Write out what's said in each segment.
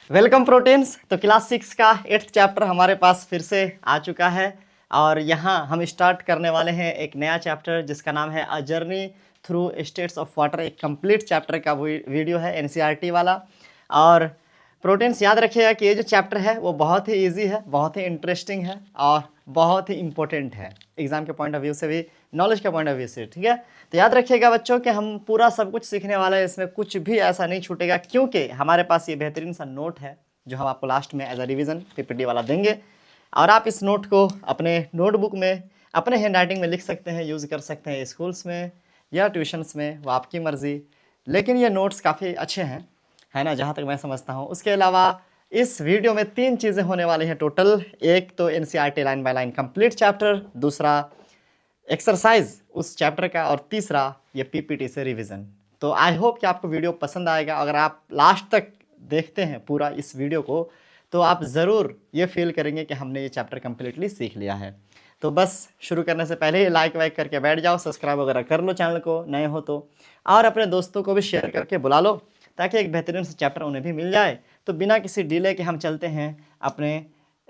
Welcome proteins. तो class 6 का 8th chapter हमारे पास फिर से आ चुका है और यहाँ हम स्टार्ट करने वाले हैं एक नया चैप्टर जिसका नाम है अ journey through states of water. एक कंप्लीट चैप्टर का वीडियो है एनसीईआरटी वाला। और प्रोटीन्स याद रखिएगा कि ये जो चैप्टर है वो बहुत ही ईजी है, बहुत ही इंटरेस्टिंग है और बहुत ही इंपॉर्टेंट है एग्जाम के पॉइंट ऑफ व्यू से भी, नॉलेज के पॉइंट ऑफ व्यू से। ठीक है, तो याद रखिएगा बच्चों कि हम पूरा सब कुछ सीखने वाले हैं, इसमें कुछ भी ऐसा नहीं छूटेगा क्योंकि हमारे पास ये बेहतरीन सा नोट है जो हम आपको लास्ट में एज अ रिवीजन पीपीटी वाला देंगे। और आप इस नोट को अपने नोटबुक में अपने हैंड राइटिंग में लिख सकते हैं, यूज़ कर सकते हैं स्कूल्स में या ट्यूशन्स में, वो आपकी मर्ज़ी। लेकिन ये नोट्स काफ़ी अच्छे हैं, है ना, जहाँ तक मैं समझता हूँ। उसके अलावा इस वीडियो में 3 चीज़ें होने वाली हैं टोटल। एक तो NCERT line by line complete chapter, दूसरा एक्सरसाइज उस चैप्टर का, और तीसरा ये पीपीटी से रिवीजन। तो आई होप कि आपको वीडियो पसंद आएगा। अगर आप लास्ट तक देखते हैं पूरा इस वीडियो को तो आप ज़रूर ये फील करेंगे कि हमने ये चैप्टर कम्प्लीटली सीख लिया है। तो बस शुरू करने से पहले ही लाइक वाइक करके बैठ जाओ, सब्सक्राइब वगैरह कर लो चैनल को नए हो तो, और अपने दोस्तों को भी शेयर करके बुला लो ताकि एक बेहतरीन से चैप्टर उन्हें भी मिल जाए। तो बिना किसी डिले के हम चलते हैं अपने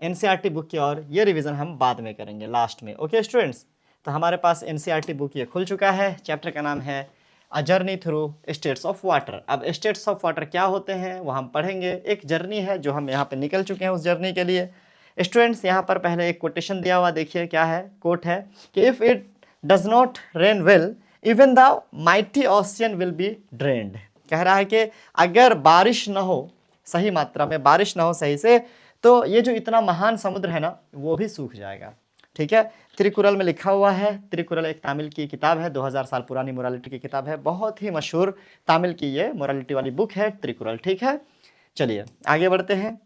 एनसीईआरटी बुक की और ये रिवीजन हम बाद में करेंगे लास्ट में। ओके स्टूडेंट्स, तो हमारे पास एनसीईआरटी बुक ये खुल चुका है। चैप्टर का नाम है अ journey through states of water. अब स्टेट्स ऑफ वाटर क्या होते हैं वो हम पढ़ेंगे। एक जर्नी है जो हम यहाँ पे निकल चुके हैं उस जर्नी के लिए। स्टूडेंट्स, यहाँ पर पहले एक कोटेशन दिया हुआ देखिए क्या है। कोट है कि if it does not rain well even the mighty ocean will be drained. कह रहा है कि अगर बारिश ना हो, सही मात्रा में बारिश ना हो सही से, तो ये जो इतना महान समुद्र है ना वो भी सूख जाएगा। ठीक है, त्रिकुरल में लिखा हुआ है। त्रिकुरल एक तमिल की किताब है, 2000 साल पुरानी मोरालिटी की किताब है, बहुत ही मशहूर तमिल की ये मोरालिटी वाली बुक है त्रिकुरल। ठीक है, चलिए आगे बढ़ते हैं।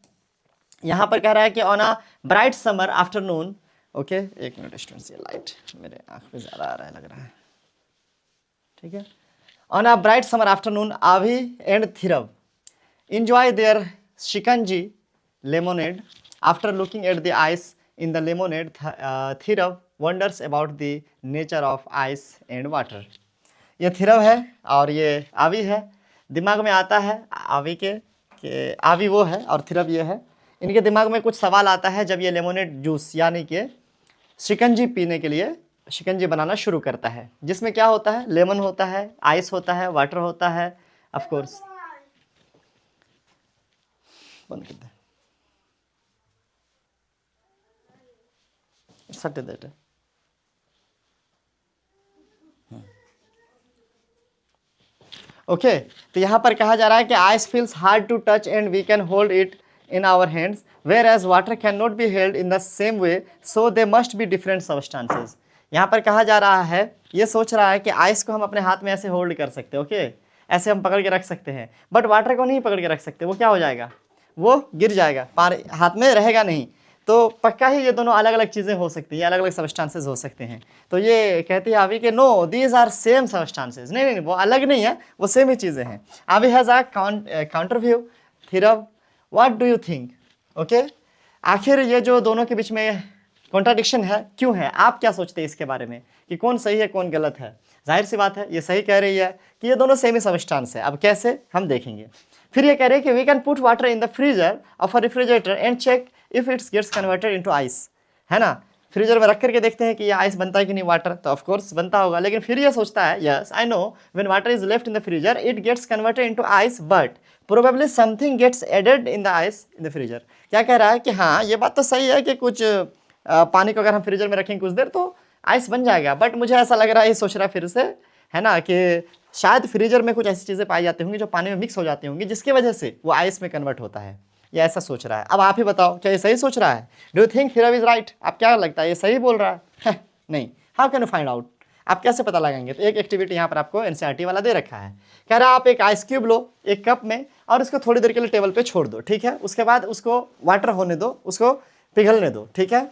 यहाँ पर कह रहा है कि on a bright summer afternoon, okay एक मिनट स्टूडेंट्स, ये लाइट मेरे आँख पे ज़्यादा आ रहा है लग रहा है। ठीक है, on a bright summer afternoon आवी and थिरव enjoy their shikanji lemonade. After looking at the ice in the lemonade, Thirav wonders about the nature of ice and water. ये थिरव है और ये आवी है। दिमाग में आता है आवी के कि आवी वो है और थिरव ये है। इनके दिमाग में कुछ सवाल आता है जब ये लेमोनेड जूस यानी कि शिकंजी पीने के लिए शिकंजी बनाना शुरू करता है, जिसमें क्या होता है, लेमन होता है, आइस होता है, वाटर होता है, ऑफ कोर्स। बंद कर दे, सट देते। ओके, तो यहाँ पर कहा जा रहा है कि ice feels hard to touch and we can hold it in our hands whereas water can not be held in the same way so they must be different substances. यहाँ पर कहा जा रहा है, ये सोच रहा है कि आइस को हम अपने हाथ में ऐसे होल्ड कर सकते हैं, ओके ऐसे हम पकड़ के रख सकते हैं, बट वाटर को नहीं पकड़ के रख सकते। वो क्या हो जाएगा, वो गिर जाएगा, हाथ में रहेगा नहीं। तो पक्का ही ये दोनों अलग अलग चीज़ें हो सकती हैं, अलग अलग सब्सटेंसेज हो सकते हैं। तो ये कहती है आवी कि no these are same substances, नहीं नहीं वो अलग नहीं है, वो सेम ही चीज़ें हैं। Avi has a counter view. थिरव what do you think. Okay, आखिर ये जो दोनों के बीच में कॉन्ट्राडिक्शन है क्यों है, आप क्या सोचते हैं इसके बारे में कि कौन सही है कौन गलत है। जाहिर सी बात है ये सही कह रही है कि ये दोनों सेम ही सब्सटेंस है। अब कैसे हम देखेंगे। फिर ये कह रहे हैं कि we can put water in the freezer of a refrigerator and check if it's gets converted into ice, है ना। फ्रीजर में रख करके देखते हैं कि ये आइस बनता है कि नहीं वाटर, तो ऑफ कोर्स बनता होगा। लेकिन फिर ये सोचता है yes I know when water is left in the freezer it gets converted into ice but probably something gets added in the ice in the freezer. क्या कह रहा है कि हाँ ये बात तो सही है कि कुछ पानी को अगर हम फ्रीजर में रखेंगे कुछ देर तो आइस बन जाएगा, बट मुझे ऐसा लग रहा है, ये सोच रहा है फिर से, है ना, कि शायद फ्रीजर में कुछ ऐसी चीज़ें पाई जाती होंगी जो पानी में मिक्स हो जाती होंगी जिसकी वजह से वो आइस में कन्वर्ट होता है। ये ऐसा सोच रहा है। अब आप ही बताओ क्या ये सही सोच रहा है। डू यू थिंक थिरव इज राइट। आप क्या लगता है ये सही बोल रहा है नहीं। How can you find out, आप कैसे पता लगाएंगे। तो एक एक्टिविटी यहाँ पर आपको एनसीईआरटी वाला दे रखा है। कह रहा है आप एक आइस क्यूब लो एक कप में और उसको थोड़ी देर के लिए टेबल पे छोड़ दो, ठीक है, उसके बाद उसको वाटर होने दो, उसको पिघलने दो, ठीक है।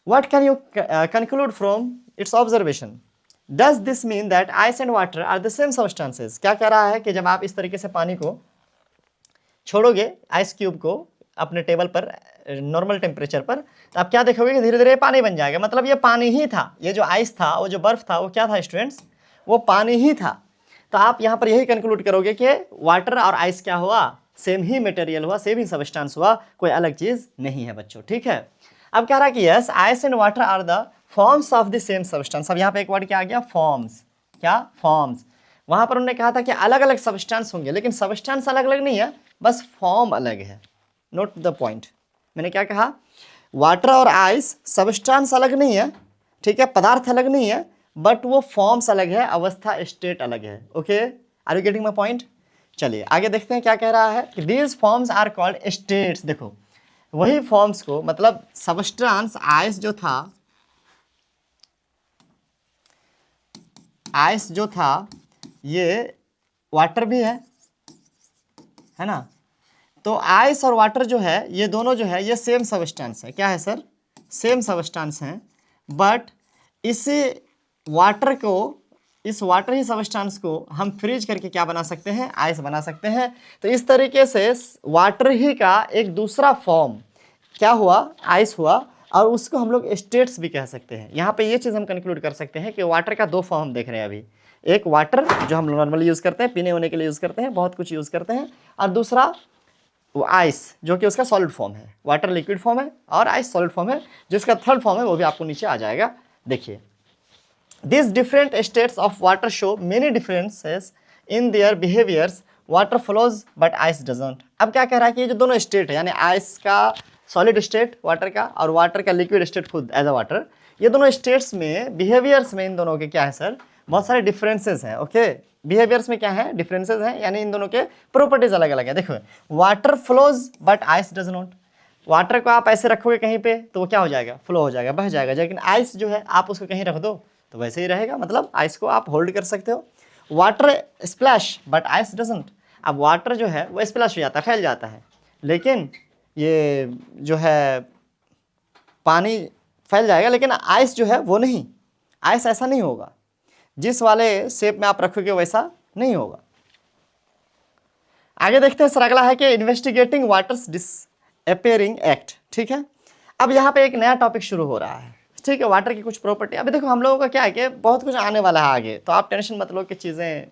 What can you conclude from its observation? Does this mean that ice and water are the same substances? क्या कह रहा है कि जब आप इस तरीके से पानी को छोड़ोगे, आइस क्यूब को अपने टेबल पर नॉर्मल टेम्परेचर पर, तो आप क्या देखोगे कि धीरे धीरे पानी बन जाएगा। मतलब ये पानी ही था, ये जो आइस था, वो जो बर्फ था, वो क्या था स्टूडेंट्स, वो पानी ही था। तो आप यहाँ पर यही कंक्लूड करोगे कि वाटर और आइस क्या हुआ, सेम ही मटेरियल हुआ, सेम ही सब्सटेंस हुआ, कोई अलग चीज़ नहीं है बच्चों, ठीक है। अब कह रहा है कि yes ice and water are the forms of the same substance. अब यहाँ पे एक वर्ड क्या आ गया, फॉर्म्स। क्या, फॉर्म्स। वहाँ पर उन्होंने कहा था कि अलग अलग सब्सटेंस होंगे, लेकिन सब्सटेंस अलग अलग नहीं है, बस फॉर्म अलग है। नोट द पॉइंट, मैंने क्या कहा, वाटर और आइस सब्सटेंस अलग नहीं है, ठीक है, पदार्थ अलग नहीं है, बट वो फॉर्म्स अलग है, अवस्था स्टेट अलग है। Okay, are you getting my point? चलिए आगे देखते हैं क्या कह रहा है कि these forms are called states. देखो वही फॉर्म्स को, मतलब सब्सटेंस आइस जो था, आइस जो था ये वाटर भी है ना, तो आइस और वाटर जो है ये दोनों जो है ये सेम सब्सटेंस है। क्या है सर? सेम सब्सटेंस हैं, बट इसी वाटर को, इस वाटर ही सब्सटेंस को हम फ्रीज करके क्या बना सकते हैं, आइस बना सकते हैं। तो इस तरीके से वाटर ही का एक दूसरा फॉर्म क्या हुआ, आइस हुआ, और उसको हम लोग स्टेट्स भी कह सकते हैं। यहाँ पे ये चीज़ हम कंक्लूड कर सकते हैं कि वाटर का दो फॉर्म हम देख रहे हैं अभी, एक वाटर जो हम नॉर्मली यूज़ करते हैं, पीने होने के लिए यूज़ करते हैं, बहुत कुछ यूज़ करते हैं, और दूसरा वो आइस जो कि उसका सॉलिड फॉर्म है। वाटर लिक्विड फॉर्म है और आइस सॉलिड फॉर्म है, जिसका थर्ड फॉर्म है वो भी आपको नीचे आ जाएगा। देखिए this different states of water show many differences in their behaviours, water flows but ice doesn't. अब क्या कह रहा है कि ये जो दोनों स्टेट है, यानी आइस का सॉलिड स्टेट वाटर का और वाटर का लिक्विड स्टेट खुद एज अ वाटर, ये दोनों स्टेट्स में बिहेवियर्स में इन दोनों के क्या है सर, बहुत सारे डिफरेंसेस हैं। ओके, बिहेवियर्स में क्या है, डिफरेंसेस हैं, यानी इन दोनों के प्रॉपर्टीज अलग अलग है। देखो water flows but ice does not. Water को आप ऐसे रखोगे कहीं पे तो वो क्या हो जाएगा, फ्लो हो जाएगा, बह जाएगा, लेकिन आइस जो है आप उसको कहीं रख दो तो वैसे ही रहेगा, मतलब आइस को आप होल्ड कर सकते हो। Water splash but ice doesn't. अब वाटर जो है वो स्प्लैश हो जाता है, फैल जाता है, लेकिन ये जो है पानी फैल जाएगा, लेकिन आइस जो है वो नहीं, आइस ऐसा नहीं होगा, जिस वाले शेप में आप रखोगे वैसा नहीं होगा। आगे देखते हैं सर, अगला है कि इन्वेस्टिगेटिंग वाटर्स डिसअपियरिंग एक्ट। ठीक है, अब यहाँ पे एक नया टॉपिक शुरू हो रहा है, ठीक है, वाटर की कुछ प्रॉपर्टी। अभी देखो हम लोगों का क्या है कि बहुत कुछ आने वाला है आगे, तो आप टेंशन मत लो कि चीज़ें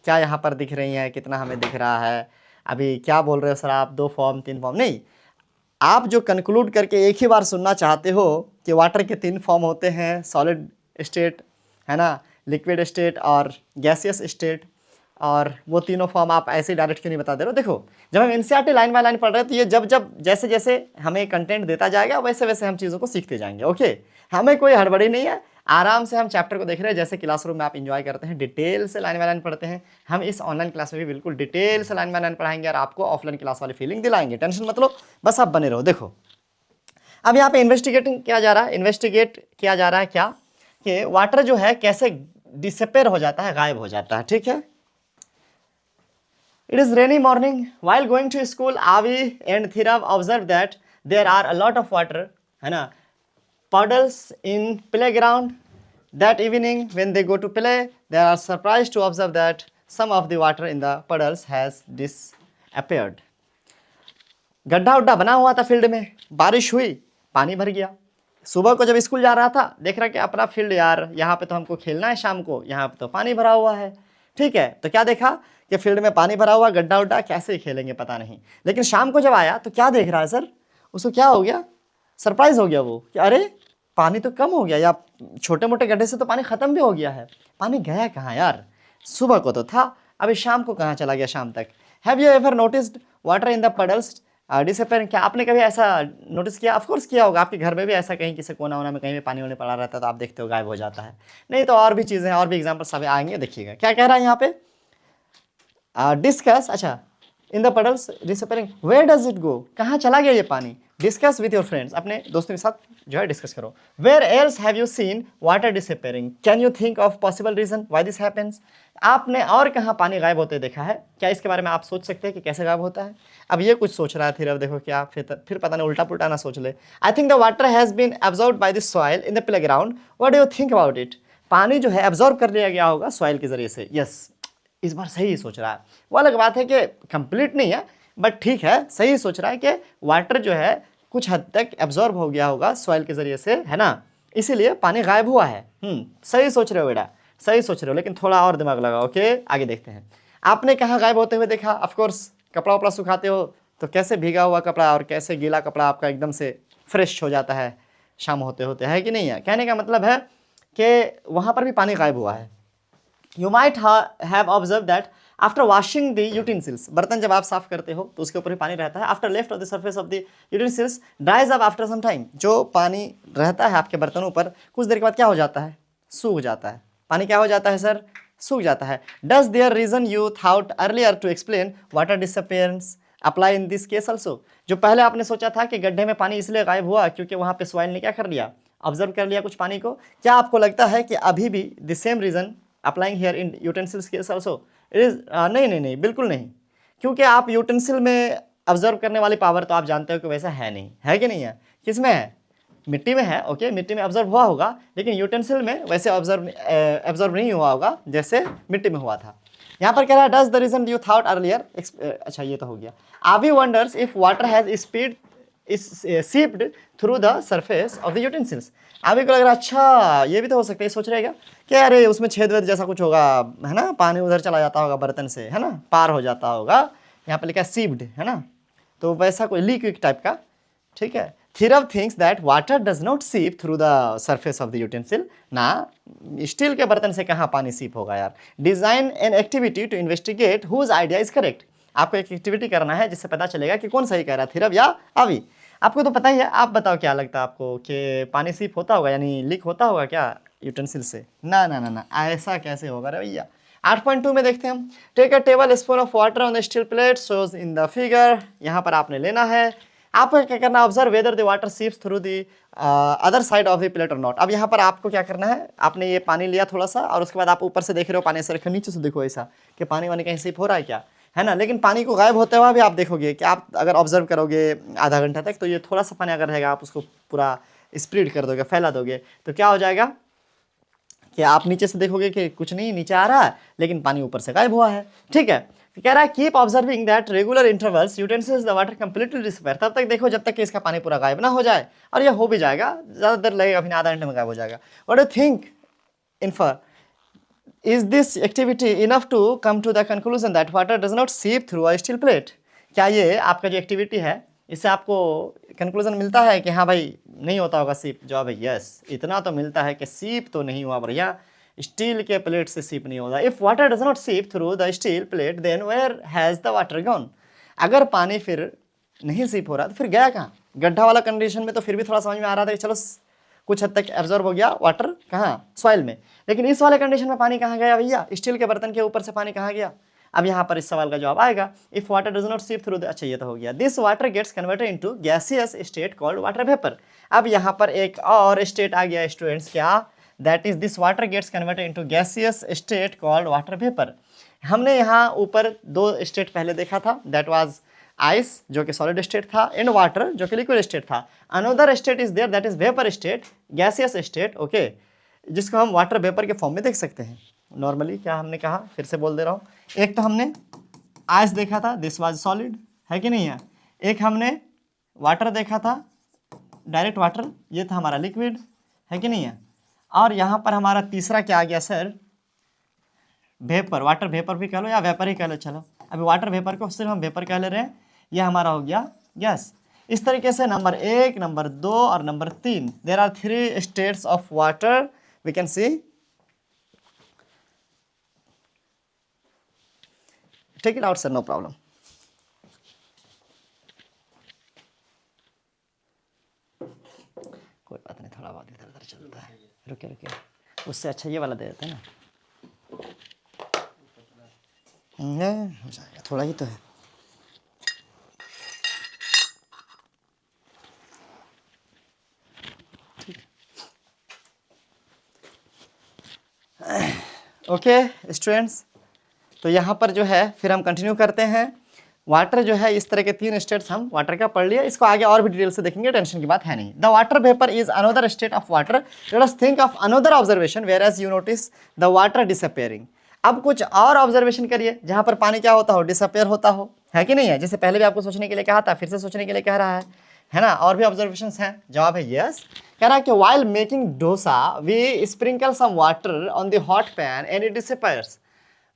क्या यहाँ पर दिख रही हैं, कितना हमें दिख रहा है, अभी क्या बोल रहे हो सर आप, 2 फॉर्म 3 फॉर्म नहीं। आप जो कंक्लूड करके एक ही बार सुनना चाहते हो कि वाटर के 3 फॉर्म होते हैं, सॉलिड स्टेट है ना, लिक्विड स्टेट और गैसियस स्टेट, और वो तीनों फॉर्म आप ऐसे डायरेक्ट क्यों नहीं बता दे रहे हो। देखो जब हम एनसीईआरटी लाइन बाय लाइन पढ़ रहे हैं तो ये जब जैसे जैसे हमें कंटेंट देता जाएगा वैसे वैसे हम चीज़ों को सीखते जाएंगे। ओके, हमें कोई हड़बड़ी नहीं है, आराम से हम चैप्टर को देख रहे हैं, जैसे क्लासरूम में आप इंजॉय करते हैं, डिटेल से लाइन बाय लाइन पढ़ते हैं, हम इस ऑनलाइन क्लास में भी बिल्कुल डिटेल से लाइन बाय लाइन पढ़ाएंगे और आपको ऑफलाइन क्लास वाली फीलिंग दिलाएंगे। टेंशन मत लो, बस आप बने रहो। देखो अब यहाँ पे इन्वेस्टिगेटिंग किया जा रहा है, इन्वेस्टिगेट किया जा रहा है क्या, कि वाटर जो है कैसे डिसअपियर हो जाता है, गायब हो जाता है। ठीक है, It is rainy morning. While going to school, Avi and Thirav observed that there are a lot of water, है ना, puddles in playground. That evening, when they go to play, they are surprised to observe that some of the water in the puddles has disappeared. गड्ढा उड्ढा बना हुआ था field में, बारिश हुई, पानी भर गया। सुबह को जब स्कूल जा रहा था, देख रहा कि अपना फील्ड यार, यहाँ पे तो हमको खेलना है शाम को, यहाँ पे तो पानी भरा हुआ है। ठीक है, तो क्या देखा कि फील्ड में पानी भरा हुआ, गड्ढा उड्ढा, कैसे खेलेंगे पता नहीं। लेकिन शाम को जब आया तो क्या देख रहा है सर, उसको क्या हो गया, सरप्राइज हो गया वो कि अरे पानी तो कम हो गया, या छोटे मोटे गड्ढे से तो पानी ख़त्म भी हो गया है, पानी गया कहाँ यार, सुबह को तो था, अभी शाम को कहाँ चला गया शाम तक। Have you ever noticed water in the puddles disappearing? क्या आपने कभी ऐसा नोटिस किया? ऑफ कोर्स किया होगा, आपके घर में भी ऐसा कहीं किसी कोना वोना में कहीं भी पानी होने पड़ा रहता है तो आप देखते हो गायब हो जाता है। नहीं तो और भी चीज़ें हैं, और भी एग्जाम्पल सब आएंगे, देखिएगा क्या कह रहा है यहाँ पे। डिस्कस, अच्छा, in the puddles disappearing, where does it go, कहाँ चला गया ये पानी। डिस्कस विथ योर फ्रेंड्स, अपने दोस्तों के साथ जो है डिस्कस करो। Where else have you seen water disappearing, can you think of possible reason why this happens. आपने और कहाँ पानी गायब होते देखा है, क्या इसके बारे में आप सोच सकते हैं कि कैसे गायब होता है। अब ये कुछ सोच रहा है, फिर अब देखो क्या, फिर पता नहीं उल्टा पुल्टा ना सोच ले। I think the water has been absorbed by the soil in the playground, what do you think about it. पानी जो है एब्जॉर्ब कर लिया गया होगा सॉइल के जरिए से। यस, इस बार सही सोच रहा है। वो अलग बात है कि कंप्लीट नहीं है, बट ठीक है, सही सोच रहा है कि वाटर जो है कुछ हद तक एब्जॉर्ब हो गया होगा सॉइल के जरिए से, है ना, इसीलिए पानी गायब हुआ है। सही सोच रहे हो बेटा, सही सोच रहे हो, लेकिन थोड़ा और दिमाग लगाओ। ओके, आगे देखते हैं। आपने कहाँ गायब होते हुए देखा? ऑफ कोर्स कपड़ा वपड़ा सुखाते हो तो कैसे भीगा हुआ कपड़ा और कैसे गीला कपड़ा आपका एकदम से फ्रेश हो जाता है शाम होते होते, है कि नहीं है। कहने का मतलब है कि वहाँ पर भी पानी गायब हुआ है। You might have observe that after washing the utensils, बर्तन जब आप साफ करते हो तो उसके ऊपर भी पानी रहता है। After left of the surface of the utensils dries up after some time, जो पानी रहता है आपके बर्तनों पर कुछ देर के बाद क्या हो जाता है, सूख जाता है। पानी क्या हो जाता है सर, सूख जाता है। Does their reason you thought earlier to explain water disappearance apply in this case also, जो पहले आपने सोचा था कि गड्ढे में पानी इसलिए गायब हुआ क्योंकि वहाँ पे सॉइल ने क्या कर लिया, ऑब्जर्व कर लिया कुछ पानी को, क्या आपको लगता है कि अभी भी the same reason applying here in utensils case also? It is नहीं नहीं नहीं, बिल्कुल नहीं, क्योंकि आप यूटेंसिल में ऑब्जर्व करने वाली पावर तो आप जानते हो कि वैसा है नहीं, है कि नहीं है। किस में है, मिट्टी में है, ओके, मिट्टी में ऑब्जर्व हुआ होगा, लेकिन यूटेंसिल में वैसे ऑब्जर्व नहीं हुआ होगा जैसे मिट्टी में हुआ था। यहाँ पर कह रहा है does the reason you thought earlier, अच्छा ये तो हो गया। Avi wonders if water has speed is seeped through the surface of the utensils. Avi को लग रहा है अच्छा ये भी तो हो सकता है, सोच रहेगा कि अरे उसमें छेद वेद जैसा कुछ होगा, है ना, पानी उधर चला जाता होगा बर्तन से, है ना, पार हो जाता होगा। यहाँ पर लिखा है सीप्ड, है ना, तो वैसा कोई लीक टाइप का, ठीक है। Thirav thinks that water does not seep through the surface of the utensil. ना स्टील के बर्तन से कहाँ पानी सीप होगा यार। Design an activity to investigate whose idea is correct. आपको एक एक्टिविटी करना है जिससे पता चलेगा कि कौन सही कह रहा है, थिरव या आवी। आपको तो पता ही है, आप बताओ क्या लगता है आपको कि पानी सीप होता होगा यानी लीक होता होगा क्या यूटेंसिल से? ना ना ना ना, ऐसा कैसे होगा रे भैया। 8.2 में देखते हैं हम। Take a tablespoon of water on the steel plate shows in the figure. यहाँ पर आपने लेना है, आपको क्या करना है, observe whether the water seeps through the other side of the plate और नॉट। अब यहाँ पर आपको क्या करना है, आपने ये पानी लिया थोड़ा सा और उसके बाद आप ऊपर से देख रहे हो पानी से रखे, नीचे से देखो ऐसा कि पानी वानी कहीं सीप हो रहा है क्या, है ना। लेकिन पानी को गायब होते हुए भी आप देखोगे कि आप अगर ऑब्जर्व करोगे आधा घंटा तक तो ये थोड़ा सा पानी अगर रहेगा आप उसको पूरा स्प्रेड कर दोगे, फैला दोगे, तो क्या हो जाएगा कि आप नीचे से देखोगे कि कुछ नहीं नीचे आ रहा है लेकिन पानी ऊपर से गायब हुआ है, ठीक है। कह रहा है keep observing that regular intervals utensils the water completely disappear, तब तक देखो जब तक कि इसका पानी पूरा गायब ना हो जाए, और ये हो भी जाएगा, ज़्यादा देर लगेगा, फिर आधा घंटे में गायब हो जाएगा। What do think infer, is this activity enough to come to the conclusion that water does not seep through a steel plate? क्या ये आपका जो एक्टिविटी है इससे आपको कंक्लूजन मिलता है कि हाँ भाई नहीं होता होगा सीप? जवाब है यस, इतना तो मिलता है कि सीप तो नहीं हुआ भैया, स्टील के प्लेट से सीप नहीं होता। If water does not seep through the steel plate then where has the water gone? अगर पानी फिर नहीं सीप हो रहा तो फिर गया कहाँ? गड्ढा वाला कंडीशन में तो फिर भी थोड़ा समझ में आ रहा था कि चलो कुछ हद तक एब्जॉर्ब हो गया वाटर, कहाँ, सॉइल में, लेकिन इस वाले कंडीशन में पानी कहाँ गया भैया? स्टील के बर्तन के ऊपर से पानी कहाँ गया? अब यहाँ पर इस सवाल का जवाब आएगा if water does not seep through the, अच्छा ये तो हो गया, this water gets converted into gaseous state called water vapour. अब यहाँ पर एक और स्टेट आ गया स्टूडेंट्स, क्या? That is this water gets converted into gaseous state called water vapour. हमने यहाँ ऊपर दो स्टेट पहले देखा था, दैट वाज आइस जो कि सॉलिड स्टेट था, एंड वाटर जो कि लिक्विड स्टेट था। Another state is there that is vapour state, gaseous state, okay, जिसको हम वाटर वेपर के फॉर्म में देख सकते हैं। नॉर्मली क्या हमने कहा, फिर से बोल दे रहा हूँ, एक तो हमने आइस देखा था, दिस वाज सॉलिड, है कि नहीं है। एक हमने वाटर देखा था, डायरेक्ट वाटर, ये था हमारा लिक्विड, है कि नहीं है। और यहाँ पर हमारा तीसरा क्या आ गया सर, वेपर, वाटर वेपर भी कह लो या वेपर ही कह लो, चलो अभी वाटर वेपर को सिर्फ हम वेपर कह ले रहे हैं, ये हमारा हो गया गैस। इस तरीके से नंबर 1, नंबर 2 और number 3, there are 3 states of water we can see. Take it out sir, no problem. कोई बात नहीं, थोड़ा बहुत इधर उधर चलता है, रुके रुके, उससे अच्छा ये वाला दे देते हैं ना, हो जाएगा, थोड़ा ही तो है। ओके स्टूडेंट्स, तो यहाँ पर जो है फिर हम कंटिन्यू करते हैं। वाटर जो है इस तरह के 3 स्टेट्स हम वाटर का पढ़ लिया, इसको आगे और भी डिटेल से देखेंगे, टेंशन की बात है नहीं। The water vapour is another state of water, let us think of another observation where as you notice the water disappearing. अब कुछ और ऑब्जर्वेशन करिए जहाँ पर पानी क्या होता हो, डिसअपियर होता हो, है कि नहीं है। जैसे पहले भी आपको सोचने के लिए कहा था, फिर से सोचने के लिए कह रहा है ना। और भी ऑब्जर्वेशंस हैं, जवाब है यस। कह रहा है कि while making dosa we sprinkle some water on the hot pan and it disappears।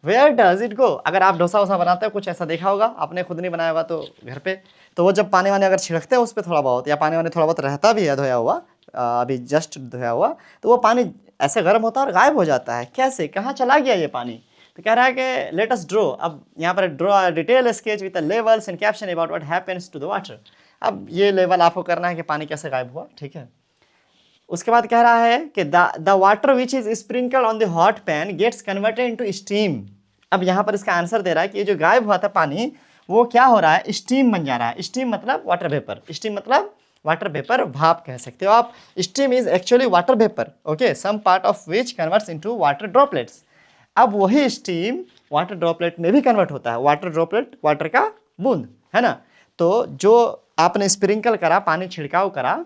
Where does it go? अगर आप डोसा वोसा बनाते हो, कुछ ऐसा देखा होगा, आपने खुद नहीं बनाया होगा तो घर पे, तो वो जब पानी वानी अगर छिड़कते हैं उस पर थोड़ा बहुत, या पानी वानी थोड़ा बहुत रहता भी है धोया हुआ, अभी जस्ट धोया हुआ, तो वो पानी ऐसे गर्म होता है और गायब हो जाता है। कैसे, कहाँ चला गया ये पानी? तो कह रहा है कि लेट अस ड्रॉ, अब यहाँ पर draw detail sketch with levels and caption about what happens to the water. अब ये लेवल आपको करना है कि पानी कैसे गायब हुआ, ठीक है। उसके बाद कह रहा है कि the water which is sprinkle on the hot pan gets converted into steam. अब यहाँ पर इसका आंसर दे रहा है कि ये जो गायब हुआ था पानी, वो क्या हो रहा है, स्टीम बन जा रहा है। स्टीम मतलब वाटर वेपर, स्टीम मतलब वाटर वेपर, भाप कह सकते हो आप। Steam is actually water vapour, okay, some part of which converts into water droplets. अब वही स्टीम वाटर ड्रॉपलेट में भी कन्वर्ट होता है। वाटर ड्रॉपलेट, वाटर का बूंद, है ना। तो जो आपने स्प्रिंकल करा, पानी छिड़काव करा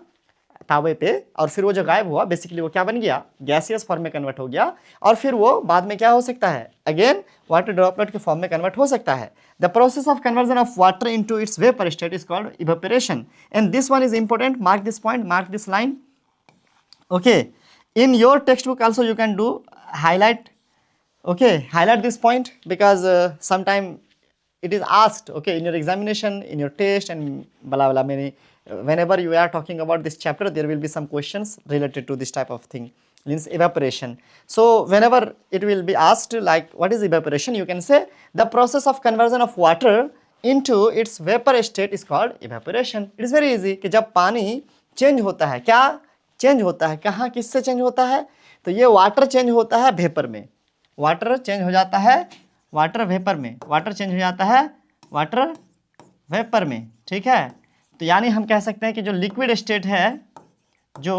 तावे पे, और फिर वो जो गायब हुआ, बेसिकली वो क्या बन गया, गैसियस फॉर्म में कन्वर्ट हो गया, और फिर वो बाद में क्या हो सकता है, अगेन वाटर ड्रॉपलेट के फॉर्म में कन्वर्ट हो सकता है। The process of conversion of water into its vapour state is called evaporation, and this one is important, mark this point, mark this line, okay. In your text book also you can do highlight, okay, highlight this point, because sometime it is asked, okay, in your examination, in your test, and blah blah many, whenever you are talking about this chapter, there will be some questions related to this type of thing, means evaporation. So whenever it will be asked like what is evaporation, you can say the process of conversion of water into its vapor state is called evaporation. It is very easy कि जब पानी change होता है, क्या change होता है, कहाँ किससे चेंज होता है, तो ये वाटर चेंज होता है वेपर में, वाटर चेंज हो जाता है वाटर वेपर में, वाटर चेंज हो जाता है वाटर वेपर में, ठीक है। तो यानी हम कह सकते हैं कि जो लिक्विड स्टेट है, जो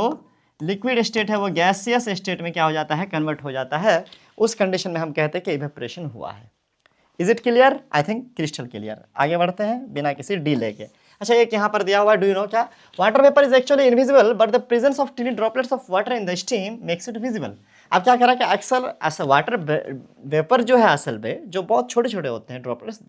लिक्विड स्टेट है वो गैसियस स्टेट में क्या हो जाता है, कन्वर्ट हो जाता है। उस कंडीशन में हम कहते हैं कि इवेपोरेशन हुआ है। Is it clear? I think crystal clear. आगे बढ़ते हैं बिना किसी डीले के। अच्छा, एक यहाँ पर दिया हुआ है, डू यू नो क्या, water vapour is actually invisible but the presence of टिनी droplets of water in the steam makes it visible. अब क्या कह रहा है कि अक्सर ऐसा वाटर वेपर जो है असल में जो बहुत छोटे छोटे होते हैं ड्रॉपलेट्स,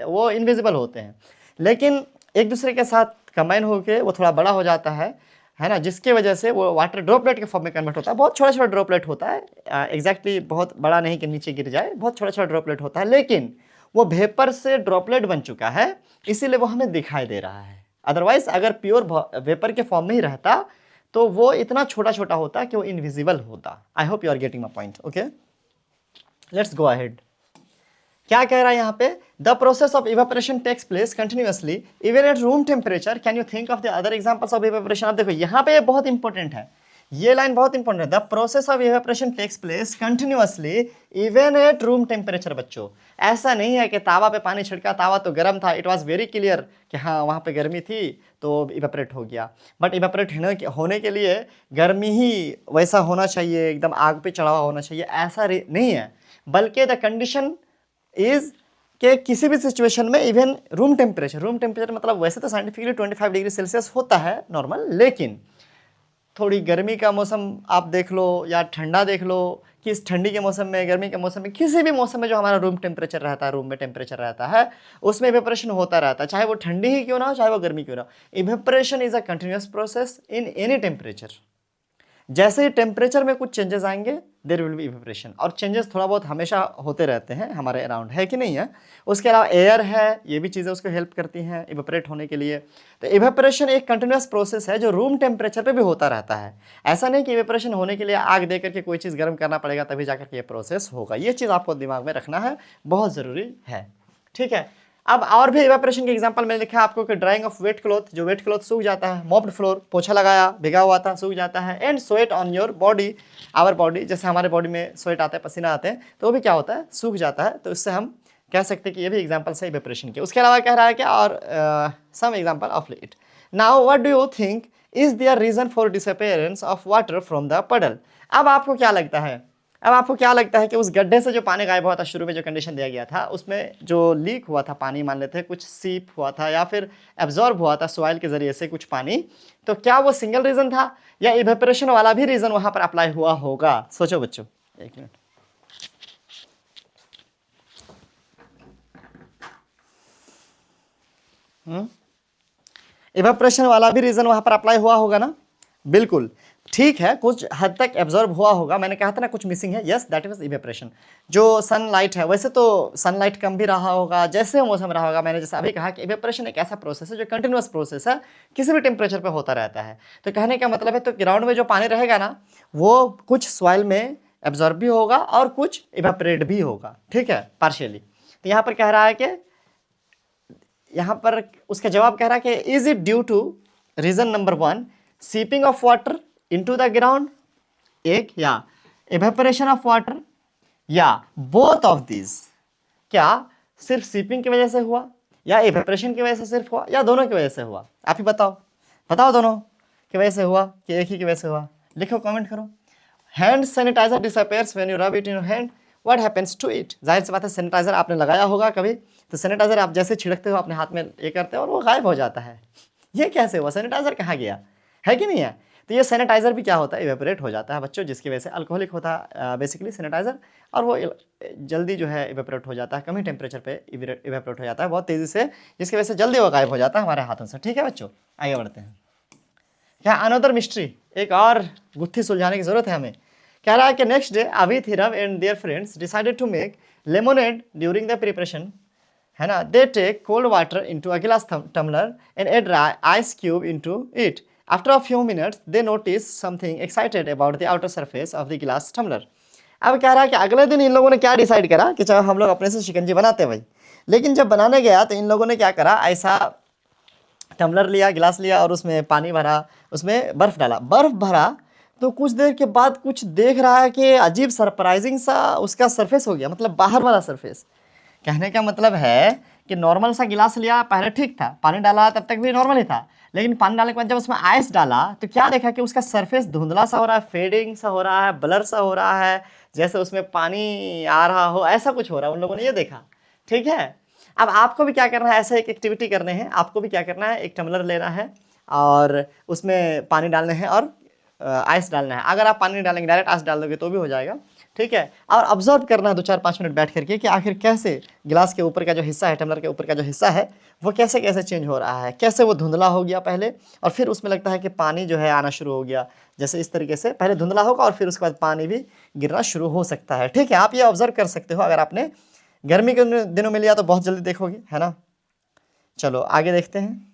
वो इनविजिबल होते हैं, लेकिन एक दूसरे के साथ कंबाइन होकर वो थोड़ा बड़ा हो जाता है ना, जिसके वजह से वो वाटर ड्रॉपलेट के फॉर्म में कन्वर्ट होता है। बहुत छोटा छोटा ड्रॉपलेट होता है, एग्जैक्टली बहुत बड़ा नहीं कि नीचे गिर जाए, बहुत छोटा छोटा ड्रॉपलेट होता है, लेकिन वो वेपर से ड्रॉपलेट बन चुका है, इसीलिए वो हमें दिखाई दे रहा है। अदरवाइज अगर प्योर वेपर के फॉर्म में ही रहता तो वो इतना छोटा छोटा होता कि वो इनविजिबल होता। I hope you are getting my point, okay. Let's go ahead. क्या कह रहा है यहाँ पे, the process of evaporation takes place continuously even at room temperature, can you think of the other examples of evaporation. आप देखो यहाँ पे बहुत इंपॉर्टेंट है, ये लाइन बहुत इंपॉर्टेंट है। The process of evaporation takes place continuously even at room temperature. बच्चों, ऐसा नहीं है कि तावा पे पानी छिड़का, तावा तो गर्म था, इट वाज वेरी क्लियर कि हाँ वहाँ पे गर्मी थी तो इवेपोरेट हो गया, बट इवेपोरेट होने के लिए गर्मी ही वैसा होना चाहिए, एकदम आग पे चढ़ा हुआ होना चाहिए, ऐसा नहीं है। बल्कि द कंडीशन इज कि किसी भी सिचुएशन में इवन रूम टेम्परेचर मतलब वैसे तो साइंटिफिकली 25 डिग्री सेल्सियस होता है नॉर्मल, लेकिन थोड़ी गर्मी का मौसम आप देख लो या ठंडा देख लो, कि इस ठंडी के मौसम में, गर्मी के मौसम में, किसी भी मौसम में जो हमारा रूम टेम्परेचर रहता है, रूम में टेम्परेचर रहता है, उसमें इवेपोरेशन होता रहता है, चाहे वो ठंडी ही क्यों ना हो, चाहे वो गर्मी क्यों ना हो। Evaporation is a continuous process in any temperature. जैसे ही टेम्परेचर में कुछ चेंजेस आएंगे देयर विल बी इवेपोरेशन, और चेंजेस थोड़ा बहुत हमेशा होते रहते हैं हमारे अराउंड, है कि नहीं है। उसके अलावा एयर है, ये भी चीज़ें उसको हेल्प करती हैं इवेपोरेट होने के लिए। तो इवेपोरेशन एक कंटिन्यूअस प्रोसेस है जो रूम टेम्परेचर पे भी होता रहता है। ऐसा नहीं कि इवेपोरेशन होने के लिए आग दे करके कोई चीज़ गर्म करना पड़ेगा तभी जाकर के ये प्रोसेस होगा। ये चीज़ आपको दिमाग में रखना है, बहुत ज़रूरी है, ठीक है। अब और भी इवेपोरेशन के एग्जांपल मैंने लिखा है आपको कि ड्राइंग ऑफ वेट क्लॉथ, जो वेट क्लॉथ सूख जाता है, मॉप्ड फ्लोर, पोछा लगाया भिगा हुआ था सूख जाता है, and sweat on your body, our body, जैसे हमारे बॉडी में स्वेट आता है, पसीना आते हैं, तो वो भी क्या होता है, सूख जाता है। तो इससे हम कह सकते हैं कि ये भी एग्जाम्पल्स है इवेपोरेशन के। उसके अलावा कह रहा है कि और some example of it. Now what do you think is there reason for disappearance of water from the puddle. अब आपको क्या लगता है, कि उस गड्ढे से जो पानी गायब हुआ था, शुरू में जो कंडीशन दिया गया था, उसमें जो लीक हुआ था पानी, मान लेते हैं कुछ सीप हुआ था या फिर एब्जॉर्ब हुआ था सॉइल के जरिए से कुछ पानी, तो क्या वो सिंगल रीजन था या इवेपोरेशन वाला भी रीजन वहां पर अप्लाई हुआ होगा? सोचो बच्चों, एक मिनट। इवेपोरेशन वाला भी रीजन वहां पर अप्लाई हुआ होगा ना, बिल्कुल। ठीक है, कुछ हद तक एब्जॉर्ब हुआ होगा, मैंने कहा था ना कुछ मिसिंग है, यस दैट इज इवेपोरेशन। जो सनलाइट है, वैसे तो सनलाइट कम भी रहा होगा, जैसे मौसम रहा होगा, मैंने जैसे अभी कहा कि इवेपोरेशन एक ऐसा प्रोसेस है जो कंटिन्यूअस प्रोसेस है, किसी भी टेम्परेचर पे होता रहता है। तो कहने का मतलब है, तो ग्राउंड में जो पानी रहेगा ना, वो कुछ सॉइल में एब्जॉर्ब भी होगा और कुछ इवेपोरेट भी होगा, ठीक है, पार्शियली। तो यहाँ पर कह रहा है कि यहाँ पर उसका जवाब कह रहा है कि is it due to reason number 1 seeping of water into the ground, एक, या इवेपोरेशन ऑफ वाटर, या बोथ ऑफ दीज। क्या सिर्फ सीपिंग की वजह से हुआ, या इवेपोरेशन की वजह से सिर्फ हुआ, या दोनों की वजह से हुआ? आप ही बताओ, बताओ दोनों की वजह से हुआ कि एक ही की वजह से हुआ? लिखो, कमेंट करो। Hand sanitizer disappears when you rub it in your hand, what happens to it? जाहिर सी बात है, सैनिटाइजर आपने लगाया होगा कभी, तो सैनिटाइजर आप जैसे छिड़कते हो अपने हाथ में ये करते हो और वो गायब हो जाता है। ये कैसे हुआ? सैनिटाइजर कहाँ गया? है कि नहीं है? तो ये सैनिटाइजर भी क्या होता है, इवेपोरेट हो जाता है बच्चों, जिसकी वजह से अल्कोहलिक होता है बेसिकली सैनिटाइजर, और वो जल्दी जो है इवेपोरेट हो जाता है, कम ही टेम्परेचर पे इवेपोरेट हो जाता है बहुत तेज़ी से, जिसकी वजह से जल्दी वो गायब हो जाता है हमारे हाथों से। ठीक है बच्चों, आगे बढ़ते हैं। क्या अनदर मिस्ट्री, एक और गुत्थी सुलझाने की जरूरत है हमें। कह रहा है कि नेक्स्ट डे अविथ, हिरव and their friends decided to make lemonade during the preparation, है ना। They take cold water into a glass tumbler and add ice cube into it. After a few minutes they notice something excited about the outer surface of the glass tumbler. अब कह रहा है कि अगले दिन इन लोगों ने क्या डिसाइड करा कि चलो हम लोग अपने से शिकंजी बनाते हैं भाई। लेकिन जब बनाने गया तो इन लोगों ने क्या करा, ऐसा टम्बलर लिया, गिलास लिया और उसमें पानी भरा, उसमें बर्फ़ डाला, बर्फ़ भरा, तो कुछ देर के बाद कुछ देख रहा है कि अजीब सरप्राइजिंग सा उसका सरफेस हो गया, मतलब बाहर वाला सरफेस। कहने का मतलब है कि नॉर्मल सा गिलास लिया, पहले ठीक था, पानी डाला तब तक भी नॉर्मल ही था, लेकिन पानी डालने के बाद जब उसमें आइस डाला तो क्या देखा कि उसका सरफेस धुंधला सा हो रहा है, फेडिंग सा हो रहा है, ब्लर सा हो रहा है, जैसे उसमें पानी आ रहा हो, ऐसा कुछ हो रहा है, उन लोगों ने ये देखा। ठीक है, अब आपको भी क्या करना है, ऐसा एक एक्टिविटी करने हैं, आपको भी क्या करना है, एक टम्बलर लेना है और उसमें पानी डालने हैं और आइस डालना है। अगर आप पानी नहीं डालेंगे, डायरेक्ट आइस डाल दोगे तो भी हो जाएगा। ठीक है, और ऑब्जर्व करना है 2-4-5 मिनट बैठ करके कि आखिर कैसे गिलास के ऊपर का जो हिस्सा है, टम्बलर के ऊपर का जो हिस्सा है, वो कैसे कैसे चेंज हो रहा है, कैसे वो धुंधला हो गया पहले, और फिर उसमें लगता है कि पानी जो है आना शुरू हो गया, जैसे इस तरीके से पहले धुंधला होगा और फिर उसके बाद पानी भी गिरना शुरू हो सकता है। ठीक है, आप ये ऑब्जर्व कर सकते हो, अगर आपने गर्मी के दिनों में लिया तो बहुत जल्दी देखोगे, है ना। चलो आगे देखते हैं।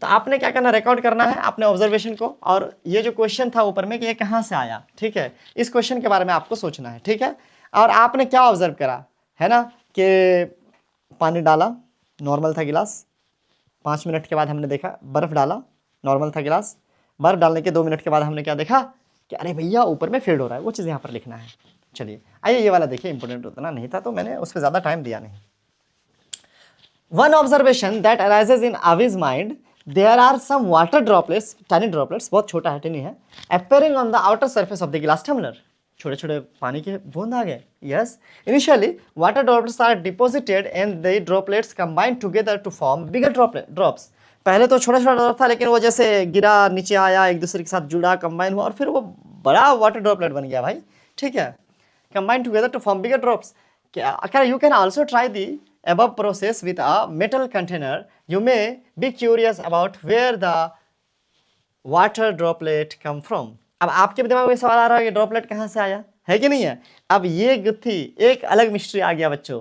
तो आपने क्या करना, रिकॉर्ड करना है अपने ऑब्जर्वेशन को, और ये जो क्वेश्चन था ऊपर में कि ये कहाँ से आया, ठीक है, इस क्वेश्चन के बारे में आपको सोचना है। ठीक है, और आपने क्या ऑब्जर्व करा, है ना, कि पानी डाला, नॉर्मल था गिलास, 5 मिनट के बाद हमने देखा बर्फ़ डाला, नॉर्मल था गिलास, बर्फ़ डालने के 2 मिनट के बाद हमने क्या देखा कि अरे भैया ऊपर में फेड हो रहा है, वो चीज़ यहाँ पर लिखना है। चलिए आइए, ये वाला देखिए, इंपॉर्टेंट उतना नहीं था तो मैंने उस पर ज़्यादा टाइम दिया नहीं। One observation that arises in Avi's mind, there are some water droplets, tiny droplets, बहुत छोटा है, tiny है, appearing on the outer surface of the glass tumbler. छोटे छोटे पानी के बूंद आ गए। Yes, initially water droplets are deposited and the droplets combine together to form bigger drops. पहले तो छोटा छोटा ड्रॉप था, लेकिन वो जैसे गिरा, नीचे आया, एक दूसरे के साथ जुड़ा, कंबाइन हुआ और फिर वो बड़ा वाटर ड्रॉपलेट बन गया भाई। ठीक है, combine together to form bigger drops. You can also try the above process with a metal container. You may be curious about where the water droplet come from. अब आपके दिमाग में सवाल आ रहा है कि ड्रॉपलेट कहाँ से आया, है कि नहीं है। अब ये गुत्थी, एक अलग मिस्ट्री आ गया बच्चों,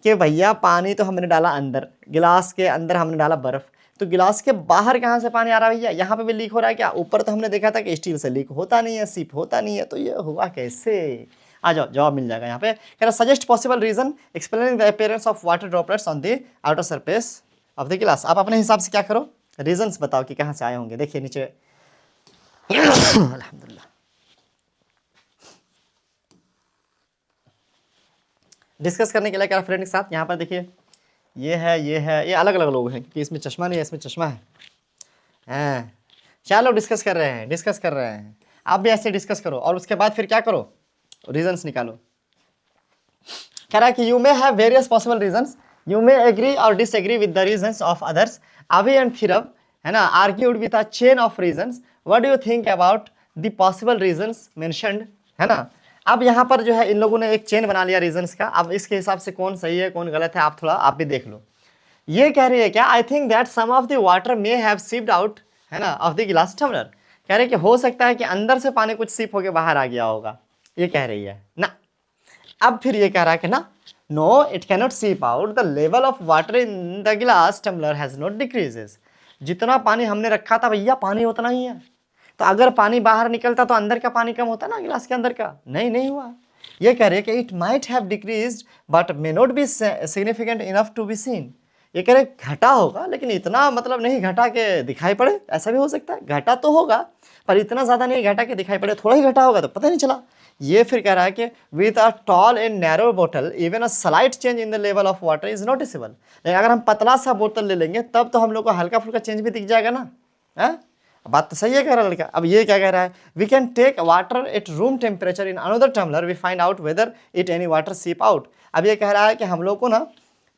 कि भैया पानी तो हमने डाला अंदर, गिलास के अंदर हमने डाला बर्फ, तो गिलास के बाहर कहाँ से पानी आ रहा है भैया, यहाँ पे भी लीक हो रहा है क्या? ऊपर तो हमने देखा था कि स्टील से लीक होता नहीं है, सीप होता नहीं है, तो ये हुआ कैसे? आ जाओ, जवाब मिल जाएगा यहाँ पे। कह रहा suggest possible reason explaining the appearance of water droplets on the outer surface of the glass. आप अपने हिसाब से क्या करो, रीजंस बताओ कि कहाँ से आए होंगे। देखिए नीचे अल्हम्दुलिल्लाह, डिस्कस करने के लिए क्या फ्रेंड के साथ यहाँ पर देखिए, ये है, ये अलग अलग लोग हैं क्योंकि इसमें चश्मा नहीं है, इसमें चश्मा है। हैं, 4 लोग डिस्कस कर रहे हैं। आप भी ऐसे डिस्कस करो और उसके बाद फिर क्या करो, रीजंस निकालो। कह रहा है कि you may have various possible reasons, you may agree और disagree with the reasons of others. Avi and Thirav, है ना, argued with a chain of reasons. What do you think about the possible reasons mentioned, है ना। अब यहाँ पर जो है इन लोगों ने एक चेन बना लिया रीजंस का। अब इसके हिसाब से कौन सही है कौन गलत है, आप भी देख लो। ये कह रही है क्या, I think that some of the water may have seeped out, है ना, ऑफ द गिलास टम्बलर। कह रहे हैं कि हो सकता है कि अंदर से पानी कुछ सीप होके बाहर आ गया होगा, ये कह रही है ना। अब फिर ये कह रहा है कि ना, नो इट कैनॉट सीप out, the level of water in the glass tumbler has not decreases. जितना पानी हमने रखा था भैया, पानी उतना ही है। तो अगर पानी बाहर निकलता तो अंदर का पानी कम होता ना गिलास के अंदर का, नहीं हुआ। ये कह रहे हैं कि it might have decreased but may not be significant enough to be seen. ये कह रहे घटा होगा लेकिन इतना मतलब नहीं घटा के दिखाई पड़े, ऐसा भी हो सकता है। घटा तो होगा पर इतना ज़्यादा नहीं घटा के दिखाई पड़े, थोड़ा ही घटा होगा तो पता नहीं चला। ये फिर कह रहा है कि with a tall and narrow बोतल even a slight change in the level of water is noticeable. लेकिन अगर हम पतला सा बोतल ले लेंगे तब तो हम लोग को हल्का फुल्का चेंज भी दिख जाएगा ना, है? बात तो सही है कह रहा लड़का। अब ये क्या कह रहा है, we can take water at room temperature in another tumbler, we find out whether it any water seep out. अब ये कह रहा है कि हम लोग को ना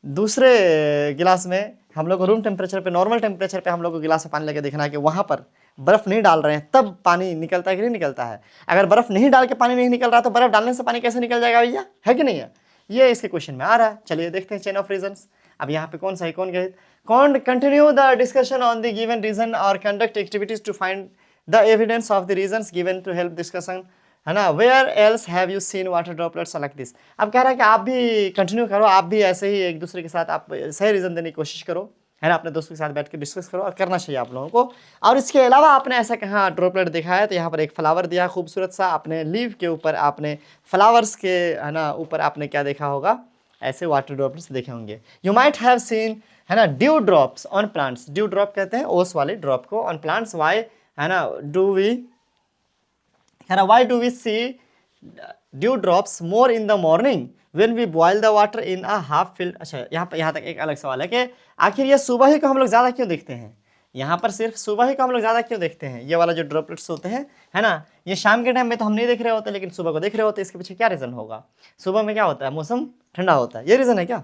दूसरे गिलास में, हम लोग को रूम टेम्परेचर पे, नॉर्मल टेम्परेचर पे हम लोग को गिलास में पानी लेके देखना है कि वहाँ पर बर्फ़ नहीं डाल रहे हैं तब पानी निकलता है कि नहीं निकलता है। अगर बर्फ़ नहीं डाल के पानी नहीं निकल रहा तो बर्फ़ डालने से पानी कैसे निकल जाएगा भैया, है कि नहीं है? ये इसके क्वेश्चन में आ रहा है। चलिए देखते हैं चेन ऑफ रीजन्स। अब यहाँ पे कौन सही कौन गलत। कौन continue the discussion on the given reason और conduct activities to find the evidence of the reasons given to help discussion, है ना। Where else have you seen water droplets like this. अब कह रहा है कि आप भी कंटिन्यू करो, आप भी ऐसे ही एक दूसरे के साथ आप सही रीज़न देने की कोशिश करो, है ना। अपने दोस्तों के साथ बैठ के डिस्कस करो, और करना चाहिए आप लोगों को। और इसके अलावा आपने ऐसा कहाँ ड्रॉपलेट देखा है तो यहाँ पर एक फ्लावर दिया खूबसूरत सा, आपने लीव के ऊपर, आपने फ्लावर्स के, है ना, ऊपर आपने क्या देखा होगा, ऐसे वाटर ड्रॉपलेट्स देखे होंगे। यू माइट हैव सीन, है ना, due drops on plants. Dew drop कहते हैं ओस वाले ड्रॉप को, ऑन प्लांट्स वाई, है ना, डू वी, है ना, why do we see dew drops more in the morning when we boil the water in a half filled. अच्छा, यहाँ तक एक अलग सवाल है कि आखिर ये सुबह ही को हम लोग ज़्यादा क्यों देखते हैं। यहाँ पर सिर्फ सुबह ही को हम लोग ज़्यादा क्यों देखते हैं, ये वाला जो ड्रॉपलेट्स होते हैं, है ना, ये शाम के टाइम में तो हम नहीं देख रहे होते लेकिन सुबह को देख रहे होते। इसके पीछे क्या रीज़न होगा, सुबह में क्या होता है, मौसम ठंडा होता है, ये रीज़न है क्या।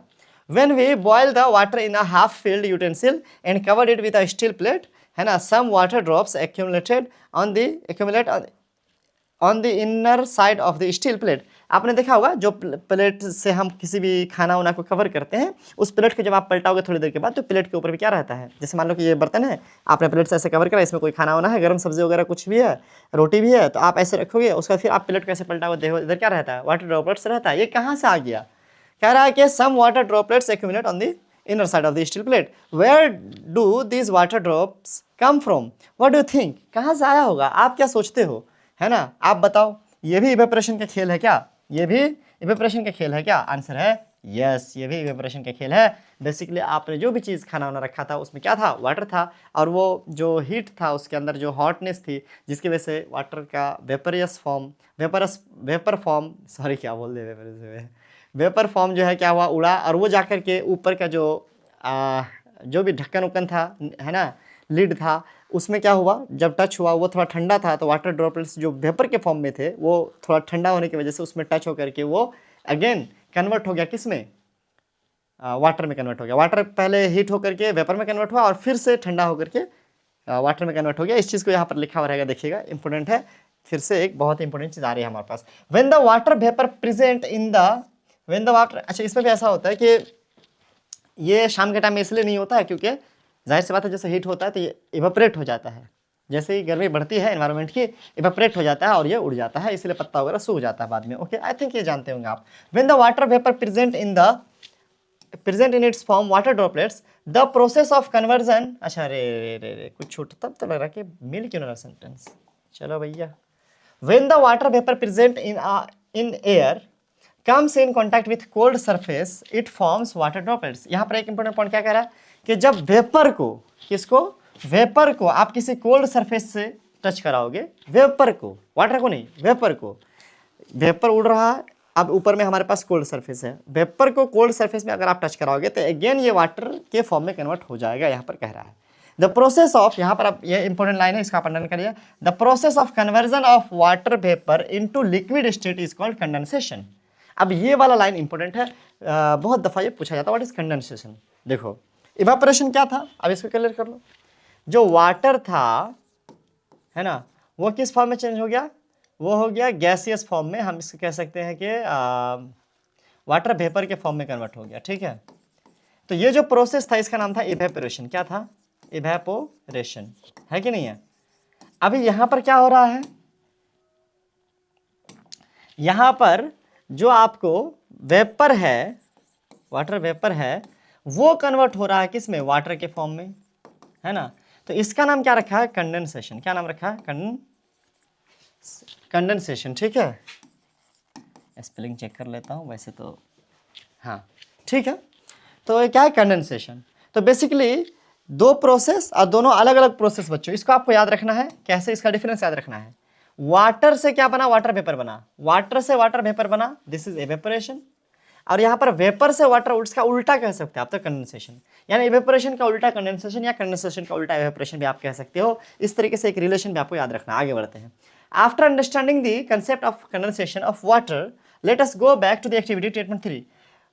When we boil the water in a half-filled utensil and covered it with a steel plate, है ना, some water drops accumulate on the inner side of the steel plate। आपने देखा होगा जो प्लेट से हम किसी भी खाना वाना को कवर करते हैं, उस प्लेट को जब आप पलटाओगे थोड़ी देर के बाद तो प्लेट के ऊपर भी क्या रहता है, जैसे मान लो कि ये बर्तन है, आपने प्लेट से ऐसे कवर करा, इसमें कोई खाना वाना है, गर्म सब्जी वगैरह कुछ भी है, रोटी भी है, तो आप ऐसे रखोगे, उसके बाद फिर आप प्लेट को ऐसे पलटाओगे, देखो इधर क्या रहता है, वाटर ड्रॉपलेट्स रहता है। ये कहाँ से आ गया, कह रहा है कि some water droplets accumulate on the inner side of the steel plate. Where do these water drops come from, what do you think, कहाँ से आया होगा, आप क्या सोचते हो, है ना, आप बताओ। ये भी इवेपोरेशन का खेल है क्या, ये भी इवेपोरेशन का खेल है क्या, आंसर है यस, ये भी इवेपोरेशन का खेल है। बेसिकली आपने जो भी चीज़ खाना वाना रखा था उसमें क्या था, वाटर था, और वो जो हीट था उसके अंदर जो हॉटनेस थी जिसकी वजह से वाटर का वेपर फॉर्म, सॉरी क्या बोल दे, वेपर फॉर्म जो है क्या हुआ, उड़ा, और वो जाकर के ऊपर का जो भी ढक्कन उक्कन था, है ना, लिड था, उसमें क्या हुआ, जब टच हुआ वो थोड़ा ठंडा था, तो वाटर ड्रॉपलेट्स जो वेपर के फॉर्म में थे वो थोड़ा ठंडा होने की वजह से उसमें टच होकर के वो अगेन कन्वर्ट हो गया, किस में, वाटर में कन्वर्ट हो गया। वाटर पहले हीट होकर के वेपर में कन्वर्ट हुआ और फिर से ठंडा होकर के वाटर में कन्वर्ट हो गया। इस चीज़ को यहाँ पर लिखा हुआ रहेगा, देखिएगा, इंपॉर्टेंट है। फिर से एक बहुत इंपॉर्टेंट चीज़ आ रही है हमारे पास, when the water vapour present in the, when the water, अच्छा इसमें भी ऐसा होता है कि ये शाम के टाइम में इसलिए नहीं होता है क्योंकि जाहिर सी बात है जैसे हीट होता है तो ये इवेपोरेट हो जाता है, जैसे ही गर्मी बढ़ती है एनवायरनमेंट की, इवेपोरेट हो जाता है और ये उड़ जाता है, इसलिए पत्ता वगैरह सूख जाता है बाद में। ओके, आई थिंक ये जानते होंगे आप। When the water vapour present in its form water droplets, the process of conversion, अच्छा रे कुछ छूट, तब तो लग रहा कि मिल क्यों ना सेंटेंस, चलो भैया। When the water vapour present in air comes in contact with cold surface it forms water droplets। यहाँ पर एक इंपॉर्टेंट पॉइंट क्या कह रहा है कि जब वेपर को, किसको, वेपर को आप किसी कोल्ड सरफेस से टच कराओगे, वेपर को, वाटर को नहीं, वेपर को, वेपर उड़ रहा है, अब ऊपर में हमारे पास कोल्ड सरफेस है, वेपर को कोल्ड सरफेस में अगर आप टच कराओगे तो अगेन ये वाटर के फॉर्म में कन्वर्ट हो जाएगा, यहाँ पर कह रहा है। द प्रोसेस ऑफ, यहाँ पर आप, ये इंपॉर्टेंट लाइन है, इसका आप अंडरलाइन करिए, the process of conversion of water vapour into liquid state is called condensation. अब ये वाला लाइन इंपॉर्टेंट है, बहुत दफ़ा ये पूछा जाता है, व्हाट इज कंडेंसेशन। देखो इवेपोरेशन क्या था, अब इसको क्लियर कर लो। जो वाटर था, है ना, वो किस फॉर्म में चेंज हो गया, वो हो गया गैसियस फॉर्म में, हम इसको कह सकते हैं कि वाटर वेपर के फॉर्म में कन्वर्ट हो गया, ठीक है। तो ये जो प्रोसेस था इसका नाम था इवेपोरेशन। क्या था? इवेपोरेशन, है कि नहीं है? अभी यहां पर क्या हो रहा है, यहां पर जो आपको वेपर है, वाटर वेपर है, वो कन्वर्ट हो रहा है किस में? वाटर के फॉर्म में, है ना। तो इसका नाम क्या रखा है? कंडेंसेशन। क्या नाम रखा है? कंडेंसेशन। ठीक है, स्पेलिंग चेक कर लेता हूं वैसे तो, हाँ ठीक है। तो ये क्या है? कंडेंसेशन। तो बेसिकली दो प्रोसेस और दोनों अलग अलग प्रोसेस बच्चों, इसको आपको याद रखना है। कैसे? इसका डिफरेंस याद रखना है। वाटर से क्या बना? वाटर वेपर बना। वाटर से वाटर वेपर बना, दिस इज एवेपोरेशन। और यहां पर वेपर से वाटर, उसका उल्टा कह सकते हैं आप तो कंडेंसेशन। यानी इवेपोरेशन का उल्टा कंडेंसेशन या कंडेंसेशन का उल्टा इवेपोरेशन भी आप कह सकते हो। इस तरीके से एक रिलेशन भी आपको याद रखना। आगे बढ़ते हैं। After understanding the concept of condensation of water, let us go back to the activity statement 3।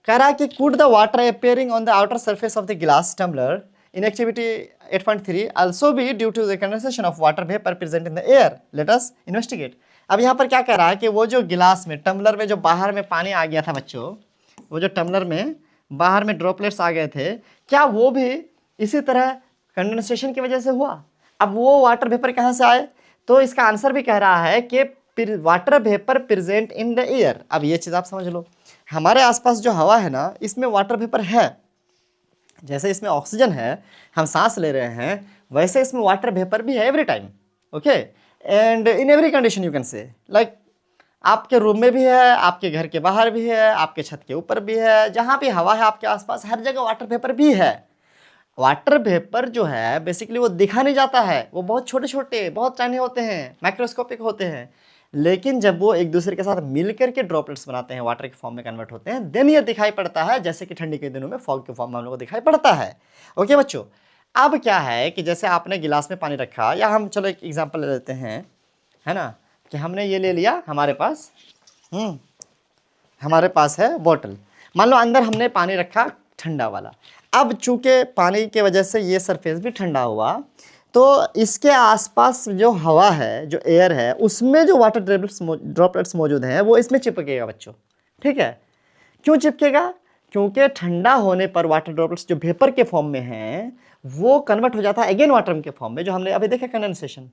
कह रहा है कि could the water appearing on the outer surface of the glass tumbler in activity 8.3 also be due to the condensation of water vapor present in the air? Let us investigate. अब यहाँ पर क्या कह रहा है कि वो जो गिलास में, टम्बलर में जो बाहर में पानी आ गया था बच्चों, वो जो टम्बलर में बाहर में ड्रॉपलेट्स आ गए थे, क्या वो भी इसी तरह कंडेंसेशन की वजह से हुआ? अब वो वाटर वेपर कहाँ से आए? तो इसका आंसर भी कह रहा है कि water vapour present in the air. अब ये चीज़ आप समझ लो, हमारे आसपास जो हवा है ना, इसमें वाटर वेपर है। जैसे इसमें ऑक्सीजन है, हम सांस ले रहे हैं, वैसे इसमें वाटर वेपर भी है every time. Okay, and in every condition you can say, like आपके रूम में भी है, आपके घर के बाहर भी है, आपके छत के ऊपर भी है, जहाँ भी हवा है आपके आसपास, हर जगह वाटर वेपर भी है। वाटर वेपर जो है बेसिकली वो दिखा नहीं जाता है, वो बहुत छोटे छोटे, बहुत टाइनी होते हैं, माइक्रोस्कोपिक होते हैं। लेकिन जब वो एक दूसरे के साथ मिलकर के ड्रॉपलेट्स बनाते हैं, वाटर के फॉर्म में कन्वर्ट होते हैं, देन ये दिखाई पड़ता है, जैसे कि ठंडी के दिनों में फॉग के फॉर्म में हम लोग को दिखाई पड़ता है। ओके बच्चों, अब क्या है कि जैसे आपने गिलास में पानी रखा, या हम चलो एक एग्जाम्पल ले लेते हैं, है ना, कि हमने ये ले लिया हमारे पास, हमारे पास है बोतल, मान लो अंदर हमने पानी रखा ठंडा वाला। अब चूंकि पानी की वजह से ये सरफेस भी ठंडा हुआ, तो इसके आसपास जो हवा है, जो एयर है, उसमें जो वाटर ड्रॉपलेट्स मौजूद हैं वो इसमें चिपकेगा बच्चों। ठीक है, क्यों चिपकेगा? क्योंकि ठंडा होने पर वाटर ड्रॉपलेट्स जो वेपर के फॉर्म में हैं वो कन्वर्ट हो जाता है अगेन वाटर के फॉर्म में, जो हमने अभी देखा कंडेंसेशन।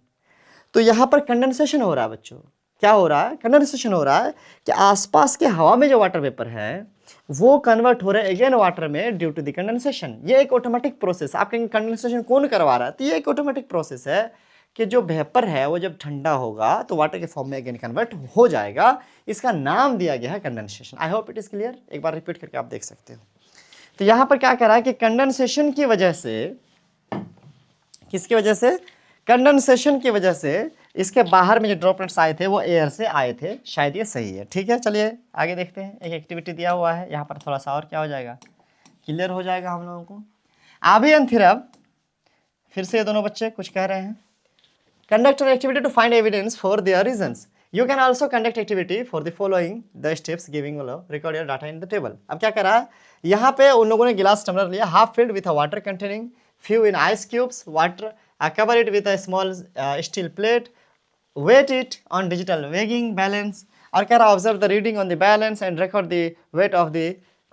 तो यहाँ पर कंडेंसेशन हो रहा है बच्चों। क्या हो रहा है? कंडेंसेशन हो रहा है कि आसपास के हवा में जो वाटर वेपर है वो कन्वर्ट हो रहे हैं अगेन वाटर में ड्यू टू द कंडेंसेशन। ये एक ऑटोमेटिक प्रोसेस। आप कहेंगे कंडेंसेशन कौन करवा रहा है? तो ये एक ऑटोमेटिक प्रोसेस है कि जो वेपर है वो जब ठंडा होगा तो वाटर के फॉर्म में अगेन कन्वर्ट हो जाएगा। इसका नाम दिया गया है condensation. I hope it is clear. एक बार रिपीट करके आप देख सकते हो। तो यहाँ पर क्या कह रहा है कि कंडेंसेशन की वजह से, किसकी वजह से? कंडेंसेशन की वजह से इसके बाहर में जो ड्रॉपलेट्स आए थे वो एयर से आए थे। शायद ये सही है। ठीक है, चलिए आगे देखते हैं। एक एक्टिविटी दिया हुआ है यहाँ पर, थोड़ा सा और क्या हो जाएगा, क्लियर हो जाएगा हम लोगों को। अभी अंथिरब फिर से ये दोनों बच्चे कुछ कह रहे हैं। Conduct an activity to find evidence for their reasons. You can also conduct activity for the following the steps giving record your data in the table. अब क्या कर रहा है, यहाँ पे उन लोगों ने गिलास टम्बलर लिया, half filled with a water containing few in ice cubes, water, cover it with a small steel plate, weight it on digital weighing balance, और कह रहा observe the reading on the balance and record the weight of the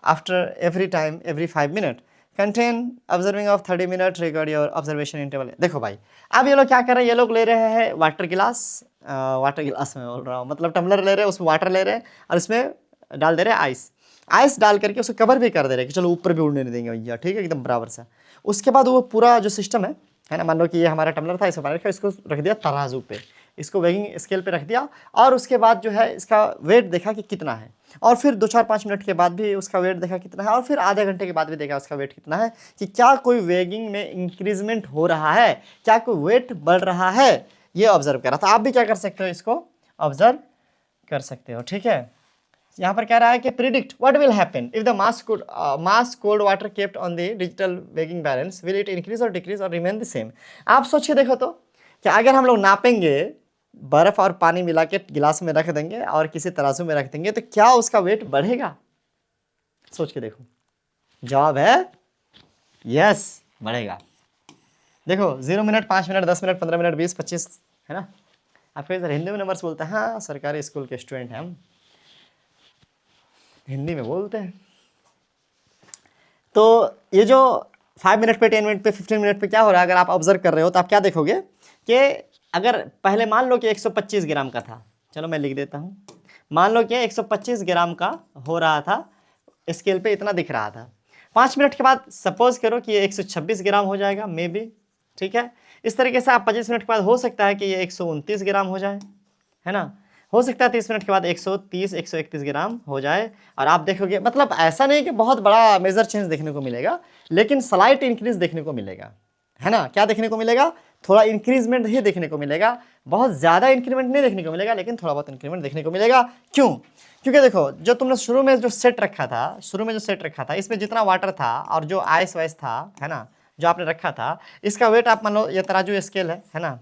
after every time every 5 minutes. Contain observing of 30 minutes, record your observation interval. देखो भाई, अब ये लोग क्या कर रहे हैं, ये लोग ले रहे हैं वाटर गिलास, में बोल रहा हूँ, मतलब टम्बलर ले रहे हैं, उसमें वाटर ले रहे हैं और इसमें डाल दे रहे हैं आइस डाल करके उसे कवर भी कर दे रहे हैं कि चलो ऊपर भी उड़ने नहीं देंगे भैया। ठीक है, एकदम बराबर से। उसके बाद वो पूरा जो सिस्टम है ना, मान लो कि ये हमारा टम्बलर था, इसको रखा, इसको रख दिया तराजू पे, इसको वेइंग स्केल पे रख दिया, और उसके बाद जो है इसका वेट देखा कि कितना है, और फिर 2-4-5 मिनट के बाद भी उसका वेट देखा कितना है, और फिर आधे घंटे के बाद भी देखा उसका वेट कितना है, कि क्या कोई वेगिंग में इंक्रीजमेंट हो रहा है, क्या कोई वेट बढ़ रहा है, ये ऑब्जर्व कर रहा था। आप भी क्या कर सकते हो, इसको ऑब्जर्व कर सकते हो। ठीक है, यहाँ पर कह रहा है कि predict what will happen if the mass cold water kept on the digital weighing balance, will it increase और डिक्रीज और रिमेन द सेम। आप सोच के देखो तो, कि अगर हम लोग नापेंगे, बर्फ और पानी मिला के गिलास में रख देंगे और किसी तराजू में रख देंगे, तो क्या उसका वेट बढ़ेगा? सोच के देखो। जवाब है यस, बढ़ेगा। देखो 0 मिनट, 5 मिनट, 10 मिनट, 15 मिनट, 20, 25, है ना। आपको इधर हिंदी में नंबर्स बोलते हैं, हाँ सरकारी स्कूल के स्टूडेंट हैं हम, हिंदी में बोलते हैं। तो ये जो 5 मिनट पे, 10 मिनट पे, 15 मिनट पे क्या हो रहा है, अगर आप ऑब्जर्व कर रहे हो तो आप क्या देखोगे कि अगर पहले मान लो कि 125 ग्राम का था, चलो मैं लिख देता हूँ, मान लो कि 125 ग्राम का हो रहा था, स्केल पे इतना दिख रहा था। 5 मिनट के बाद सपोज करो कि ये 126 ग्राम हो जाएगा, मे बी, ठीक है। इस तरीके से आप 25 मिनट के बाद हो सकता है कि ये 129 ग्राम हो जाए, है ना। हो सकता है 30 मिनट के बाद 130, 131 ग्राम हो जाए। और आप देखोगे, मतलब ऐसा नहीं कि बहुत बड़ा मेजर चेंज देखने को मिलेगा, लेकिन स्लाइट इंक्रीज देखने को मिलेगा, है ना। क्या देखने को मिलेगा, थोड़ा इंक्रीजमेंट ही देखने को मिलेगा, बहुत ज़्यादा इंक्रीमेंट नहीं देखने को मिलेगा, लेकिन थोड़ा बहुत इंक्रीमेंट देखने को मिलेगा। क्यों? क्योंकि देखो, जो तुमने शुरू में जो सेट रखा था, इसमें जितना वाटर था और जो आइस वाइस था, है ना, जो आपने रखा था, इसका वेट आप मान लो, ये तराजू स्केल है ना,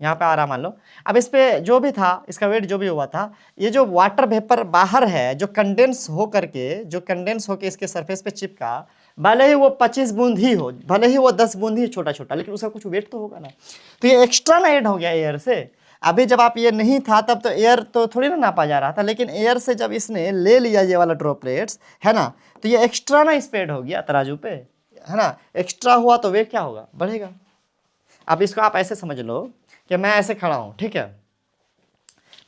यहाँ पे आ रहा मान लो। अब इस पे जो भी था, इसका वेट जो भी हुआ था, ये जो वाटर वेपर बाहर है, जो कंडेंस होके इसके सरफेस पे चिपका, भले ही वो 25 बूंद ही हो, भले ही वो 10 बूंद ही छोटा छोटा, लेकिन उसका कुछ वेट तो होगा ना। तो ये एक्स्ट्रा ना ऐड हो गया एयर से। अभी जब आप ये नहीं था तब तो एयर तो थोड़ी ना नापा जा रहा था, लेकिन एयर से जब इसने ले लिया ये वाला ड्रॉपलेट्स, है ना, तो ये एक्स्ट्रा ना इस पे ऐड हो गया तराजू पे, है ना। एक्स्ट्रा हुआ तो वेट क्या होगा, बढ़ेगा। अब इसको आप ऐसे समझ लो कि मैं ऐसे खड़ा हूँ, ठीक है,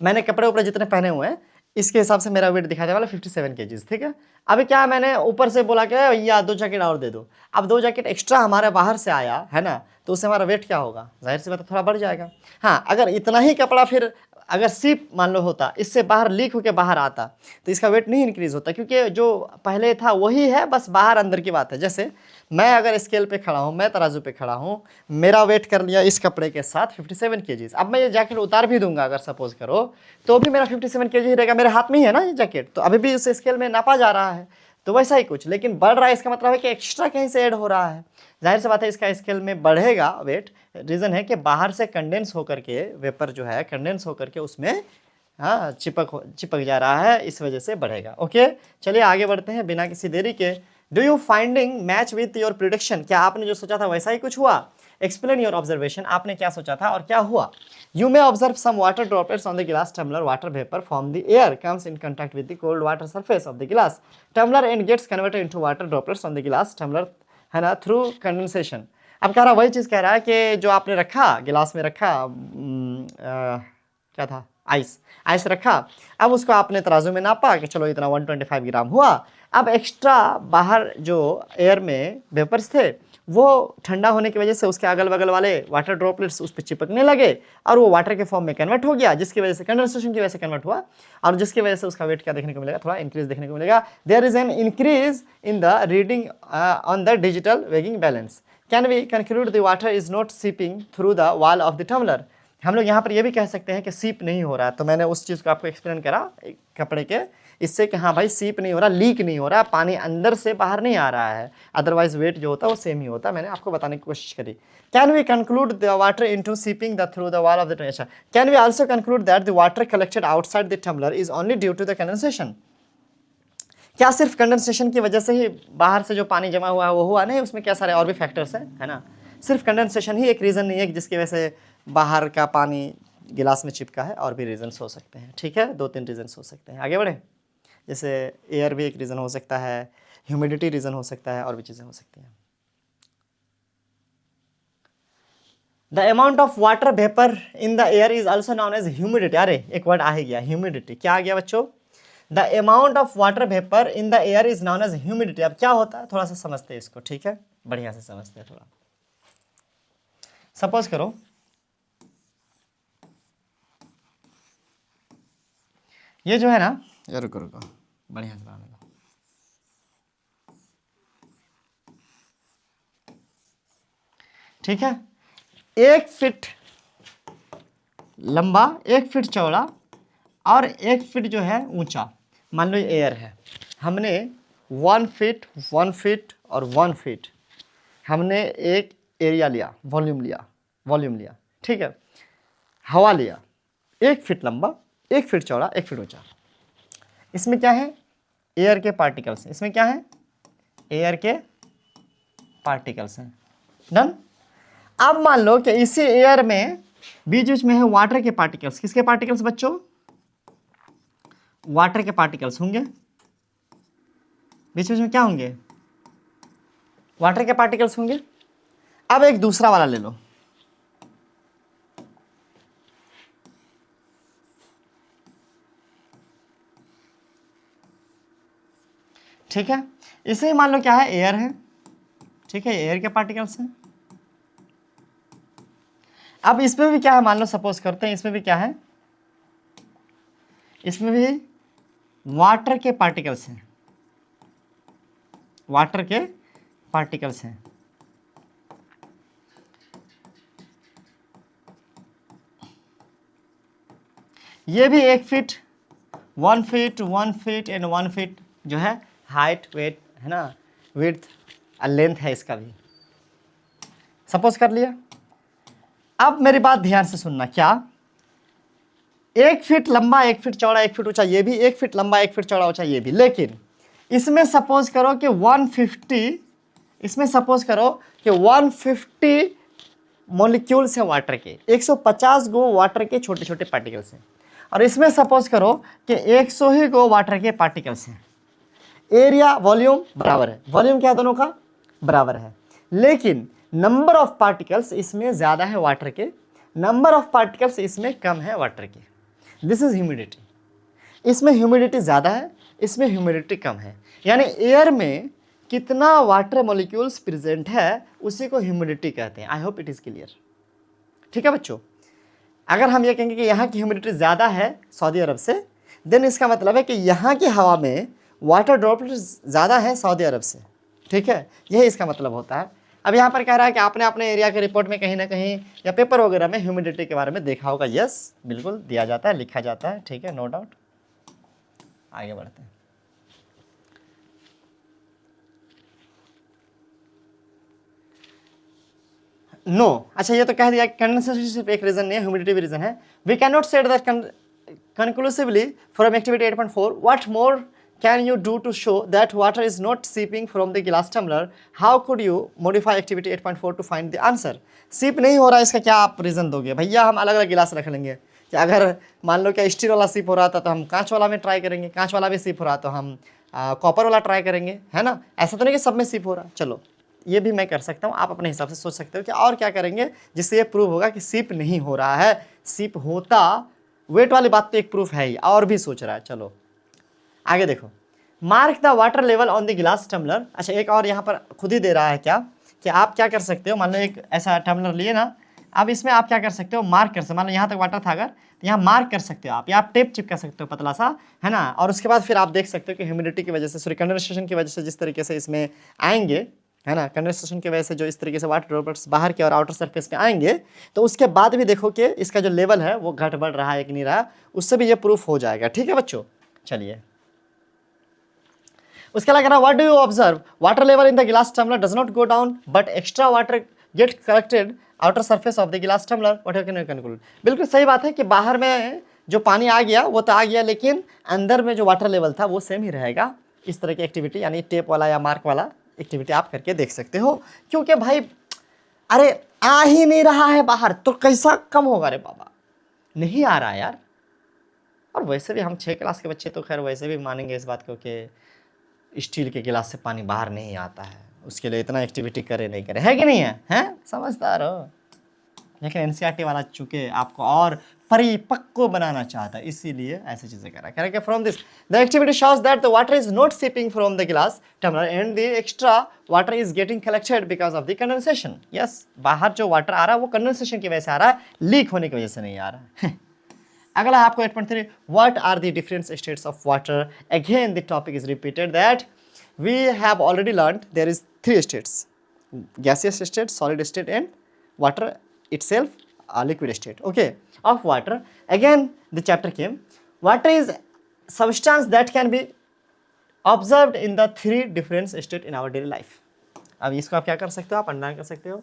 मैंने कपड़े ऊपर जितने पहने हुए हैं, इसके हिसाब से मेरा वेट दिखाने वाला 57 केजीज, ठीक है। अभी क्या, मैंने ऊपर से बोला कि भैया 2 जैकेट और दे दो, अब 2 जैकेट एक्स्ट्रा हमारे बाहर से आया, है ना, तो उससे हमारा वेट क्या होगा, जाहिर सी बात है थोड़ा बढ़ जाएगा। हाँ, अगर इतना ही कपड़ा फिर अगर सिप मान लो होता, इससे बाहर लीक होकर बाहर आता, तो इसका वेट नहीं इंक्रीज होता, क्योंकि जो पहले था वही है, बस बाहर अंदर की बात है। जैसे मैं अगर स्केल पे खड़ा हूँ, मैं तराजू पे खड़ा हूँ, मेरा वेट कर लिया इस कपड़े के साथ 57 केजीज। अब मैं ये जैकेट उतार भी दूंगा अगर सपोज करो, तो भी मेरा 57 केजी ही रहेगा, मेरे हाथ में ही है ना ये जैकेट, तो अभी भी उस स्केल में नापा जा रहा है। तो वैसा ही कुछ, लेकिन बढ़ रहा है, इसका मतलब है कि एक्स्ट्रा कहीं से ऐड हो रहा है, जाहिर सी बात है इसका स्केल में बढ़ेगा वेट। रीज़न है कि बाहर से कंडेंस होकर के वेपर जो है, कंडेंस होकर के उसमें हाँ चिपक जा रहा है, इस वजह से बढ़ेगा। ओके, चलिए आगे बढ़ते हैं बिना किसी देरी के। Do you finding match with your prediction, क्या आपने जो सोचा था वैसा ही कुछ हुआ? एक्सप्लेन योर ऑब्जर्वेशन, आपने क्या सोचा था और क्या हुआ? You may observe some water droplets on the glass tumbler, water vapour from the air comes in contact with the cold water surface of the glass tumbler and gets converted into water droplets on the glass tumbler, है ना, through condensation. अब कह रहा, वही चीज़ कह रहा है कि जो आपने रखा गिलास में रखा, क्या था, आइस रखा, अब उसको आपने तराजू में नापा कि चलो इतना 125 ग्राम हुआ। अब एक्स्ट्रा बाहर जो एयर में वेपर्स थे, वो ठंडा होने की वजह से उसके अगल बगल वाले वाटर ड्रॉपलेट्स उस पर चिपकने लगे, और वो वाटर के फॉर्म में कन्वर्ट हो गया, जिसकी वजह से कंडेंसेशन की वजह से कन्वर्ट हुआ, और जिसकी वजह से उसका वेट क्या देखने को मिलेगा, थोड़ा इंक्रीज देखने को मिलेगा। There is an increase in the reading on the digital weighing balance. Can we conclude the water is not seeping through the wall of the tumbler. हम लोग यहाँ पर ये भी कह सकते हैं कि सीप नहीं हो रहा है, तो मैंने उस चीज़ को आपको एक्सप्लेन करा कपड़े के इससे कि हाँ भाई सीप नहीं हो रहा, लीक नहीं हो रहा, पानी अंदर से बाहर नहीं आ रहा है, अदरवाइज वेट जो होता है वो सेम ही होता है, मैंने आपको बताने की कोशिश करी। Can we conclude the water into seeping the through the wall of the treasure, can we also conclude that the water collected outside the tumbler is only due to the condensation. क्या सिर्फ condensation की वजह से ही बाहर से जो पानी जमा हुआ है वो हुआ? नहीं, उसमें क्या सारे और भी फैक्टर्स हैं, है ना। सिर्फ कंडेंसेशन ही एक रीज़न नहीं है जिसकी वजह से बाहर का पानी गिलास में चिपका है, और भी रीजन्स हो सकते हैं, ठीक है, 2-3 रीजन्स हो सकते हैं। आगे बढ़े, जैसे एयर भी एक रीज़न हो सकता है, ह्यूमिडिटी रीज़न हो सकता है, और भी चीज़ें हो सकती हैं। The amount of water vapour in the air is also known as humidity. अरे एक वर्ड आ ही गया, ह्यूमिडिटी। क्या आ गया बच्चों? The amount of water vapour in the air is known as humidity. अब क्या होता है, थोड़ा सा समझते हैं इसको, ठीक है, बढ़िया से समझते हैं थोड़ा। सपोज करो ये जो है ना, ये रुको रुको, बढ़िया से बनाने दो। ठीक है, 1 फीट लंबा, 1 फीट चौड़ा और 1 फीट जो है ऊंचा, मान लो ये एयर है। हमने 1 फीट, 1 फीट और 1 फीट हमने एक एरिया लिया, वॉल्यूम लिया, ठीक है, हवा लिया, 1 फीट लंबा, 1 फीट चौड़ा, 1 फीट ऊंचा। इसमें क्या है? एयर के पार्टिकल्स। इसमें क्या है? एयर के पार्टिकल्स हैं। डन। अब मान लो कि इसी एयर में बीच बीच में है वाटर के पार्टिकल्स। किसके पार्टिकल्स बच्चों? वाटर के पार्टिकल्स होंगे। बीच बीच में क्या होंगे, वाटर के पार्टिकल्स होंगे। अब एक दूसरा वाला ले लो, ठीक है, इसे मान लो क्या है, एयर है, ठीक है, एयर के पार्टिकल्स हैं। अब इसमें भी क्या है, मान लो सपोज करते हैं इसमें भी क्या है, इसमें भी वाटर के पार्टिकल्स हैं, वाटर के पार्टिकल्स हैं। ये भी 1 feet 1 feet 1 feet and 1 feet जो है हाइट वेट है ना, विड्थ लेंथ है इसका भी, सपोज कर लिया। अब मेरी बात ध्यान से सुनना, क्या 1 फीट लंबा 1 फीट चौड़ा 1 फीट ऊंचा, ये भी 1 फीट लंबा 1 फीट चौड़ा ऊंचा ये भी, लेकिन इसमें सपोज करो कि 150, इसमें सपोज करो कि 150 मॉलिक्यूल्स हैं वाटर के, 150 गो वाटर के छोटे छोटे पार्टिकल्स हैं, और इसमें सपोज करो कि 100 ही गो वाटर के पार्टिकल्स हैं। एरिया वॉल्यूम बराबर है, वॉल्यूम क्या दोनों का बराबर है, लेकिन नंबर ऑफ पार्टिकल्स इसमें ज़्यादा है वाटर के, नंबर ऑफ पार्टिकल्स इसमें कम है वाटर के। दिस इज ह्यूमिडिटी, इसमें ह्यूमिडिटी ज़्यादा है, इसमें ह्यूमिडिटी कम है, यानी एयर में कितना वाटर मॉलिक्यूल्स प्रेजेंट है उसी को ह्यूमिडिटी कहते हैं। I hope it is clear, ठीक है बच्चों। अगर हम ये कहेंगे कि यहाँ की ह्यूमिडिटी ज़्यादा है सऊदी अरब से, देन इसका मतलब है कि यहाँ की हवा में वाटर ड्रॉपलेट्स ज़्यादा है सऊदी अरब से, ठीक है, यही इसका मतलब होता है। अब यहाँ पर कह रहा है कि आपने अपने एरिया के रिपोर्ट में कहीं ना कहीं या पेपर वगैरह में ह्यूमिडिटी के बारे में देखा होगा। यस, बिल्कुल दिया जाता है, लिखा जाता है, ठीक है, नो डाउट। आगे बढ़ते हैं। नो अच्छा, ये तो कह दिया कंडेंसेशन सिर्फ एक रीजन नहीं है, ह्यूमिडिटी भी रीजन है। We can not set that conclusively from activity 8.4 what more can you do to show that water is not seeping from the glass tumbler? How could you modify activity 8.4 to find the answer? सीप नहीं हो रहा, इसका क्या आप reason दोगे? भैया हम अलग अलग गिलास रख लेंगे, कि अगर मान लो क्या स्टील वाला सीप हो रहा था तो हम कांच वाला में ट्राई करेंगे, कांच वाला भी सीप हो रहा तो हम कॉपर वाला ट्राई करेंगे, है ना। ऐसा तो नहीं कि सब में सीप हो रहा। चलो ये भी मैं कर सकता हूँ, आप अपने हिसाब से सोच सकते हो कि और क्या करेंगे जिससे ये प्रूव होगा कि सीप नहीं हो रहा है। सीप होता, वेट वाली बात तो एक प्रूफ है ही, और भी सोच रहा है। चलो आगे देखो, mark the water level on the glass tumbler. अच्छा एक और यहाँ पर खुद ही दे रहा है क्या, कि आप क्या कर सकते हो, मान लो एक ऐसा टम्बलर लिए ना, अब इसमें आप क्या कर सकते हो, मार्क कर सकते हो। मान लो यहाँ तक वाटर था अगर, तो यहाँ मार्क कर सकते हो आप, या आप टेप चिपका सकते हो पतला सा, है ना। और उसके बाद फिर आप देख सकते हो कि ह्यूमिडिटी की वजह से, सॉरी कंडेंसेशन की वजह से जिस तरीके से इसमें आएंगे, है ना, कंडेंसेशन की वजह से जो इस तरीके से वाटर ड्रॉपलेट्स बाहर के और आउटर सरफेस पे आएंगे, तो उसके बाद भी देखो कि इसका जो लेवल है वो घट बढ़ रहा है कि नहीं रहा, उससे भी ये प्रूफ हो जाएगा। ठीक है बच्चों, चलिए उसके अलावा what do you observe, water level in the glass tumbler does not go down but extra water get collected outer surface of the glass tumbler, what you can conclude. बिल्कुल सही बात है कि बाहर में जो पानी आ गया वो तो आ गया, लेकिन अंदर में जो वाटर लेवल था वो सेम ही रहेगा। इस तरह की एक्टिविटी यानी टेप वाला या मार्क वाला एक्टिविटी आप करके देख सकते हो, क्योंकि भाई अरे आ ही नहीं रहा है बाहर तो कैसा कम होगा रे बाबा, नहीं आ रहा यार। और वैसे भी हम 6 क्लास के बच्चे तो खैर वैसे भी मानेंगे इस बात को कि स्टील के गिलास से पानी बाहर नहीं आता है, उसके लिए इतना एक्टिविटी करे नहीं करे, है कि नहीं है, हैं समझदार हो। लेकिन एनसीईआरटी वाला चूंकि आपको और परिपक्व बनाना चाहता है, इसीलिए ऐसी चीजें करा कह रहा है। From this the activity shows that the water is not seeping from the glass tumbler and the extra water is getting collected because of the condensation. Yes, बाहर जो वाटर आ रहा है वो कंडेंसेशन की वजह से आ रहा है, लीक होने की वजह से नहीं आ रहा है। अगला आपको 8.3 what are the different states of water. Again the topic is repeated that we have already learned there is 3 states, gaseous state, solid state and water itself, liquid state, okay, of water. Again the chapter came, water is substance that can be observed in the 3 different state in our daily life. अब इसको आप क्या कर सकते हो, आप underline कर सकते हो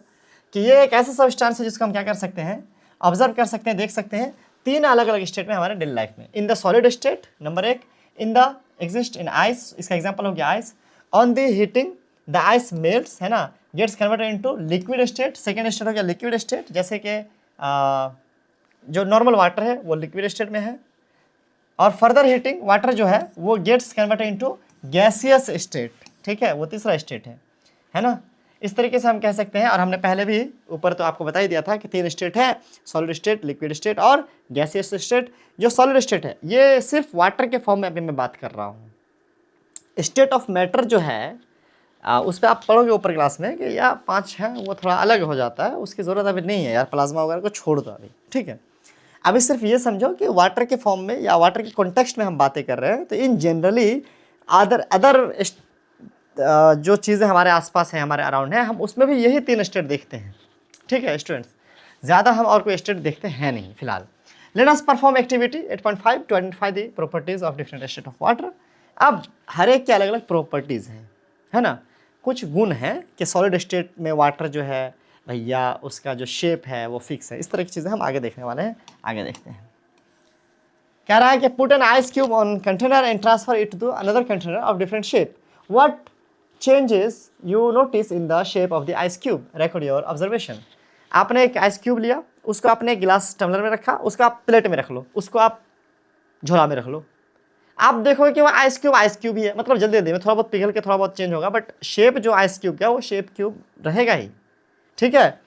कि ये एक ऐसा सब्सटेंस है जिसको हम क्या कर सकते हैं, ऑब्जर्व कर सकते हैं, देख सकते हैं 3 अलग अलग स्टेट में हमारे डेली लाइफ में। In the solid state number 1, in the exist in ice, इसका एग्जाम्पल हो गया ice. On the heating the ice melts, है ना, gets converted into liquid state. Second state हो गया लिक्विड स्टेट, जैसे कि जो नॉर्मल वाटर है वो लिक्विड स्टेट में है। और फर्दर हीटिंग वाटर जो है वो gets converted into gaseous state, ठीक है, वो तीसरा स्टेट है ना। इस तरीके से हम कह सकते हैं। और हमने पहले भी ऊपर तो आपको बता ही दिया था कि 3 स्टेट है, सॉलिड स्टेट, लिक्विड स्टेट और गैसियस स्टेट। जो सॉलिड स्टेट है ये सिर्फ वाटर के फॉर्म में अभी मैं बात कर रहा हूँ। स्टेट ऑफ मैटर जो है उस पर आप पढ़ोगे ऊपर क्लास में कि या 5 है, वो थोड़ा अलग हो जाता है, उसकी ज़रूरत अभी नहीं है यार, प्लाज्मा वगैरह को छोड़ दो अभी, ठीक है। अभी सिर्फ ये समझो कि वाटर के फॉर्म में या वाटर के कॉन्टेक्स्ट में हम बातें कर रहे हैं। तो इन जनरली अदर जो चीज़ें हमारे आसपास हैं, हमारे अराउंड हैं, हम उसमें भी यही 3 स्टेट देखते हैं, ठीक है स्टूडेंट्स। ज़्यादा हम और कोई स्टेट देखते हैं नहीं फिलहाल। Let us perform activity 8.5 to identify the properties of different state of water. अब हर एक के अलग अलग प्रॉपर्टीज़ हैं, है ना। कुछ गुण हैं कि सॉलिड स्टेट में वाटर जो है भैया उसका जो शेप है वो फिक्स है। इस तरह की चीज़ें हम आगे देखने वाले हैं, आगे देखते हैं। कह रहा है कि put an ice cube on container and transfer it to another container of different shape. What changes you notice in the shape of the ice cube, record your observation. आपने एक आइस क्यूब लिया, उसको आपने एक गिलास tumbler में रखा, उसको आप प्लेट में रख लो, उसको आप झोला में रख लो। आप देखोगे कि वो आइस क्यूब ही है, मतलब जल्दी जल्दी में थोड़ा बहुत पिघल के थोड़ा बहुत चेंज होगा, बट शेप जो आइस क्यूब का वो शेप क्यूब रहेगा ही, ठीक है।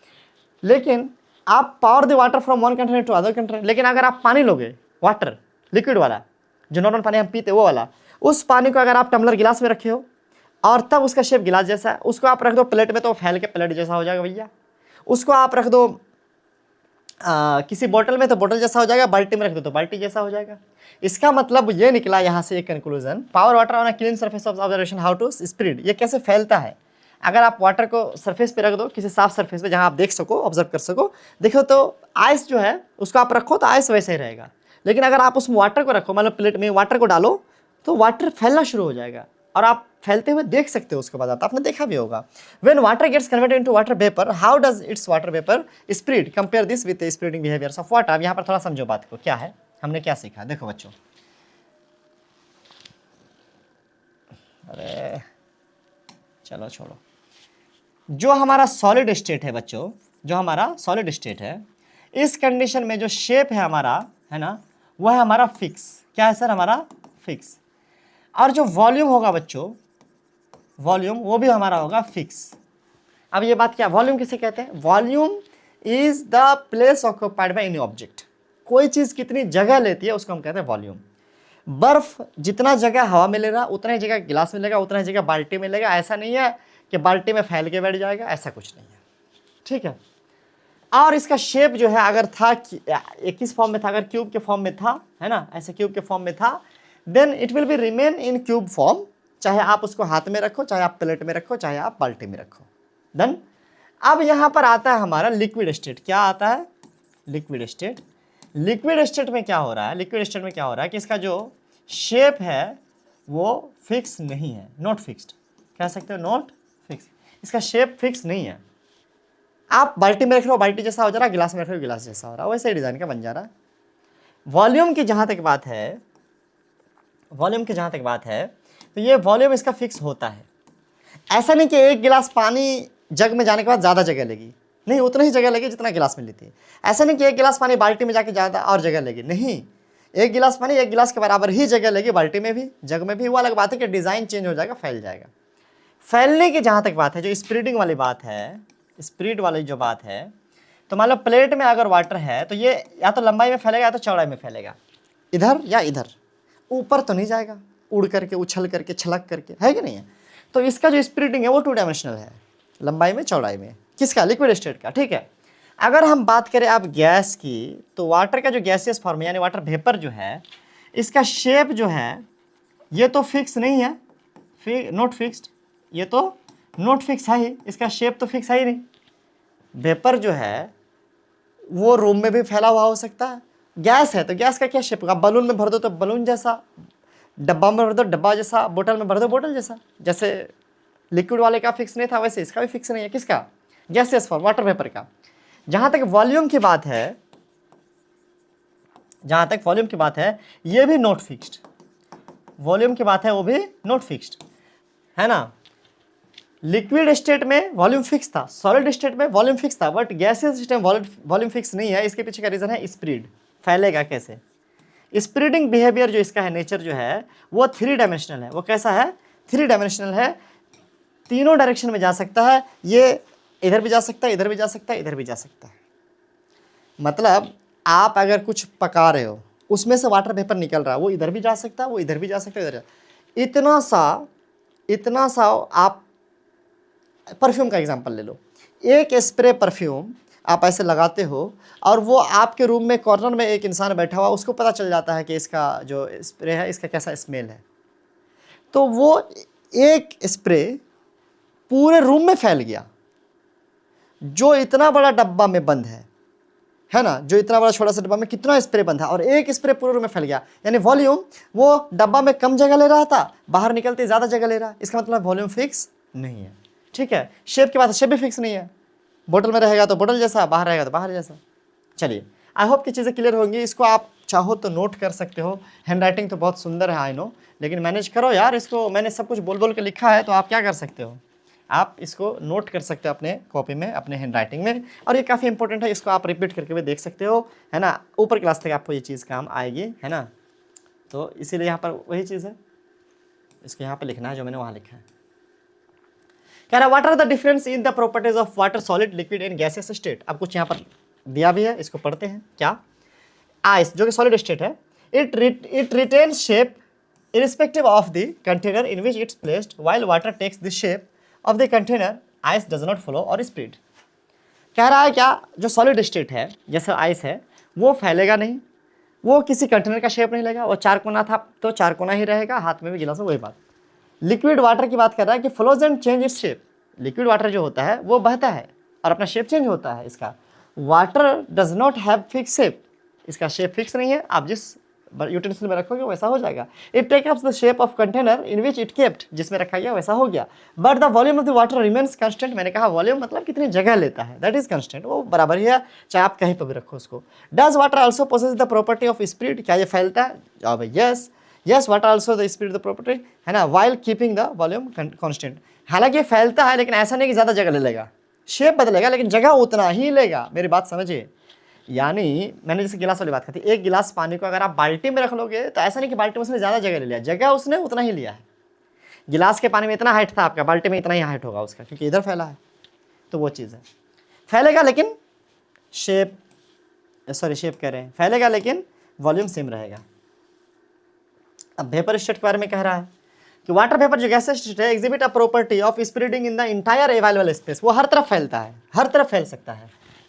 लेकिन आप pour the water from one container to other container, लेकिन अगर आप पानी लोगे, वाटर लिक्विड वाला, जो नॉर्मल पानी हम पीते वो वाला, उस पानी को अगर आप टम्बलर गिलास में रखे हो और तब उसका शेप गिलास जैसा है, उसको आप रख दो प्लेट में तो फैल के प्लेट जैसा हो जाएगा भैया। उसको आप रख दो किसी बोतल में तो बोतल जैसा हो जाएगा, बाल्टी में रख दो तो बाल्टी जैसा हो जाएगा। इसका मतलब ये निकला यहाँ से एक conclusion, pour water on a clean surface of observation how to spread, ये कैसे फैलता है। अगर आप वाटर को सरफेस पे रख दो, किसी साफ सरफेस पे जहाँ आप देख सको, ऑब्जर्व कर सको, देखो तो आइस जो है उसको आप रखो तो आइस वैसे ही रहेगा। लेकिन अगर आप उसमें वाटर को रखो, मतलब प्लेट में वाटर को डालो, तो वाटर फैलना शुरू हो जाएगा और आप फैलते हुए देख सकते हो। उसके बाद आपने देखा भी होगा, when water gets converted into water vapour, how does its water vapour spread, compare this with the spreading behaviours of water. अब यहाँ पर थोड़ा समझो बात को, क्या है, हमने क्या सीखा, देखो बच्चों। अरे चलो छोड़ो, जो हमारा सॉलिड स्टेट है बच्चों, जो हमारा सॉलिड स्टेट है, इस कंडीशन में जो शेप है हमारा, है ना, वह है हमारा फिक्स। क्या है सर, हमारा फिक्स। और जो वॉल्यूम होगा बच्चों, वॉल्यूम वो भी हमारा होगा फिक्स। अब ये बात क्या, वॉल्यूम किसे कहते हैं, volume is the place occupied by any object. कोई चीज़ कितनी जगह लेती है उसको हम कहते हैं वॉल्यूम। बर्फ जितना जगह हवा में ले रहा, उतना ही जगह गिलास में लेगा, उतना ही जगह बाल्टी में लेगा। ऐसा नहीं है कि बाल्टी में फैल के बैठ जाएगा, ऐसा कुछ नहीं है, ठीक है। और इसका शेप जो है अगर था किस फॉर्म में था, अगर क्यूब के फॉर्म में था, है ना, ऐसे क्यूब के फॉर्म में था, then it will be remain in cube form, चाहे आप उसको हाथ में रखो, चाहे आप प्लेट में रखो, चाहे आप बाल्टी में रखो। डन। अब यहाँ पर आता है हमारा लिक्विड स्टेट। क्या आता है, लिक्विड स्टेट। लिक्विड स्टेट में क्या हो रहा है, लिक्विड स्टेट में क्या हो रहा है कि इसका जो शेप है वो फिक्स नहीं है, नॉट फिक्स्ड, कह सकते हो नॉट फिक्स। इसका शेप फिक्स नहीं है। आप बाल्टी में रख रहे हो बाल्टी जैसा हो जा रहा है, गिलास में रख रहे हो गिलास जैसा हो रहा है, वैसे ही डिजाइन का बन जा रहा है। वॉल्यूम की जहाँ तक बात है, वॉल्यूम की जहाँ तक बात है, तो ये वॉल्यूम इसका फिक्स होता है। ऐसा नहीं कि एक गिलास पानी जग में जाने के बाद ज़्यादा जगह लेगी, नहीं, उतना ही जगह लेगी जितना गिलास में लेती है। ऐसा नहीं कि एक गिलास पानी बाल्टी में जाके ज़्यादा और जगह लेगी, नहीं, एक गिलास पानी एक गिलास के बराबर ही जगह लेगी, बाल्टी में भी जग में भी। वो अलग बात है कि डिज़ाइन चेंज हो जाएगा, फैल जाएगा। फैलने की जहाँ तक बात है, जो स्प्रेडिंग वाली बात है, स्प्रेड वाली जो बात है, तो मान लो प्लेट में अगर वाटर है तो ये या तो लंबाई में फैलेगा या तो चौड़ाई में फैलेगा, इधर या इधर, ऊपर तो नहीं जाएगा उड़ करके, उछल करके, छलक करके, है कि नहीं है। तो इसका जो स्प्रेडिंग है वो 2 डायमेंशनल है, लंबाई में चौड़ाई में। किसका, लिक्विड स्टेट का, ठीक है। अगर हम बात करें अब गैस की, तो वाटर का जो गैसियस फॉर्म है यानी वाटर वेपर जो है, इसका शेप जो है ये तो फिक्स नहीं है, नॉट फिक्स्ड, ये तो नॉट फिक्स है ही, इसका शेप तो फिक्स है ही नहीं। वेपर जो है वो रूम में भी फैला हुआ हो सकता है। गैस है तो गैस का क्या शेप होगा, बलून में भर दो तो बलून जैसा, डब्बा में भर दो डब्बा जैसा, बोतल में भर दो बोतल जैसा। जैसे लिक्विड वाले का फिक्स नहीं था वैसे इसका भी फिक्स नहीं है। किसका, गैसियस फॉर्म वाटर वेपर का। जहाँ तक वॉल्यूम की बात है, जहाँ तक वॉल्यूम की बात है, ये भी नॉट फिक्स्ड, वॉल्यूम की बात है वो भी नॉट फिक्स्ड, है ना। लिक्विड स्टेट में वॉल्यूम फिक्स था, सॉलिड स्टेट में वॉल्यूम फिक्स था, but gaseous system volume fix नहीं है। इसके पीछे का रीजन है स्प्रेड, फैलेगा कैसे। स्प्रेडिंग बिहेवियर जो इसका है, नेचर जो है वो 3 डायमेंशनल है। वो कैसा है, 3 डायमेंशनल है, तीनों डायरेक्शन में जा सकता है। ये इधर भी जा सकता है, इधर भी जा सकता है, इधर भी जा सकता है। मतलब आप अगर कुछ पका रहे हो, उसमें से वाटर वेपर निकल रहा है, वो इधर भी जा सकता है, वो इधर भी जा सकता है, इधर इतना सा आप परफ्यूम का एग्जांपल ले लो। एक स्प्रे परफ्यूम आप ऐसे लगाते हो और वो आपके रूम में कॉर्नर में एक इंसान बैठा हुआ, उसको पता चल जाता है कि इसका जो स्प्रे है इसका कैसा स्मेल है। तो वो एक स्प्रे पूरे रूम में फैल गया, जो इतना बड़ा डब्बा में बंद है ना, जो इतना बड़ा छोटा सा डब्बा में कितना स्प्रे बंद है, और एक स्प्रे पूरे रूम में फैल गया। यानी वॉल्यूम वो डब्बा में कम जगह ले रहा था, बाहर निकलते ज़्यादा जगह ले रहा है। इसका मतलब वॉल्यूम फिक्स नहीं है। ठीक है, शेप की बात है, शेप भी फिक्स नहीं है। बोतल में रहेगा तो बोतल जैसा, बाहर रहेगा तो बाहर जैसा। चलिए, आई होप कि चीज़ें क्लियर होंगी। इसको आप चाहो तो नोट कर सकते हो। हैंड राइटिंग तो बहुत सुंदर है, आई नो, लेकिन मैनेज करो यार इसको। मैंने सब कुछ बोल बोल के लिखा है, तो आप क्या कर सकते हो, आप इसको नोट कर सकते हो अपने कॉपी में, अपने हैंड राइटिंग में। और ये काफ़ी इंपॉर्टेंट है, इसको आप रिपीट करके भी देख सकते हो, है ना। ऊपर क्लास तक आपको ये चीज़ काम आएगी, है ना। तो इसीलिए यहाँ पर वही चीज़ है, इसको यहाँ पर लिखना है जो मैंने वहाँ लिखा है। कह रहा what are the difference in the properties of water, solid, liquid and gaseous state. अब कुछ यहाँ पर दिया भी है, इसको पढ़ते हैं। क्या? आइस जो कि सॉलिड स्टेट है, it retains shape irrespective of the container in which it's placed, while water takes the shape of the container, ice does not flow or spread। कह रहा है क्या, जो सॉलिड स्टेट है जैसे आइस है, वो फैलेगा नहीं, वो किसी कंटेनर का शेप नहीं लेगा, वो चार कोना था तो चार कोना ही रहेगा, हाथ में भी गिलास में, वही बात। लिक्विड वाटर की बात कर रहा है कि flows and change its shape. Liquid water जो होता है वो बहता है और अपना शेप चेंज होता है इसका। Water does not have fix shape, इसका शेप फिक्स नहीं है, आप जिस यूटेंसिल में रखोगे वैसा हो जाएगा। It take up the shape of container in which it kept, जिसमें रखा गया वैसा हो गया। But the volume of the water remains constant. मैंने कहा वॉल्यूम मतलब कितनी जगह लेता है, दैट इज कांस्टेंट, वो बराबर ही है, चाहे आप कहीं पर भी रखो उसको। Does water also possess the property of speed, क्या ये फैलता है? जवाब है yes. Yes, water also the speed the property, है ना, while keeping the volume constant. हालांकि फैलता है, लेकिन ऐसा नहीं कि ज़्यादा जगह ले लेगा, शेप बदलेगा लेकिन जगह उतना ही लेगा। मेरी बात समझिए। यानी मैंने जैसे गिलास वाली बात की थी, एक गिलास पानी को अगर आप बाल्टी में रख लोगे तो ऐसा नहीं कि बाल्टी में उसने ज़्यादा जगह ले लिया, जगह उसने उतना ही लिया है। गिलास के पानी में इतना हाइट था आपका, बाल्टी में इतना ही हाइट होगा उसका, क्योंकि इधर फैला है। तो वो चीज़ है, फैलेगा लेकिन शेप कह रहे हैं, फैलेगा लेकिन वॉल्यूम सेम रहेगा। अब वेपर स्टेट के बारे में कह रहा है कि वाटर वेपर जो गैसेस स्टेट है, exhibit a property of spreading in the entire available space. वो हर तरफ फैलता है, हर तरफ फैल सकता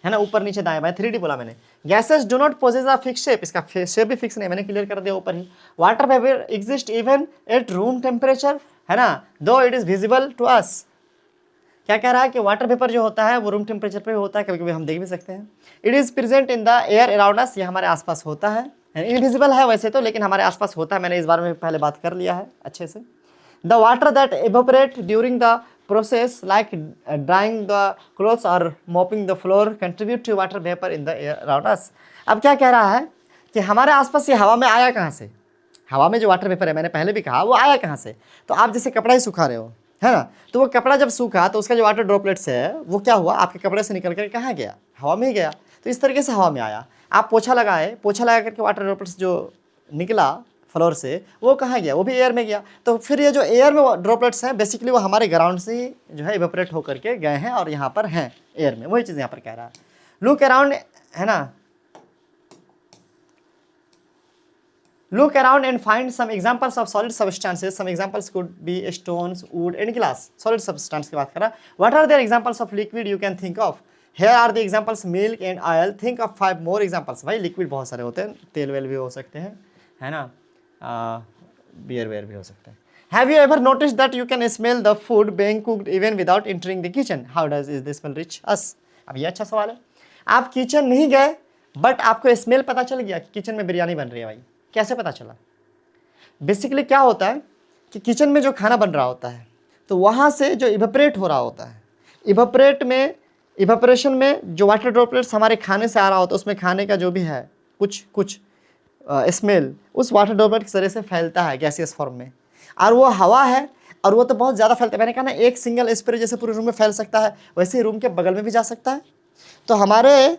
है ना, ऊपर नीचे दाएं बाएं, 3D बोला मैंने। Gases do not possess a fix shape, इसका शेप भी फिक्स नहीं, मैंने क्लियर कर दिया ऊपर ही। Water vapour exist even at room temperature, है ना, though it is visible to us. क्या कह रहा है कि वाटर वेपर जो होता है वो रूम टेम्परेचर पे होता है, कभी कभी हम देख भी सकते हैं। It is present in the air around us, ये हमारे आसपास होता है, इनविजिबल है वैसे तो, लेकिन हमारे आसपास होता है। मैंने इस बारे में पहले बात कर लिया है अच्छे से। The water that evaporate during the process like drying the clothes or mopping the floor contribute to water vapor in the air around us। अब क्या कह रहा है कि हमारे आसपास ये हवा में आया कहाँ से? हवा में जो वाटर वेपर है, मैंने पहले भी कहा, वो आया कहाँ से? तो आप जैसे कपड़ा ही सुखा रहे हो, है ना, तो वो कपड़ा जब सूखा तो उसका जो वाटर ड्रॉपलेट्स है वो क्या हुआ, आपके कपड़े से निकल कर कहाँ गया? हवा में ही गया। तो इस तरीके से हवा में आया। आप पोछा लगाए, पोछा लगा करके वाटर ड्रॉपलेट्स जो निकला फ्लोर से, वो कहाँ गया? वो भी एयर में गया। तो फिर ये जो एयर में ड्रॉपलेट्स हैं, बेसिकली वो हमारे ग्राउंड से ही जो है इवेपोरेट होकर के गए हैं और यहाँ पर हैं एयर में। वही चीज़ यहाँ पर कह रहा है। लुक अराउंड, है ना, look around and find some examples of solid substances. Some examples could be stones, wood and glass. Solid substance की बात कर रहा। What are their examples of liquid you can think of? Here are the examples milk and oil, think of 5 more examples. भाई liquid बहुत सारे होते हैं, तेल वेल भी हो सकते हैं, है ना, बियर वेयर भी हो सकता है। Have you ever notice that you can smell the food being cooked even without entering the kitchen? How does is the smell reach अस? अब ये अच्छा सवाल है। आप किचन नहीं गए बट आपको स्मेल पता चल गया कि किचन में बिरयानी बन रही है। भाई कैसे पता चला? बेसिकली क्या होता है कि किचन में जो खाना बन रहा होता है तो वहाँ से जो इवेपोरेट हो रहा होता है, इवेपोरेशन में जो वाटर ड्रॉपलेट्स हमारे खाने से आ रहा होता है, उसमें खाने का जो भी है कुछ स्मेल उस वाटर ड्रॉपलेट के जरिए से फैलता है गैसियस फॉर्म में। और वो हवा है और वो तो बहुत ज़्यादा फैलता है। मैंने कहा ना, एक सिंगल स्प्रे जैसे पूरे रूम में फैल सकता है, वैसे ही रूम के बगल में भी जा सकता है। तो हमारे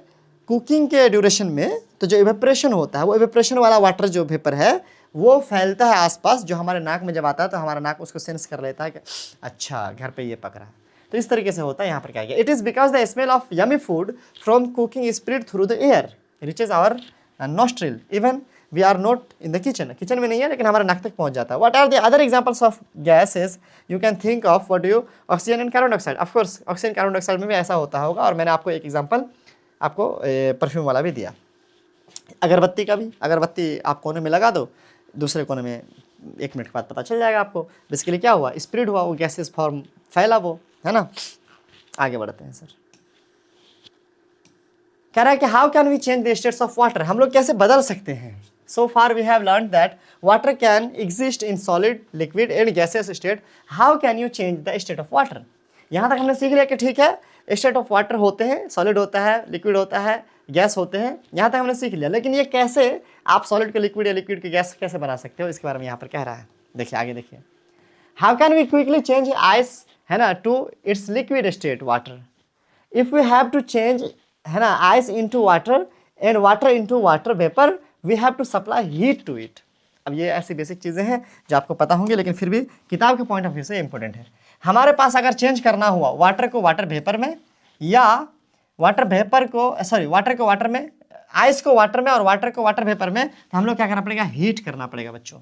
कुकिंग के ड्यूरेशन में तो जो इवेपोरेशन होता है, वो इवेपोरेशन वाला वाटर जो वेपर है वो फैलता है आसपास, जो हमारे नाक में जब आता है तो हमारा नाक उसको सेंस कर लेता है कि अच्छा घर पे ये पक रहा है। तो इस तरीके से होता है। यहाँ पर क्या किया, it is because the smell of yummy food from cooking spread through the air reaches our nostril even we are not in the kitchen, kitchen में नहीं है लेकिन हमारे नाक तक पहुंच जाता है। What are the other examples of gases you can think of, what you, oxygen and carbon dioxide. Of course oxygen carbon dioxide में भी ऐसा होता होगा, और मैंने आपको एक एग्जांपल आपको परफ्यूम वाला भी दिया। अगरबत्ती का भी, अगरबत्ती आप कोने में लगा दो, दूसरे कोने में 1 मिनट के बाद पता चल जाएगा आपको बेसिकली क्या हुआ, स्प्रेड हुआ, वो गैसेस फॉर्म फैला वो, है ना। आगे बढ़ते हैं सर। कह रहा है कि how can we change the states of water, हम लोग कैसे बदल सकते हैं। So far we have learn that water can exist in solid, liquid and gases state. How can you change the state of water. यहाँ तक हमने सीख लिया कि ठीक है स्टेट ऑफ वाटर होते हैं, सॉलिड होता है, लिक्विड होता है, गैस होते हैं, यहाँ तक हमने सीख लिया। लेकिन ये कैसे आप सॉलिड को लिक्विड या लिक्विड की गैस कैसे बना सकते हो, इसके बारे में यहाँ पर कह रहा है। देखिए आगे देखिए, how can we quickly change ice, है ना, to its liquid state water. If we have to change, है ना, ice into water and water into water vapour, we have to supply heat to it. अब ये ऐसी basic चीज़ें हैं जो आपको पता होंगी, लेकिन फिर भी किताब के पॉइंट ऑफ व्यू से इंपॉर्टेंट है। हमारे पास अगर चेंज करना हुआ वाटर को वाटर वेपर में, या वाटर वेपर को, सॉरी वाटर को वाटर में, आइस को वाटर में और वाटर को वाटर वेपर में, तो हम लोग क्या करना पड़ेगा, हीट करना पड़ेगा बच्चों।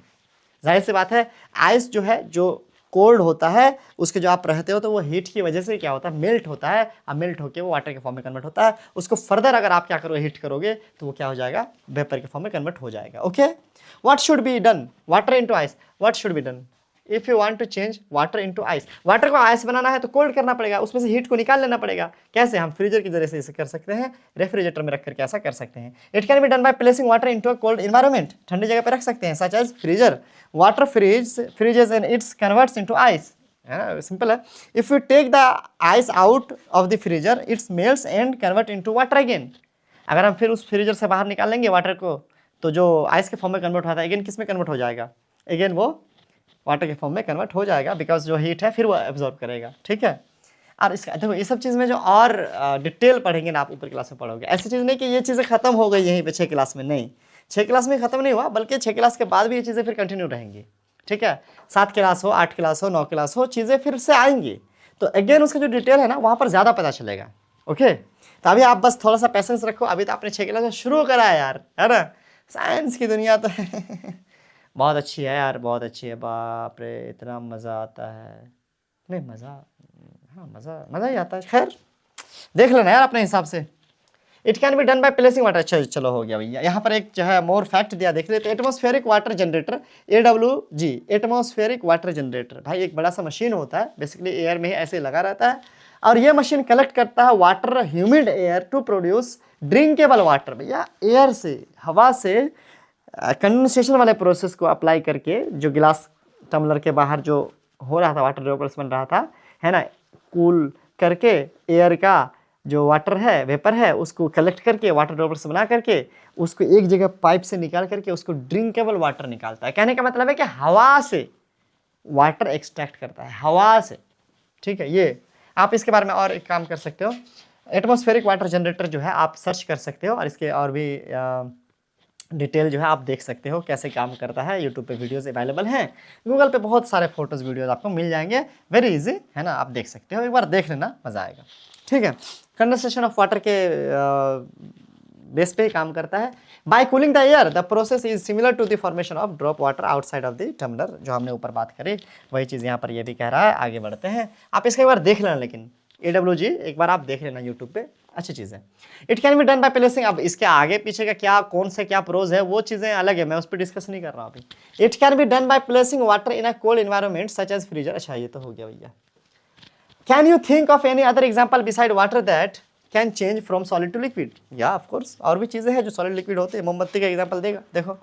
जाहिर सी बात है, आइस जो है, जो कोल्ड होता है, उसके जो आप रहते हो तो वो हीट की वजह से क्या होता है, मेल्ट होता है। अब मेल्ट होकर वो वाटर के फॉर्म में कन्वर्ट होता है। उसको फर्दर अगर आप क्या करोगे, हीट करोगे, तो वो क्या हो जाएगा, वेपर के फॉर्म में कन्वर्ट हो जाएगा। Okay, what should be done, water into ice, what should be done if you want to change water into ice. Water को आइस बनाना है तो कोल्ड करना पड़ेगा, उसमें से हीट को निकाल लेना पड़ेगा। कैसे, हम फ्रीजर के जरिए से इसे कर सकते हैं, रेफ्रिजरेटर में रख करके ऐसा कर सकते हैं। It can be done by placing water into a cold environment, ठंडी जगह पे रख सकते हैं, such as freezer. Water freezes and its converts into ice, है ना, सिंपल है। If you take the ice out of the freezer, its melts and convert into water again. अगर हम फिर उस फ्रीजर से बाहर निकाल लेंगे वाटर को, तो जो आइस के फॉर्म में कन्वर्ट होता है, अगेन किस में कन्वर्ट हो जाएगा, अगेन वो वाटर के फॉर्म में कन्वर्ट हो जाएगा, बिकॉज जो हीट है फिर वो एब्जॉर्ब करेगा। ठीक है। और इसका देखो, ये सब चीज़ में जो और डिटेल पढ़ेंगे ना आप, ऊपर क्लास में पढ़ोगे। ऐसी चीज़ नहीं कि ये चीज़ें खत्म हो गई यहीं पे 6 क्लास में, नहीं, 6 क्लास में खत्म नहीं हुआ, बल्कि 6 क्लास के बाद भी ये चीज़ें फिर कंटिन्यू रहेंगी। ठीक है, 7 क्लास हो, 8 क्लास हो, 9 क्लास हो, चीज़ें फिर से आएंगी, तो अगेन उसका जो डिटेल है ना, वहाँ पर ज़्यादा पता चलेगा। ओके, तो अभी आप बस थोड़ा सा पैसेंस रखो, अभी तो आपने 6 क्लास में शुरू करा है यार, है ना। साइंस की दुनिया तो बहुत अच्छी है यार, बहुत अच्छी है, बाप रे इतना मज़ा आता है। नहीं मज़ा, हाँ मज़ा ही आता है। खैर देख लेना यार अपने हिसाब से। It can be done by placing water, अच्छा चलो हो गया भैया। यहाँ पर एक जो है मोर फैक्ट दिया, देख लेते। Atmospheric water generator, AWG, atmospheric water generator, भाई एक बड़ा सा मशीन होता है, बेसिकली एयर में ही ऐसे लगा रहता है, और ये मशीन कलेक्ट करता है water, humid air, to produce drinkable water. भैया एयर से, हवा से कंडेंसेशन वाले प्रोसेस को अप्लाई करके, जो गिलास टम्बलर के बाहर जो हो रहा था, वाटर ड्रॉपर्स बन रहा था, है ना, कूल करके एयर का जो वाटर है, वेपर है, उसको कलेक्ट करके वाटर ड्रॉपर्स बना करके उसको एक जगह पाइप से निकाल करके उसको ड्रिंकेबल वाटर निकालता है। कहने का मतलब है कि हवा से वाटर एक्सट्रैक्ट करता है, हवा से। ठीक है, ये आप इसके बारे में और एक काम कर सकते हो, एटमॉस्फेरिक वाटर जनरेटर जो है आप सर्च कर सकते हो, और इसके और भी डिटेल जो है आप देख सकते हो कैसे काम करता है। यूट्यूब पे वीडियोस अवेलेबल हैं, गूगल पे बहुत सारे फोटोज़ वीडियोस आपको मिल जाएंगे, वेरी इजी, है ना, आप देख सकते हो, एक बार देख लेना, मज़ा आएगा। ठीक है, कंडेंसेशन ऑफ वाटर के बेस पे ही काम करता है। By cooling the air the process is similar to the formation of drop water outside of the tumbler, जो हमने ऊपर बात करी वही चीज़ यहाँ पर ये भी कह रहा है। आगे बढ़ते हैं, आप इसका एक बार देख लेना, लेकिन AWG एक बार आप देख लेना यूट्यूब पे, अच्छी चीज़ है। It can be done by placing, अब इसके आगे पीछे का क्या, कौन से क्या प्रोज है, वो चीज़ें अलग है, मैं उस पर डिस्कस नहीं कर रहा हूँ अभी। It can be done by placing water in a cold environment such as freezer, अच्छा ये तो हो गया भैया। Can you think of any other example beside water that can change from solid to liquid, या ऑफ कोर्स और भी चीज़ें हैं जो सॉलिड लिक्विड होते हैं। मोमबत्ती का एग्जाम्पल देगा, देखो,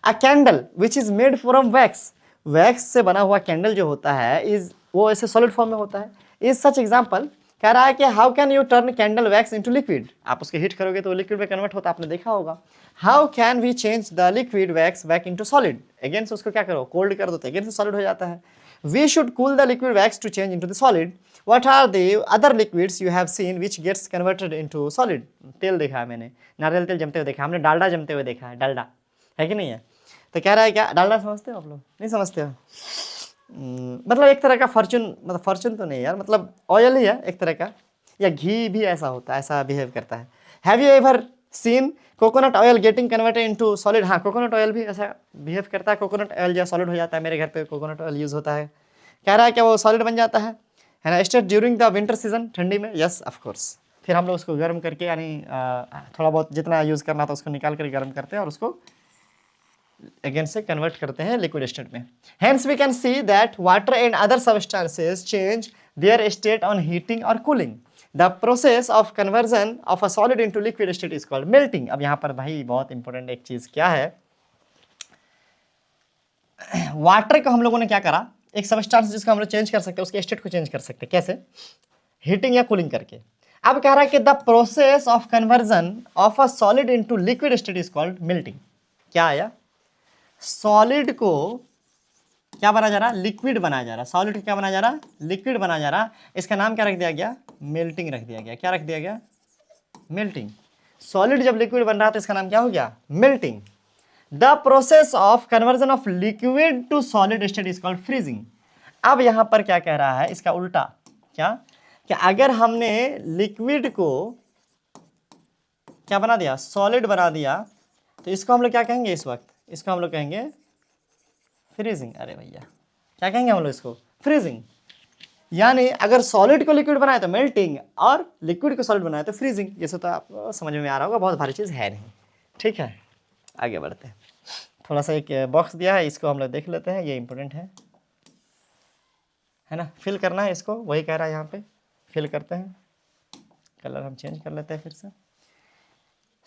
अ candle which is made from wax, wax से बना हुआ कैंडल जो होता है इज, वो ऐसे सॉलिड फॉर्म में होता है। इज सच एग्जाम्पल, कह रहा है कि how can U turn candle wax into liquid, आप उसके हीट करोगे तो लिक्विड में कन्वर्ट होता है, आपने देखा होगा। How can we change the liquid wax back into solid, again से उसको क्या करो, कोल्ड कर दो तो अगेन से सॉलिड हो जाता है। We should cool the liquid wax to change into the solid. What are the other liquids you have seen which gets converted into solid, तेल देखा है मैंने, नारियल तेल जमते हुए देखा, हमने डालडा जमते हुए देखा है, डालडा है कि नहीं है। तो कह रहा है क्या, डालडा समझते हो आप लोग, नहीं समझते हो? मतलब एक तरह का फॉर्चून, मतलब फॉर्चून तो नहीं यार, मतलब ऑयल ही है एक तरह का, या घी भी ऐसा होता है, ऐसा बिहेव करता है। Have you ever seen coconut oil getting converted into solid? हाँ, कोकोनट ऑयल भी ऐसा बिहेव करता है, कोकोनट ऑयल जो सॉलिड हो जाता है, मेरे घर पे कोकोनट ऑयल यूज़ होता है। कह रहा है क्या वो सॉलिड बन जाता है ना, state during the winter season, ठंडी में, यस ऑफ कोर्स। फिर हम लोग उसको गर्म करके, यानी थोड़ा बहुत जितना यूज़ करना था उसको निकाल कर गर्म करते हैं और उसको अगेन से कन्वर्ट करते हैं लिक्विड स्टेट में। Hence we can see that water and other substances change their state on heating और cooling. The process of conversion of a solid into liquid state is called melting. अब यहाँ पर भाई बहुत important एक चीज क्या है, वाटर को हम लोगों ने क्या करा, एक सब्सटेंस जिसको हम लोग चेंज कर सकते हैं, उसके स्टेट को चेंज कर सकते हैं, कैसे? हीटिंग या कूलिंग करके। अब कह रहा है कि the process of conversion of a solid into liquid state is called melting. क्या आया? सॉलिड को क्या बना जा रहा, लिक्विड बनाया जा रहा, सॉलिड को क्या बनाया जा रहा, लिक्विड बनाया जा रहा। इसका नाम क्या रख दिया गया, मेल्टिंग रख दिया गया। क्या रख दिया गया, मेल्टिंग। सॉलिड जब लिक्विड बन रहा था इसका नाम क्या हो गया, melting. The process of conversion of liquid to solid state is called freezing. अब यहां पर क्या कह रहा है, इसका उल्टा, क्या कि अगर हमने लिक्विड को क्या बना दिया, सॉलिड बना दिया, तो इसको हम लोग क्या कहेंगे इस वक्त, इसको हम लोग कहेंगे फ्रीजिंग। अरे भैया क्या कहेंगे हम लोग इसको, फ्रीजिंग। यानी अगर सॉलिड को लिक्विड बनाए तो मेल्टिंग, और लिक्विड को सॉलिड बनाए तो फ्रीजिंग। ये सब तो आपको समझ में आ रहा होगा, बहुत भारी चीज़ है नहीं। ठीक है, आगे बढ़ते हैं। थोड़ा सा एक बॉक्स दिया है, इसको हम लोग देख लेते हैं, ये इंपॉर्टेंट है ना, फिल करना है इसको, वही कह रहा है यहाँ पे, फिल करते हैं। कलर हम चेंज कर लेते हैं फिर से।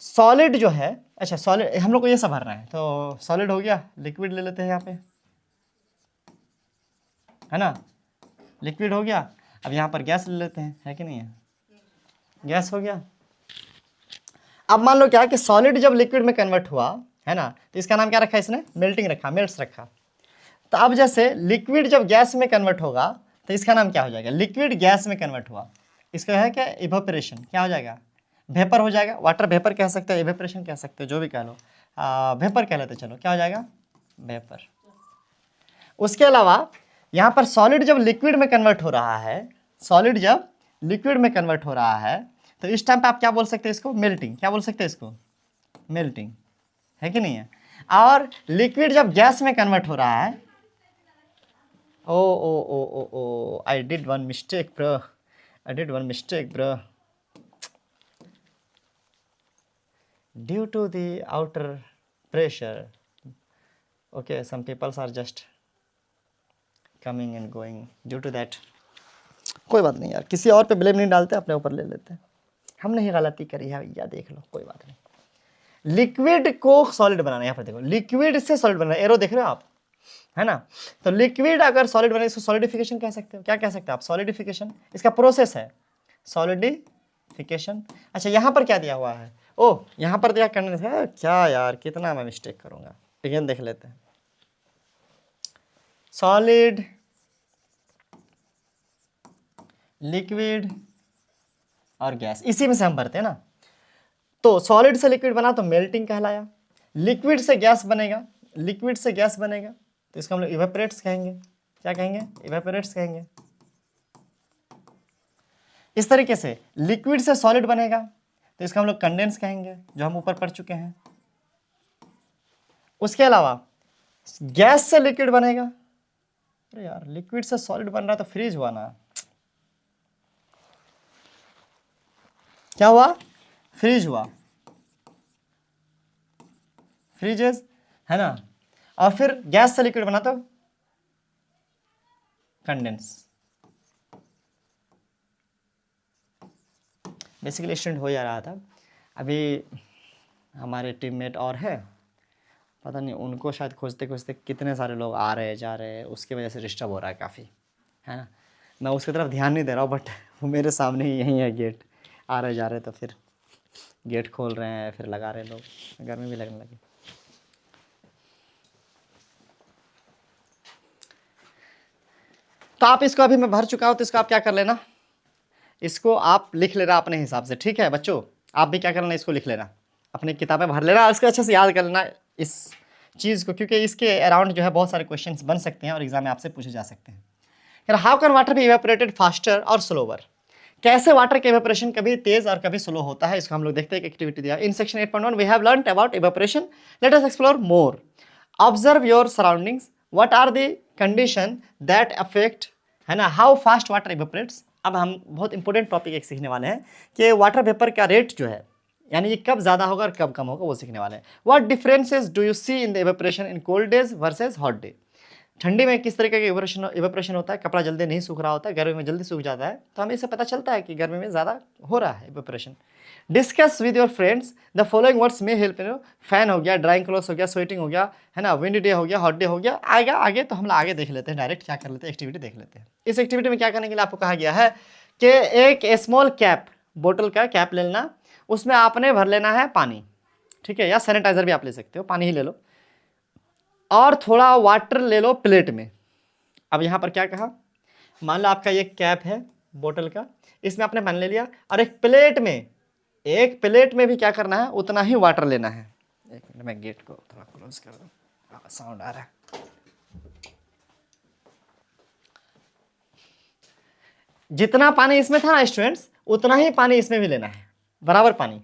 सॉलिड जो है, अच्छा सॉलिड हम लोग को ये सब भरना है, तो सॉलिड हो गया, लिक्विड ले लेते हैं यहाँ पे, है ना, लिक्विड हो गया। अब यहाँ पर गैस ले लेते हैं, है कि नहीं है, गैस हो गया। अब मान लो क्या कि सॉलिड जब लिक्विड में कन्वर्ट हुआ, है ना, तो इसका नाम क्या रखा इसने, मेल्टिंग रखा, मेल्ट्स रखा। तो अब जैसे लिक्विड जब गैस में कन्वर्ट होगा तो इसका नाम क्या हो जाएगा, लिक्विड गैस में कन्वर्ट हुआ, इसका है क्या, इवेपोरेशन। क्या हो जाएगा, वेपर हो जाएगा। वाटर वेपर कह सकते हैं, इवेपोरेशन कह सकते हो, जो भी कह लो, वेपर कह लेते चलो, क्या हो जाएगा, वेपर। उसके अलावा यहाँ पर सॉलिड जब लिक्विड में कन्वर्ट हो रहा है, सॉलिड जब लिक्विड में कन्वर्ट हो रहा है, तो इस टाइम पे आप क्या बोल सकते हैं इसको, मेल्टिंग। क्या बोल सकते हैं इसको, मेल्टिंग, है कि नहीं है। और लिक्विड जब गैस में कन्वर्ट हो रहा है, oh oh oh oh oh I did one mistake bro, I did one mistake bro, due to the outer pressure, okay some peoples are just coming and going due to that। कोई बात नहीं यार, किसी और पे blame नहीं डालते, अपने ऊपर ले लेते हैं। हमने ही गलती करी है भैया, देख लो, कोई बात नहीं। लिक्विड को सॉलिड बनाना, यहाँ पर देखो, लिक्विड से सॉलिड बनाना, एरो देख रहे हो आप, है ना। तो लिक्विड अगर सॉलिड बने, इसको सॉलिडिफिकेशन कह सकते हो। क्या कह सकते हो आप, सॉलिडिफिकेशन, इसका प्रोसेस है सॉलिडिफिकेशन। अच्छा यहाँ पर क्या दिया हुआ है, ओ यहाँ पर दिया करने है क्या यार, कितना मैं मिस्टेक करूँगा, अगेन देख लेते हैं। सॉलिड, लिक्विड और गैस, इसी में से हम भरते हैं ना। तो सॉलिड से लिक्विड बना तो मेल्टिंग कहलाया, लिक्विड से गैस बनेगा, लिक्विड से गैस बनेगा तो इसको हम लोग इवेपोरेट्स कहेंगे। क्या कहेंगे, इवेपोरेट्स कहेंगे। इस तरीके से लिक्विड से सॉलिड बनेगा तो इसको हम लोग कंडेंस कहेंगे, जो हम ऊपर पढ़ चुके हैं। उसके अलावा गैस से लिक्विड बनेगा, अरे यार लिक्विड से सॉलिड बन रहा तो फ्रीज हुआ ना, क्या हुआ, फ्रीज हुआ, फ्रीजेस, है ना। और फिर गैस से लिक्विड बना तो कंडेंस। बेसिकली स्टूडेंट हो जा रहा था। अभी हमारे टीममेट और है, पता नहीं उनको शायद खोजते खोजते कितने सारे लोग आ रहे जा रहे हैं, उसकी वजह से डिस्टर्ब हो रहा है काफ़ी, है ना। मैं उसकी तरफ ध्यान नहीं दे रहा हूँ, बट वो मेरे सामने ही यहीं है गेट, आ रहे जा रहे, तो फिर गेट खोल रहे हैं, फिर लगा रहे लोग, गर्मी भी लगने लगी। तो आप इसको, अभी मैं भर चुका हूँ, तो इसको आप क्या कर लेना, इसको आप लिख लेना अपने हिसाब से, ठीक है बच्चों। आप भी क्या करना, इसको लिख लेना, अपनी किताबें भर लेना, इसको अच्छे से याद कर लेना। इस चीज़ को, क्योंकि इसके अराउंड जो है बहुत सारे क्वेश्चंस बन सकते हैं और एग्जाम में आपसे पूछे जा सकते हैं। How can water be evaporated faster और स्लोवर, कैसे वाटर के इवेपोरेशन कभी तेज और कभी स्लो होता है, इसको हम लोग देखते हैं। एक एक्टिविटी दिया in section 8.1 we have learned about evaporation, let us explore more. Observe your surroundings, what are the condition that affect, है ना, हाउ फास्ट वाटर इवेपोरेट्स। अब हम बहुत इंपॉर्टेंट टॉपिक एक सीखने वाले हैं कि वाटर वेपर का रेट जो है, यानी ये कब ज़्यादा होगा और कब कम होगा, वो सीखने वाले हैं। What differences do you see in the evaporation in cold days versus hot day, ठंडी में किस तरीके का इवेपोरेशन होता है, कपड़ा जल्दी नहीं सूख रहा होता है, गर्मी में जल्दी सूख जाता है, तो हमें इससे पता चलता है कि गर्मी में ज़्यादा हो रहा है evaporation. Discuss with your friends the following words में हेल्प यू, फैन हो गया, ड्राइंग क्लोथ्स हो गया, स्वेटिंग हो गया, है ना, विंडी डे हो गया, हॉट डे हो गया, आएगा आगे, तो हम लोग आगे देख लेते हैं, डायरेक्ट क्या कर लेते हैं, एक्टिविटी देख लेते हैं। इस एक्टिविटी में क्या करने के लिए आपको कहा गया है कि एक स्मॉल कैप, बोतल का कैप ले लेना, उसमें आपने भर लेना है पानी, ठीक है, या सैनिटाइजर भी आप ले सकते हो, पानी ही ले लो, और थोड़ा वाटर ले लो प्लेट में। अब यहाँ पर क्या कहा, मान लो आपका ये कैप है बोतल का, इसमें आपने पानी ले लिया, और एक प्लेट में भी क्या करना है, उतना ही वाटर लेना है। एक मिनट, मैं गेट को थोड़ा क्लोज कर दूं, साउंड आ रहा है। जितना पानी इसमें था ना स्टूडेंट्स, उतना ही पानी इसमें भी लेना है, बराबर पानी।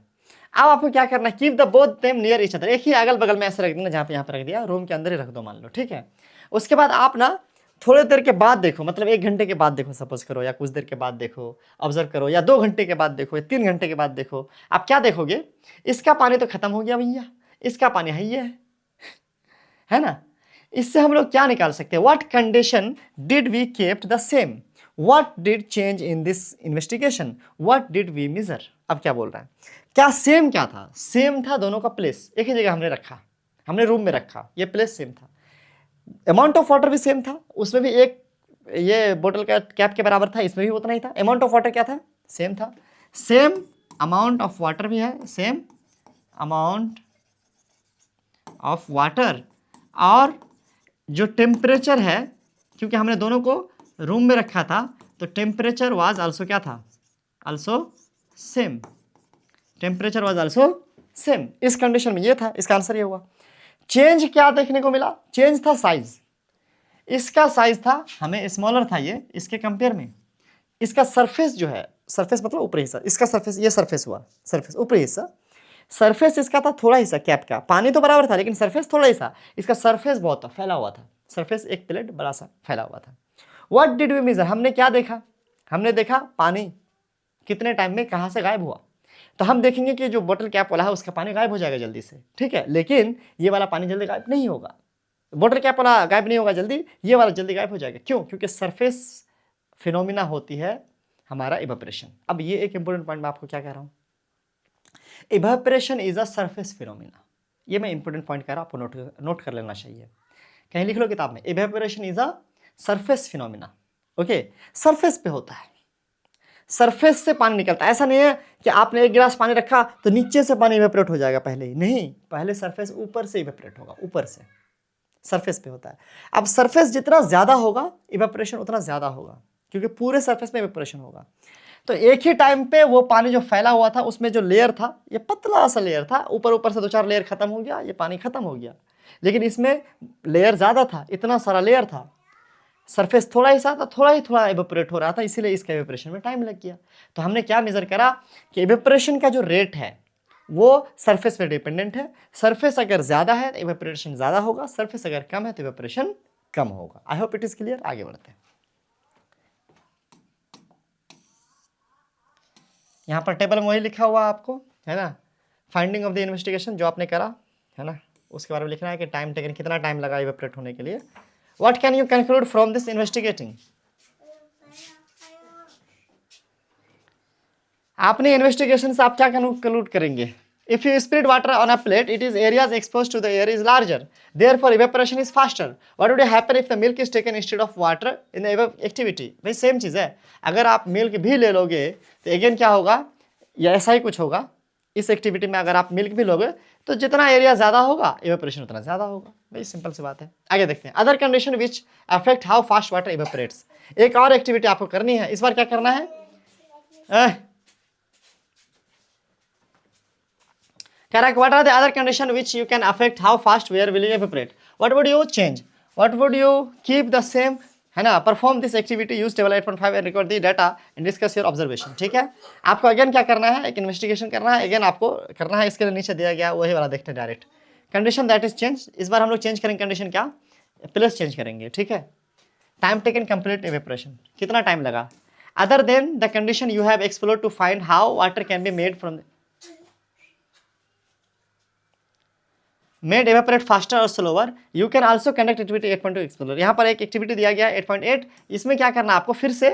अब आपको क्या करना है, keep the both them near each other, एक ही अगल बगल में ऐसे रख देना, जहाँ पे यहाँ पे रख दिया, रूम के अंदर ही रख दो मान लो, ठीक है। उसके बाद आप ना थोड़ी देर के बाद देखो, मतलब 1 घंटे के बाद देखो सपोज करो, या कुछ देर के बाद देखो, ऑब्जर्व करो, या 2 घंटे के बाद देखो, या 3 घंटे के बाद देखो, आप क्या देखोगे, इसका पानी तो खत्म हो गया भैया, इसका पानी है ये है ना। इससे हम लोग क्या निकाल सकते हैं, what condition did we kept the same, what did change in this investigation, what did we measure. अब क्या बोल रहा है, क्या सेम, क्या था, सेम था दोनों का प्लेस, एक ही जगह हमने रखा, हमने रूम में रखा, ये प्लेस सेम था, अमाउंट ऑफ वाटर भी सेम था, उसमें भी एक ये बोतल का कैप के बराबर था, इसमें भी उतना ही था, अमाउंट ऑफ वाटर क्या था, सेम था, सेम अमाउंट ऑफ वाटर भी है, सेम अमाउंट ऑफ वाटर, और जो टेम्परेचर है, क्योंकि हमने दोनों को रूम में रखा था, तो टेम्परेचर वाज आल्सो क्या था, also same, temperature was also same. इस कंडीशन में ये था, इसका आंसर ये हुआ। चेंज क्या देखने को मिला, चेंज था साइज, इसका साइज था हमें स्मॉलर था ये इसके कंपेयर में, इसका सरफेस जो है, सरफेस मतलब ऊपरी हिस्सा, इसका सरफेस, ये सरफेस हुआ, सरफेस ऊपरी हिस्सा, सरफेस इसका था थोड़ा हिस्सा कैप का, पानी तो बराबर था लेकिन सरफेस थोड़ा हिस्सा, इसका सरफेस बहुत था, फैला हुआ था, सरफेस एक प्लेट बड़ा सा फैला हुआ था। व्हाट डिड वी मेजर, हमने क्या देखा, हमने देखा पानी कितने टाइम में कहाँ से गायब हुआ, तो हम देखेंगे कि जो बोतल कैप वाला है उसका पानी गायब हो जाएगा जल्दी से, ठीक है, लेकिन ये वाला पानी जल्दी गायब नहीं होगा, बोतल कैप वाला गायब नहीं होगा जल्दी, ये वाला जल्दी गायब हो जाएगा, क्यों, क्योंकि सरफेस फिनोमिना होती है हमारा इवेपोरेशन। अब ये एक इंपॉर्टेंट पॉइंट मैं आपको क्या कह रहा हूँ, evaporation is a surface phenomena, ये मैं इंपॉर्टेंट पॉइंट कह रहा हूँ, आपको नोट कर लेना चाहिए, कहीं लिख लो किताब में, evaporation is a surface phenomena, okay, surface पे होता है, सरफेस से पानी निकलता है, ऐसा नहीं है कि आपने 1 गिलास पानी रखा तो नीचे से पानी इवेपोरेट हो जाएगा पहले ही, नहीं, पहले सरफेस ऊपर से इवेपोरेट होगा, ऊपर से सरफेस पे होता है। अब सरफेस जितना ज्यादा होगा इवेपोरेशन उतना ज्यादा होगा, क्योंकि पूरे सरफेस में इवेपोरेशन होगा। तो एक ही टाइम पे वो पानी जो फैला हुआ था उसमें जो लेयर था, ये पतला सा लेयर था, ऊपर ऊपर से 2-4 लेयर खत्म हो गया, ये पानी खत्म हो गया, लेकिन इसमें लेयर ज्यादा था, इतना सारा लेयर था, सरफेस थोड़ा ही सा था, थोड़ा इवेपोरेट हो रहा था, इसीलिए इसका इवेपोरेशन में टाइम लग गया। तो हमने क्या मेजर करा कि इवेपोरेशन का जो रेट है वो सरफेस पे डिपेंडेंट है, सरफेस अगर ज्यादा है तो इवेपोरेशन ज्यादा होगा, सरफेस अगर कम है तो इवेपोरेशन कम होगा। I hope it is clear, आगे बढ़ते हैं। यहाँ पर टेबल में वही लिखा हुआ आपको है ना, फाइंडिंग ऑफ द इन्वेस्टिगेशन जो आपने करा है ना, उसके बारे में लिखना है कि टाइम टेकन, कितना टाइम लगा इवेपोरेट होने के लिए। What can you conclude from this investigating, आपने इन्वेस्टिगेशन से आप क्या कंक्लूड करेंगे, if you spread water on a plate it is areas exposed to the air is larger, therefore evaporation is faster, what would happen if the milk is taken instead of water in the activity. भाई same चीज़ है, अगर आप milk भी ले लोगे तो again क्या होगा, या ऐसा ही कुछ होगा, इस एक्टिविटी में अगर आप मिल्क भी लोगे तो जितना एरिया ज़्यादा होगा इवेपोरेशन उतना ज़्यादा होगा, भाई सिंपल सी बात है। आगे देखते हैं, other condition which affect how fast water evaporates. एक और एक्टिविटी आपको करनी है, इस बार क्या करना है, कह रहा है what are the other condition which you can affect how fast where will evaporate, what would you change, what would you keep the same, है ना, perform this activity, use table 8.5 and record the data and discuss your observation. ठीक है, आपको again क्या करना है, एक investigation करना है, अगेन आपको करना है, इसके लिए नीचे दिया गया वही वाला देखते हैं direct. Condition that is change, इस बार हम लोग चेंज करेंगे कंडीशन, क्या प्लेस चेंज करेंगे। ठीक है, टाइम टेकन कंप्लीट इवेपोरेशन, कितना टाइम लगा, other than the condition you have explored to find how water can be made from made evaporate faster और slower, you can also conduct activity 8.2 explore. यहाँ पर एक activity दिया गया 8.8, इसमें क्या करना है आपको, फिर से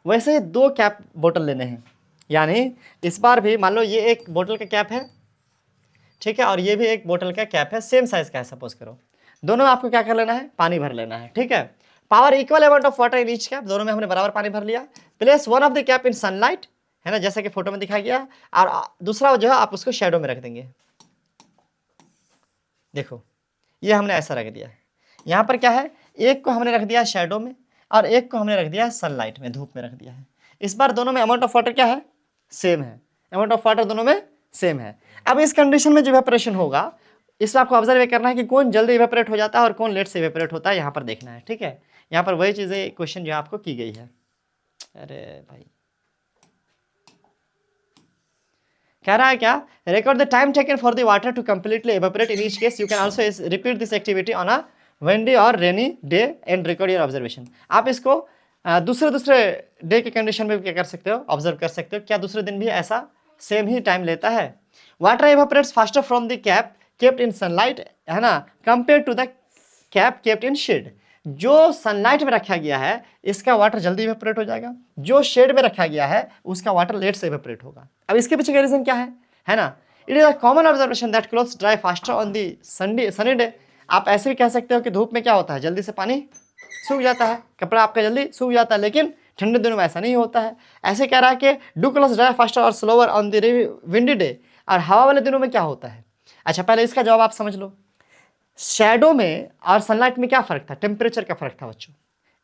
वैसे ही 2 कैप बोतल लेने हैं, यानी इस बार भी मान लो ये एक बोतल का कैप है, ठीक है, और ये भी एक बोतल का कैप है, सेम साइज का है सपोज करो, दोनों में आपको क्या कर लेना है, पानी भर लेना है। ठीक है, power equal amount of water in each cap, दोनों में हमने बराबर पानी भर लिया। Place one of the cap in sunlight, है ना, जैसा कि फोटो में दिखाया गया, और दूसरा जो है आप उसको शेडो में रख देंगे। देखो ये हमने ऐसा रख दिया है, यहाँ पर क्या है, एक को हमने रख दिया शेडो में और एक को हमने रख दिया सनलाइट में, धूप में रख दिया है। इस बार दोनों में अमाउंट ऑफ वाटर क्या है, सेम है, अमाउंट ऑफ वाटर दोनों में सेम है। अब इस कंडीशन में जो इवेपोरेशन होगा, इसमें आपको ऑब्जर्व करना है कि कौन जल्दी इवेपोरेट हो जाता है और कौन लेट से इवेपोरेट होता है, यहाँ पर देखना है। ठीक है, यहाँ पर वही चीज़ें क्वेश्चन जो आपको की गई है। अरे भाई कह रहा है क्या, record the time taken for the water to completely evaporate in each case, you can also repeat this activity on a windy और rainy day and record your observation. आप इसको दूसरे डे के कंडीशन में क्या कर सकते हो, ऑब्जर्व कर सकते हो, क्या दूसरे दिन भी ऐसा सेम ही टाइम लेता है। Water evaporates faster from the cup kept in sunlight, है ना, compare to the cup kept in shade. जो सनलाइट में रखा गया है इसका वाटर जल्दी इवेपोरेट हो जाएगा, जो शेड में रखा गया है उसका वाटर लेट से इवेपोरेट होगा। अब इसके पीछे का रीजन क्या है ना, it is a common observation that clothes dry faster on the sunny day. आप ऐसे भी कह सकते हो कि धूप में क्या होता है, जल्दी से पानी सूख जाता है, कपड़ा आपका जल्दी सूख जाता है, लेकिन ठंडे दिनों में ऐसा नहीं होता है। ऐसे कह रहा है कि डू क्लोथ्स ड्राई फास्टर और slower on the windy day, और हवा वाले दिनों में क्या होता है। अच्छा पहले इसका जवाब आप समझ लो, शैडो में और सनलाइट में क्या फर्क था, टेम्परेचर का फर्क था बच्चों।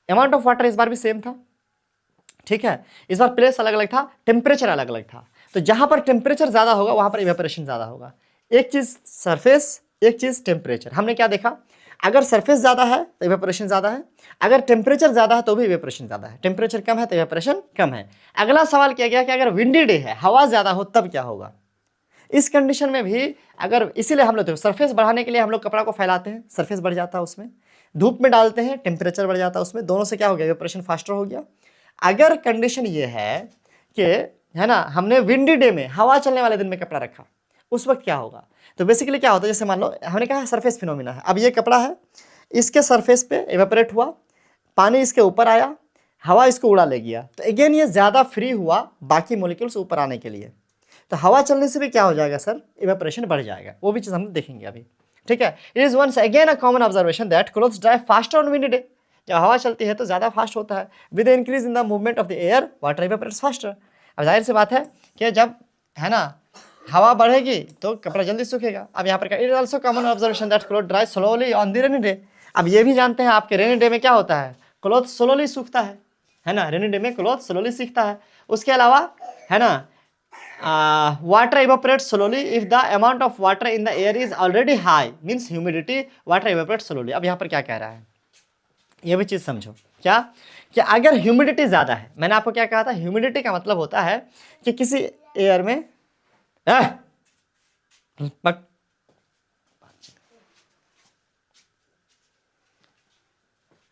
अमाउंट ऑफ वाटर इस बार भी सेम था, ठीक है, इस बार प्लेस अलग अलग था, टेम्परेचर अलग अलग था। तो जहां पर टेम्परेचर ज्यादा होगा वहां पर इवेपोरेशन ज्यादा होगा। एक चीज सरफेस, एक चीज टेम्परेचर। हमने क्या देखा, अगर सरफेस ज्यादा है तो इवेपोरेशन ज्यादा है, अगर टेम्परेचर ज्यादा है तो भी इवेपोरेशन ज्यादा है, टेम्परेचर कम है तो इवेपोरेशन कम है। अगला सवाल किया गया कि अगर विंडी डे है, हवा ज्यादा हो तब क्या होगा। इस कंडीशन में भी अगर, इसीलिए हम लोग तो सरफेस बढ़ाने के लिए हम लोग कपड़ा को फैलाते हैं, सरफेस बढ़ जाता है उसमें, धूप में डालते हैं टेम्परेचर बढ़ जाता है उसमें, दोनों से क्या हो गया, इवेपोरेशन फास्टर हो गया। अगर कंडीशन ये है कि, है ना, हमने विंडी डे में हवा चलने वाले दिन में कपड़ा रखा, उस वक्त क्या होगा। तो बेसिकली क्या होता है, जैसे मान लो हमने कहा सरफेस फिनोमिना है, अब ये कपड़ा है, इसके सरफेस पे इवेपोरेट हुआ, पानी इसके ऊपर आया, हवा इसको उड़ा ले गया, तो अगेन ये ज़्यादा फ्री हुआ बाकी मोलिक्यूल्स ऊपर आने के लिए। तो हवा चलने से भी क्या हो जाएगा सर, इवेपोरेशन बढ़ जाएगा, वो भी चीज़ हम देखेंगे अभी। ठीक है, it is once again a common observation that clothes dry faster on windy day. जब हवा चलती है तो ज़्यादा फास्ट होता है, with increase in the movement of the air water evaporates faster. अब जाहिर सी बात है कि जब, है ना, हवा बढ़ेगी तो कपड़ा जल्दी सूखेगा। अब यहाँ पर it is also common observation that cloth dry slowly on the rainy day. अब ये भी जानते हैं आपके रेनी डे में क्या होता है, क्लोथ स्लोली सूखता है ना, रेनी डे में क्लोथ स्लोली सीखता है। उसके अलावा, है ना, water evaporates slowly if the amount of water in the air is already high, means humidity, water evaporates slowly। अब यहाँ पर क्या कह रहा है, ये भी चीज़ समझो, क्या कि अगर ह्यूमिडिटी ज़्यादा है, मैंने आपको क्या कहा था, ह्यूमिडिटी का मतलब होता है कि किसी एयर में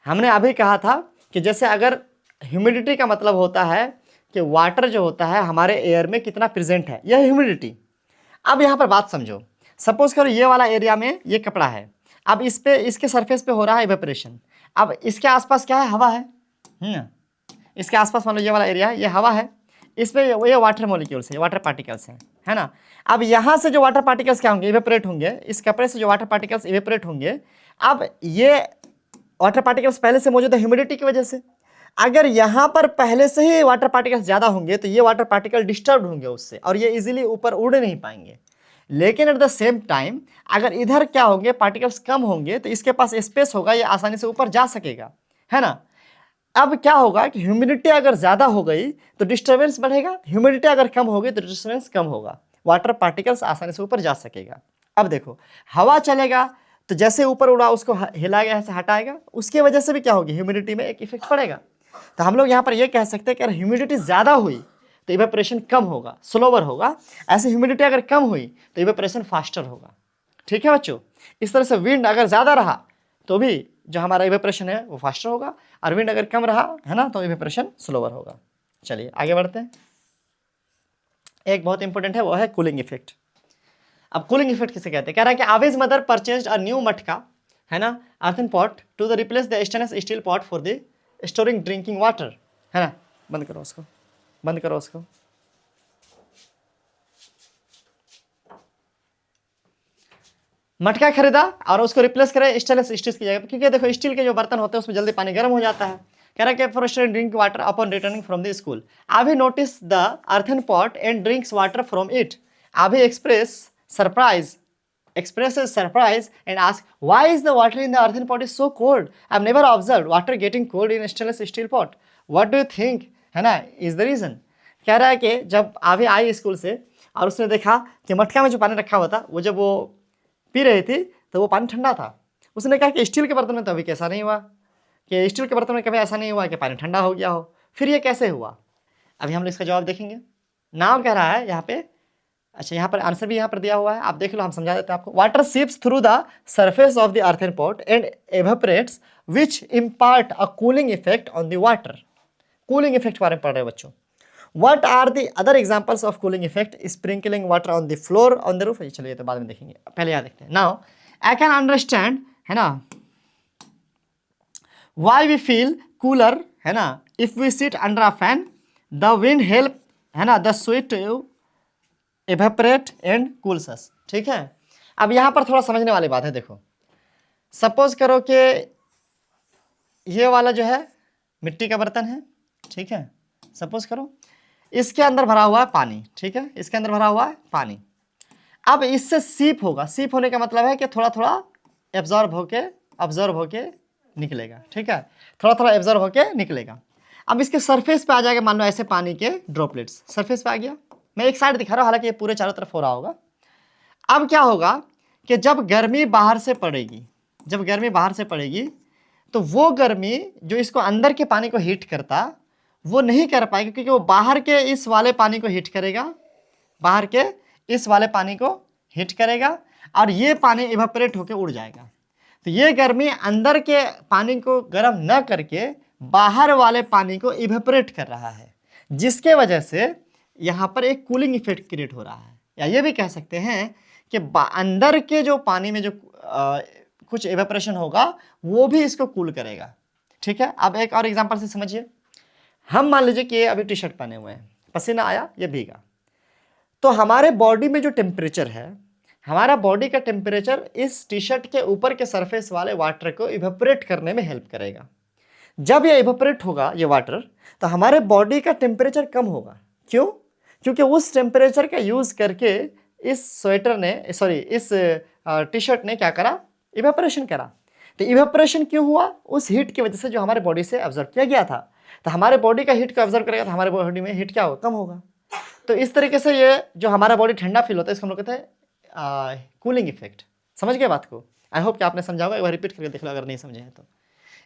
हमने अभी कहा था कि जैसे अगर ह्यूमिडिटी का मतलब होता है कि वाटर जो होता है हमारे एयर में कितना प्रेजेंट है, यह ह्यूमिडिटी। अब यहाँ पर बात समझो, सपोज करो ये वाला एरिया में ये कपड़ा है, अब इस पे, इसके सरफेस पे हो रहा है इवेपोरेशन, अब इसके आसपास क्या है, हवा है, इसके आसपास मान लो ये वाला एरिया है, ये हवा है, इस पे ये वाटर मॉलिक्यूल्स है, वाटर पार्टिकल्स हैं, है ना। अब यहाँ से जो वाटर पार्टिकल्स क्या होंगे, इवेपोरेट होंगे, इस कपड़े से जो वाटर पार्टिकल्स इवेपोरेट होंगे। अब ये वाटर पार्टिकल्स पहले से मौजूद है ह्यूमिडिटी की वजह से, अगर यहाँ पर पहले से ही वाटर पार्टिकल्स ज़्यादा होंगे तो ये वाटर पार्टिकल डिस्टर्ब होंगे उससे और ये इजीली ऊपर उड़ नहीं पाएंगे। लेकिन एट द सेम टाइम अगर इधर क्या होंगे, पार्टिकल्स कम होंगे तो इसके पास स्पेस होगा, ये आसानी से ऊपर जा सकेगा, है ना। अब क्या होगा कि ह्यूमिडिटी अगर ज़्यादा हो गई तो डिस्टर्बेंस बढ़ेगा, ह्यूमिडिटी अगर कम होगी तो डिस्टर्बेंस कम होगा। वाटर पार्टिकल्स आसानी से ऊपर जा सकेगा। अब देखो हवा चलेगा तो जैसे ऊपर उड़ा उसको हिलाएगा, ऐसे हटाएगा, उसके वजह से भी क्या होगी, ह्यूमिडिटी में एक इफेक्ट पड़ेगा। तो हम लोग यहाँ पर ये कह सकते हैं कि अगर ह्यूमिडिटी ज़्यादा हुई तो इवेपोरेशन कम होगा, स्लोवर होगा। ऐसे ह्यूमिडिटी अगर कम हुई तो इवेपोरेशन फास्टर होगा। ठीक है बच्चों, इस तरह से विंड अगर ज़्यादा रहा तो भी जो हमारा इवेपोरेशन है वो फास्टर होगा, और विंड अगर कम रहा है ना तो इवेपोरेशन स्लोवर होगा। चलिए आगे बढ़ते हैं। एक बहुत इंपॉर्टेंट है वो है कूलिंग इफेक्ट। अब कूलिंग इफेक्ट किसे कहते हैं? कह रहा है कि आवेज mother purchased a new matka, है ना, earthen pot to the replace the stainless steel pot for the storing drinking water, है ना। बंद करो उसको, बंद करो उसको। मटका खरीदा और उसको रिप्लेस करे स्टेनलेस स्टील की जगह, क्योंकि देखो स्टील के जो बर्तन होते हैं उसमें जल्दी पानी गर्म हो जाता है। कह रहा है कि for storing drinking water upon returning from the school, Avi noticed the earthen pot and drinks water from it. Avi expresses surprise and asks, why is the water in the earthen pot is so cold? I've never observed water getting cold in a stainless steel pot. What do you think, है ना, is the reason? कह रहा है कि जब आवी आई school से और उसने देखा कि मटका में जो पानी रखा हुआ था वो जब वो पी रही थी तो वो पानी ठंडा था। उसने कहा कि स्टील के बर्तन में तो अभी कैसा नहीं हुआ, कि स्टील के बर्तन में कभी ऐसा नहीं हुआ कि पानी ठंडा हो गया हो, फिर ये कैसे हुआ? अभी हम लोग इसका जवाब देखेंगे। नाम कह रहा है यहाँ पे, अच्छा यहाँ पर आंसर भी यहाँ पर दिया हुआ है, आप देख लो, हम समझा देते हैं आपको। Water seeps through the surface of the earthen pot and evaporates which impart a cooling effect on the water. Cooling effect बारे में पढ़ रहे हैं बच्चों। What are the other examples of cooling effect? Sprinkling water on the floor, on the roof। चलिए तो बाद में देखेंगे, पहले यहाँ देखते हैं। Now I can understand, है ना, why we feel cooler, है ना, if we sit under a fan, the wind help, है ना, the sweat to evaporate and cools us। ठीक है, अब यहाँ पर थोड़ा समझने वाली बात है। देखो सपोज करो कि ये वाला जो है मिट्टी का बर्तन है, ठीक है, सपोज करो इसके अंदर भरा हुआ है पानी, ठीक है, इसके अंदर भरा हुआ है पानी। अब इससे सीप होगा, सीप होने का मतलब है कि थोड़ा थोड़ा ऑब्जर्व होके निकलेगा, ठीक है, थोड़ा थोड़ा एब्जॉर्ब होके निकलेगा। अब इसके सरफेस पे आ जाएगा, मान लो ऐसे पानी के ड्रॉपलेट्स सरफेस पे आ गया। मैं एक साइड दिखा रहा हूँ, हालांकि ये पूरे चारों तरफ हो रहा होगा। अब क्या होगा कि जब गर्मी बाहर से पड़ेगी, जब गर्मी बाहर से पड़ेगी तो वो गर्मी जो इसको अंदर के पानी को हीट करता वो नहीं कर पाएगा, क्योंकि वो बाहर के इस वाले पानी को हीट करेगा, बाहर के इस वाले पानी को हीट करेगा और ये पानी इवेपोरेट होकर उड़ जाएगा। तो ये गर्मी अंदर के पानी को गर्म न करके बाहर वाले पानी को इवेपोरेट कर रहा है, जिसके वजह से यहाँ पर एक कूलिंग इफेक्ट क्रिएट हो रहा है। या ये भी कह सकते हैं कि अंदर के जो पानी में जो कुछ इवेपोरेशन होगा वो भी इसको कूल करेगा। ठीक है, अब एक और एग्जांपल से समझिए। हम मान लीजिए कि अभी टी शर्ट पहने हुए हैं, पसीना आया, ये भीगा, तो हमारे बॉडी में जो टेम्परेचर है, हमारा बॉडी का टेम्परेचर इस टी शर्ट के ऊपर के सरफेस वाले वाटर को इवेपोरेट करने में हेल्प करेगा। जब ये इवेपोरेट होगा ये वाटर, तो हमारे बॉडी का टेम्परेचर कम होगा। क्यों? क्योंकि उस टेम्परेचर का यूज करके इस स्वेटर ने, सॉरी, इस टी शर्ट ने क्या करा, इवेपोरेशन करा। तो इवेपोरेशन क्यों हुआ? उस हीट की वजह से जो हमारे बॉडी से ऑब्जर्व किया गया था। तो हमारे बॉडी का हीट को ऑब्जर्व करेगा तो हमारे बॉडी में हीट क्या होगा, कम होगा। तो इस तरीके से ये जो हमारा बॉडी ठंडा फील होता है इसको हम लोग कहते हैं कूलिंग इफेक्ट। समझ गए बात को? आई होप कि आपने समझा होगा, एक बार रिपीट करके देख लो अगर नहीं समझे हैं तो।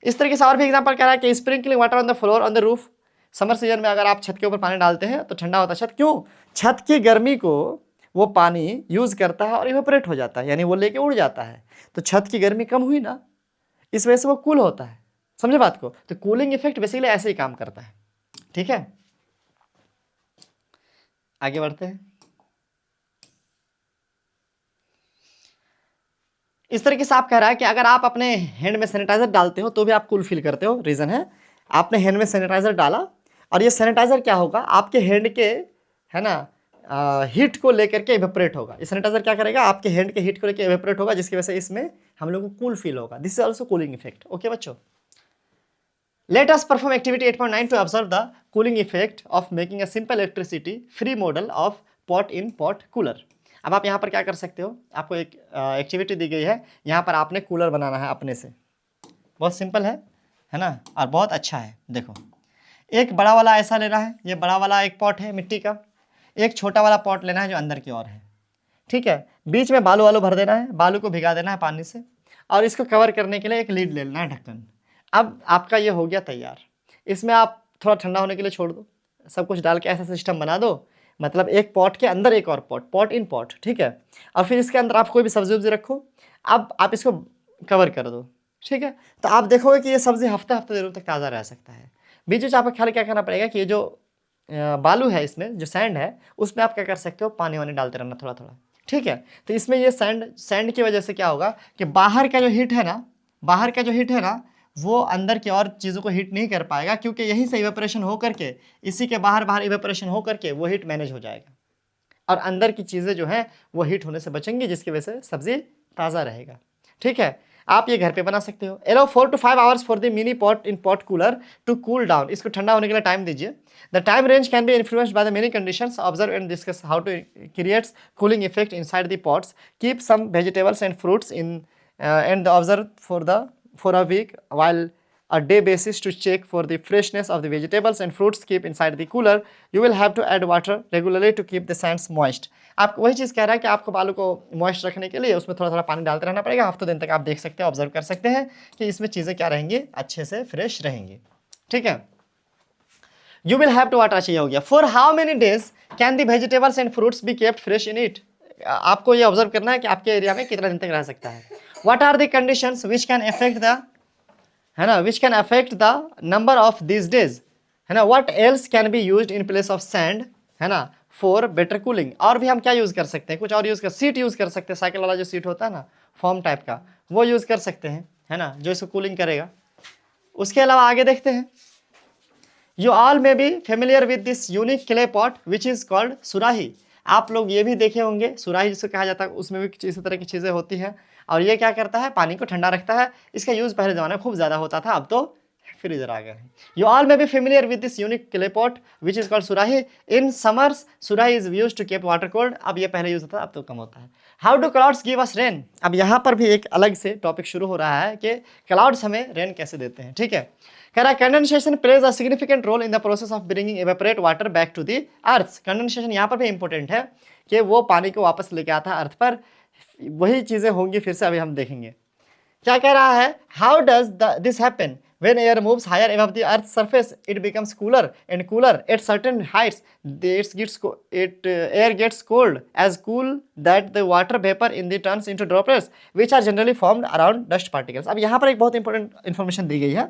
इस तरीके से और भी एग्जांपल कह रहा है कि sprinkling water on the floor on the roof. Summer season में अगर आप छत के ऊपर पानी डालते हैं तो ठंडा होता है छत। क्यों? छत की गर्मी को वो पानी यूज करता है और इवेपोरेट हो जाता है, यानी वो लेके उड़ जाता है। तो छत की गर्मी कम हुई ना, इस वजह से वो कूल होता है। समझे बात को? तो कूलिंग इफेक्ट बेसिकली ऐसे ही काम करता है। ठीक है, आगे बढ़ते हैं। इस तरीके से आप कह रहा है कि अगर आप अपने हैंड में सैनिटाइजर डालते हो तो भी आप कूल फील करते हो। रीजन है, आपने हैंड में सैनिटाइजर डाला और ये सैनिटाइजर क्या होगा, आपके हैंड के, है ना, हीट को लेकर के इवेपोरेट होगा। ये सैनिटाइजर क्या करेगा, आपके हैंड के हीट को लेकर इवेपोरेट होगा, जिसकी वजह से इसमें हम लोग को कूल फील होगा। This is also cooling effect. Okay बच्चों, let us perform activity 8.9 to observe the cooling effect of making a simple electricity free model of pot in pot cooler। अब आप यहाँ पर क्या कर सकते हो, आपको एक एक्टिविटी दी गई है, यहाँ पर आपने कूलर बनाना है अपने से। बहुत सिंपल है ना, और बहुत अच्छा है। देखो, एक बड़ा वाला ऐसा ले रहा है, ये बड़ा वाला एक पॉट है मिट्टी का, एक छोटा वाला पॉट लेना है जो अंदर की ओर है, ठीक है। बीच में बालू वालू भर देना है, बालू को भिगा देना है पानी से, और इसको कवर करने के लिए एक लीड ले लेना है, ढक्कन। अब आपका ये हो गया तैयार। इसमें आप थोड़ा ठंडा होने के लिए छोड़ दो, सब कुछ डाल के ऐसा सिस्टम बना दो, मतलब एक पॉट के अंदर एक और पॉट, पॉट इन पॉट, ठीक है। और फिर इसके अंदर आप कोई भी सब्जी वब्जी रखो, अब आप इसको कवर कर दो, ठीक है। तो आप देखोगे कि ये सब्जी हफ्ते हफ्ते दिनों तक ताज़ा रह सकता है। बीच में आपको ख्याल क्या करना पड़ेगा कि ये जो बालू है, इसमें जो सैंड है, उसमें आप क्या कर सकते हो, पानी वानी डालते रहना थोड़ा थोड़ा, ठीक है। तो इसमें ये सैंड की वजह से क्या होगा कि बाहर का जो हीट है ना, बाहर का जो हीट है ना, वो अंदर की और चीज़ों को हीट नहीं कर पाएगा, क्योंकि यहीं से इवेपोरेशन हो करके, इसी के बाहर बाहर इवेपोरेशन हो करके वो हीट मैनेज हो जाएगा, और अंदर की चीज़ें जो हैं वो हीट होने से बचेंगी, जिसकी वजह से सब्जी ताज़ा रहेगा, ठीक है। आप ये घर पे बना सकते हो। Allow 4 to 5 hours for the mini pot in pot cooler to cool down. इसको ठंडा होने के लिए टाइम दीजिए। The time range can be influenced by the many conditions. Observe and discuss how to creates cooling effect inside the pots. Keep some vegetables and fruits in and observe for a week while a day basis to check for the freshness of the vegetables and fruits keep inside the cooler. You will have to add water regularly to keep the sands moist. आपको वही चीज़ कह रहा है कि आपको बालू को moist रखने के लिए उसमें थोड़ा थोड़ा पानी डालते रहना पड़ेगा। हफ्तों दिन तक आप देख सकते हैं, ऑब्जर्व कर सकते हैं कि इसमें चीज़ें क्या रहेंगी, अच्छे से फ्रेश रहेंगी, ठीक है। You will have to water, चाहिए हो गया। For how many days can the vegetables and fruits be kept fresh in it? आपको ये ऑब्जर्व करना है कि आपके एरिया में कितना दिन तक रह सकता है। What are the conditions which can affect the, है ना, which can affect the number of these days, है ना। What else can be used in place of sand, है ना, for better cooling? और भी हम क्या यूज़ कर सकते हैं, कुछ और यूज़ कर, सीट यूज़ कर सकते हैं, साइकिल वाला जो सीट होता है ना, फॉर्म टाइप का, वो यूज़ कर सकते हैं, है ना, जो इसको कूलिंग करेगा। उसके अलावा आगे देखते हैं। You all may be familiar with this unique clay pot which is called सुराही। आप लोग ये भी देखे होंगे, सुराही जिसको कहा जाता है, उसमें भी इसी तरह की चीज़ें होती हैं, और ये क्या करता है, पानी को ठंडा रखता है। इसका यूज़ पहले ज़माने में खूब ज़्यादा होता था, अब तो फ्रीजर आ गए हैं। You all may be familiar with this unique clay pot which is called surahi. In summers surahi is use to keep water cold. अब ये पहले यूज होता था, अब तो कम होता है। How do clouds give us rain? अब यहाँ पर भी एक अलग से टॉपिक शुरू हो रहा है कि क्लाउड्स हमें रेन कैसे देते हैं, ठीक है। कह रहा है condensation plays a significant role in the process of bringing evaporate water back to the earth. Condensation यहाँ पर भी इंपॉर्टेंट है कि वो पानी को वापस लेके आता है अर्थ पर। वही चीज़ें होंगी फिर से, अभी हम देखेंगे। क्या कह रहा है, how does this happen? When air moves higher above the Earth's surface, it becomes cooler and cooler. At certain heights, air gets cold, as cool that the water vapor in the turns into droplets, which are generally formed around dust particles. अब यहाँ पर एक बहुत important information दी गई है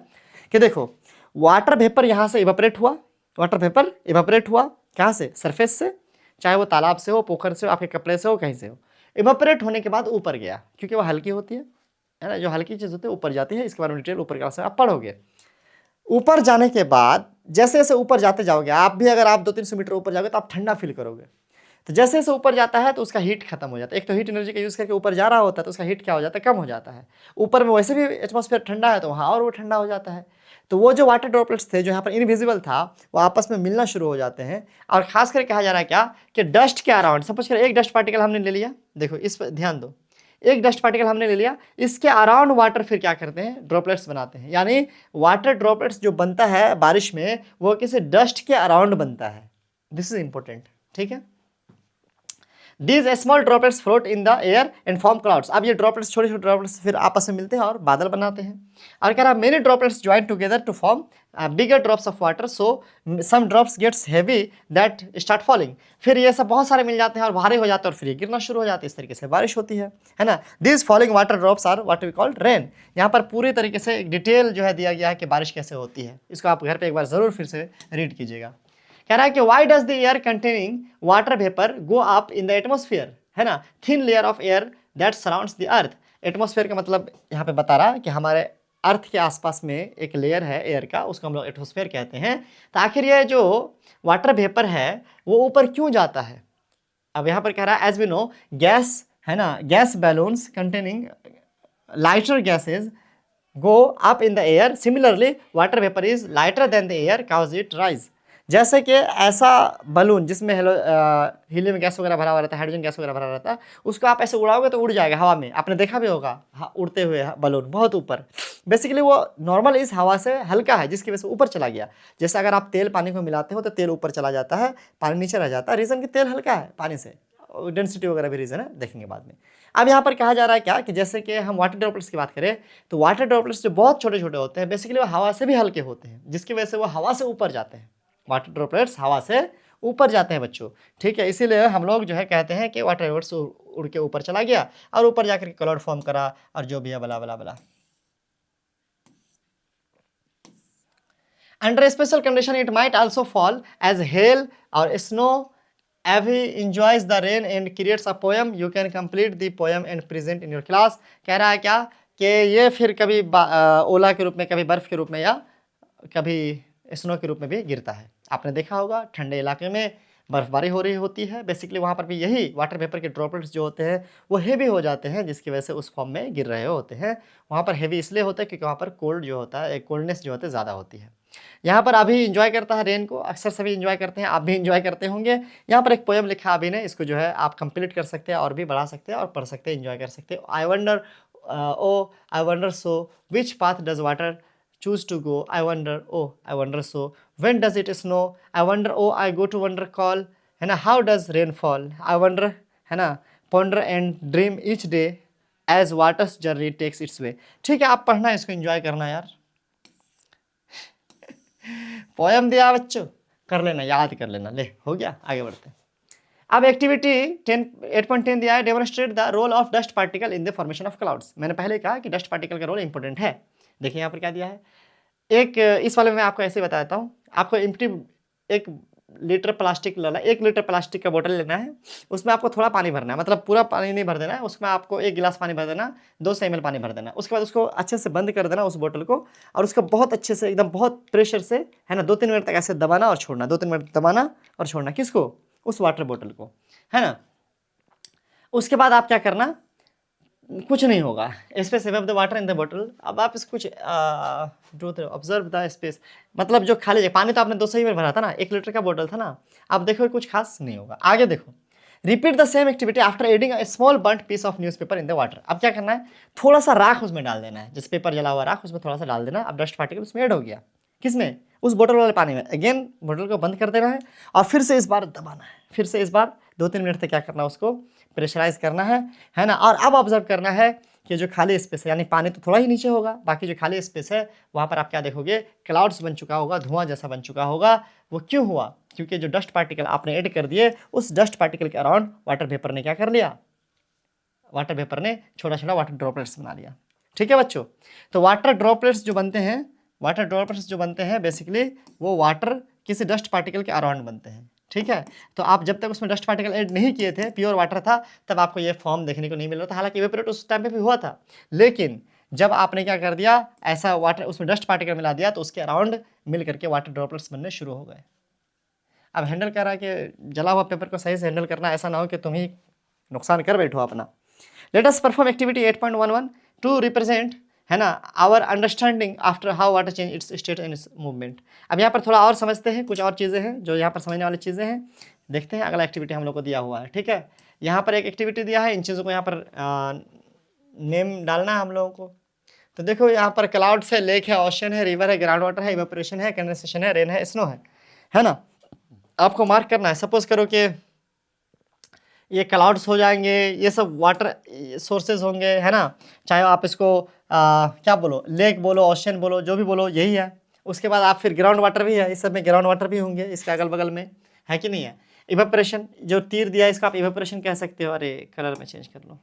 कि देखो, water vapour यहाँ से इवेपोरेट हुआ, वाटर वेपर इवेपोरेट हुआ कहाँ से, सरफेस से, चाहे वो तालाब से हो, पोखर से हो, आपके कपड़े से हो, कहीं से हो। इवेपोरेट होने के बाद ऊपर गया, क्योंकि वो हल्की होती है ना, जो हल्की चीज़ होती है ऊपर जाती है। इसके बारे में डिटेल ऊपर क्लास में आप पढ़ोगे। ऊपर जाने के बाद जैसे जैसे ऊपर जाते जाओगे, आप भी अगर आप 200-300 मीटर ऊपर जाओगे तो आप ठंडा फील करोगे। तो जैसे जैसे ऊपर जाता है तो उसका हीट खत्म हो जाता है। एक तो हीट एनर्जी का यूज़ करके ऊपर जा रहा होता है तो उसका हीट क्या हो जाता है, कम हो जाता है। ऊपर में वैसे भी एटमॉस्फेयर ठंडा है तो वहाँ और वो ठंडा हो जाता है। तो वो जो वाटर ड्रॉपलेट्स थे जो यहाँ पर इनविजिबल था, वो आपस में मिलना शुरू हो जाते हैं। और खास करके कहा जा रहा है क्या कि डस्ट के अराउंड, सपोज कर एक डस्ट पार्टिकल हमने ले लिया, देखो इस पर ध्यान दो, एक डस्ट पार्टिकल हमने ले लिया, इसके अराउंड वाटर फिर क्या करते हैं, ड्रॉपलेट्स बनाते हैं। यानी वाटर ड्रॉपलेट्स जो बनता है बारिश में, वो किसी डस्ट के अराउंड बनता है। दिस इज इंपॉर्टेंट, ठीक है। These small droplets float in the air and form clouds. अब ये droplets, छोटे छोटे droplets फिर आपस में मिलते हैं और बादल बनाते हैं। और कह रहा है many droplets join together to form bigger drops of water. So some drops gets heavy that start falling. फिर ये सब बहुत सारे मिल जाते हैं और भारी हो जाते हैं और फिर ये गिरना शुरू हो जाते हैं। इस तरीके से बारिश होती है ना। These falling water drops are what we call rain. यहाँ पर पूरी तरीके से एक डिटेल जो है दिया गया है कि बारिश कैसे होती है। इसको आप घर पे एक बार ज़रूर फिर से रीड कीजिएगा। कह रहा है कि why does the air containing water vapour go up in the atmosphere, है ना, thin layer of air that surrounds the earth. Atmosphere का मतलब यहाँ पे बता रहा है कि हमारे अर्थ के आसपास में एक लेयर है एयर का, उसको हम लोग एटमोस्फियर कहते हैं। तो आखिर ये जो वाटर वेपर है वो ऊपर क्यों जाता है? अब यहाँ पर कह रहा है एज वी नो गैस, है ना, gas balloons containing lighter gases go up in the air. Similarly, water vapor is lighter than the air, cause it rise. जैसे कि ऐसा बलून जिसमें हीलियम गैस वगैरह भरा हुआ रहता है, हाइड्रोजन गैस वगैरह भरा रहता है, उसको आप ऐसे उड़ाओगे तो उड़ जाएगा हवा में। आपने देखा भी होगा उड़ते हुए बलून बहुत ऊपर। बेसिकली वो नॉर्मल इस हवा से हल्का है, जिसकी वजह से ऊपर चला गया। जैसे अगर आप तेल पानी को मिलाते हो तो तेल ऊपर चला जाता है, पानी नीचे रह जाता है। रीज़न कि तेल हल्का है पानी से, डेंसिटी वगैरह भी रीज़न है, देखेंगे बाद में। अब यहाँ पर कहा जा रहा है क्या कि जैसे कि हम वाटर ड्रॉपलेट्स की बात करें तो वाटर ड्रॉपलेट्स जो बहुत छोटे छोटे होते हैं, बेसिकली वो हवा से भी हल्के होते हैं, जिसकी वजह से वो हवा से ऊपर जाते हैं। वाटर ड्रॉपलेट्स हवा से ऊपर जाते हैं बच्चों, ठीक है। इसीलिए हम लोग जो है कहते हैं कि वाटर ड्रॉपलेट्स उड़ के ऊपर चला गया और ऊपर जाकर के क्लाउड फॉर्म करा और जो भी है बला बला बला। Under a special condition, it might also fall as hail or snow. Avi enjoys the rain and creates a poem. You can complete the poem and present in your class. कह रहा है क्या कि ये फिर कभी ओला के रूप में, कभी बर्फ के रूप में, या कभी स्नो के रूप में भी गिरता है। आपने देखा होगा ठंडे इलाके में बर्फबारी हो रही होती है, बेसिकली वहाँ पर भी यही वाटर वेपर के ड्रॉपलेट्स जो होते हैं वो हेवी हो जाते हैं, जिसकी वजह से उस फॉर्म में गिर रहे होते हैं। वहाँ पर हेवी इसलिए होता है क्योंकि वहाँ पर कोल्ड जो होता है, कोल्डनेस जो होता है ज़्यादा होती है। यहाँ पर अभी इंजॉय करता है रेन को, अक्सर सभी इंजॉय करते हैं, आप भी इंजॉय करते होंगे। यहाँ पर एक पोएम लिखा अभी ने, इसको जो है आप कंप्लीट कर सकते हैं और भी बढ़ा सकते हैं और पढ़ सकते हैं, इंजॉय कर सकते हैं। I wonder so which path does water choose to go, I wonder, oh I wonder so when does it snow, I wonder, oh I go to wonder call, है ना, how does rain fall, I wonder, है ना, ponder and dream each day as water's journey takes its way। ठीक है, आप पढ़ना, इसको enjoy करना यार। पोएम दिया बच्चों, कर लेना, याद कर लेना। ले हो गया, आगे बढ़ते हैं। अब एक्टिविटी 8.10 दिया है, demonstrate the role of dust particle in the formation of clouds. मैंने पहले कहा कि डस्ट पार्टिकल का रोल इंपॉर्टेंट है। देखिए यहाँ पर क्या दिया है, एक इस वाले में आपको ऐसे बता देता हूँ। आपको एम्प्टी 1 लीटर प्लास्टिक लेना, 1 लीटर प्लास्टिक का बोतल लेना है, उसमें आपको थोड़ा पानी भरना है, मतलब पूरा पानी नहीं भर देना है, उसमें आपको 1 गिलास पानी भर देना, 200 ml पानी भर देना। उसके बाद उसको अच्छे से बंद कर देना उस बोतल को, और उसका बहुत अच्छे से एकदम बहुत प्रेशर से, है ना, 2-3 मिनट तक ऐसे दबाना और छोड़ना, 2-3 मिनट दबाना और छोड़ना। किसको? उस वाटर बोतल को, है ना। उसके बाद आप क्या करना, कुछ नहीं होगा, space above the water in the bottle. अब आप इसको कुछ ऑब्जर्व द स्पेस, मतलब जो खाली जगह, पानी तो आपने 200 ml भरा था ना, 1 लीटर का बॉटल था ना। आप देखो कुछ खास नहीं होगा। आगे देखो, repeat the same activity after adding a small burnt piece of newspaper in the water. अब क्या करना है, थोड़ा सा राख उसमें डाल देना है, जैसे पेपर जला हुआ राख उसमें थोड़ा सा डाल देना। अब डस्ट पार्टिकल उसमें ऐड हो गया, किसमें? उस बोतल वाले पानी में। अगेन बोतल को बंद कर देना है और फिर से इस बार दबाना है, फिर से इस बार 2-3 मिनट तक क्या करना है, उसको प्रेशराइज करना है ना। और अब ऑब्जर्व करना है कि जो खाली स्पेस है, यानी पानी तो थोड़ा ही नीचे होगा, बाकी जो खाली स्पेस है वहाँ पर आप क्या देखोगे, क्लाउड्स बन चुका होगा, धुआं जैसा बन चुका होगा। वो क्यों हुआ? क्योंकि जो डस्ट पार्टिकल आपने ऐड कर दिए, उस डस्ट पार्टिकल के अराउंड वाटर वेपर ने क्या कर लिया, वाटर वेपर ने छोटा छोटा वाटर ड्रॉपलेट्स बना लिया। ठीक है बच्चों, तो वाटर ड्रॉपलेट्स जो बनते हैं, वाटर ड्रॉपलेट्स जो बनते हैं बेसिकली वो वाटर किसी डस्ट पार्टिकल के अराउंड बनते हैं। ठीक है, तो आप जब तक उसमें डस्ट पार्टिकल ऐड नहीं किए थे, प्योर वाटर था, तब आपको ये फॉर्म देखने को नहीं मिल रहा था। हालांकि इवेपोरेट उस टाइम पे भी हुआ था, लेकिन जब आपने क्या कर दिया, ऐसा वाटर उसमें डस्ट पार्टिकल मिला दिया, तो उसके अराउंड मिल करके वाटर ड्रॉपलेट्स बनने शुरू हो गए। अब हैंडल कर रहा है कि जला हुआ पेपर को सही से हैंडल करना, ऐसा ना हो कि तुम ही नुकसान कर बैठो अपना। Let us perform activity 8.11 to represent, है ना, our understanding after how water change its state and its movement. अब यहाँ पर थोड़ा और समझते हैं, कुछ और चीज़ें हैं जो यहाँ पर समझने वाली चीज़ें हैं। देखते हैं अगला एक्टिविटी हम लोग को दिया हुआ है। ठीक है, यहाँ पर एक एक्टिविटी दिया है, इन चीज़ों को यहाँ पर नेम डालना है हम लोगों को। तो देखो यहाँ पर क्लाउड्स है, लेक है, ओशन है, रिवर है, ग्राउंड वाटर है, इवेपोरेशन है, कंडेंसेशन है, रेन है, स्नो है ना। आपको मार्क करना है। सपोज करो कि ये क्लाउड्स हो जाएंगे, ये सब वाटर सोर्सेज होंगे, है ना। चाहे आप इसको क्या बोलो, लेक बोलो, ओशन बोलो, जो भी बोलो, यही है। उसके बाद आप फिर ग्राउंड वाटर भी है, इस सब में ग्राउंड वाटर भी होंगे इसके अगल बगल में, है कि नहीं है। इवेपोरेशन, जो तीर दिया है इसका आप इवेपोरेशन कह सकते हो। अरे कलर में चेंज कर लो,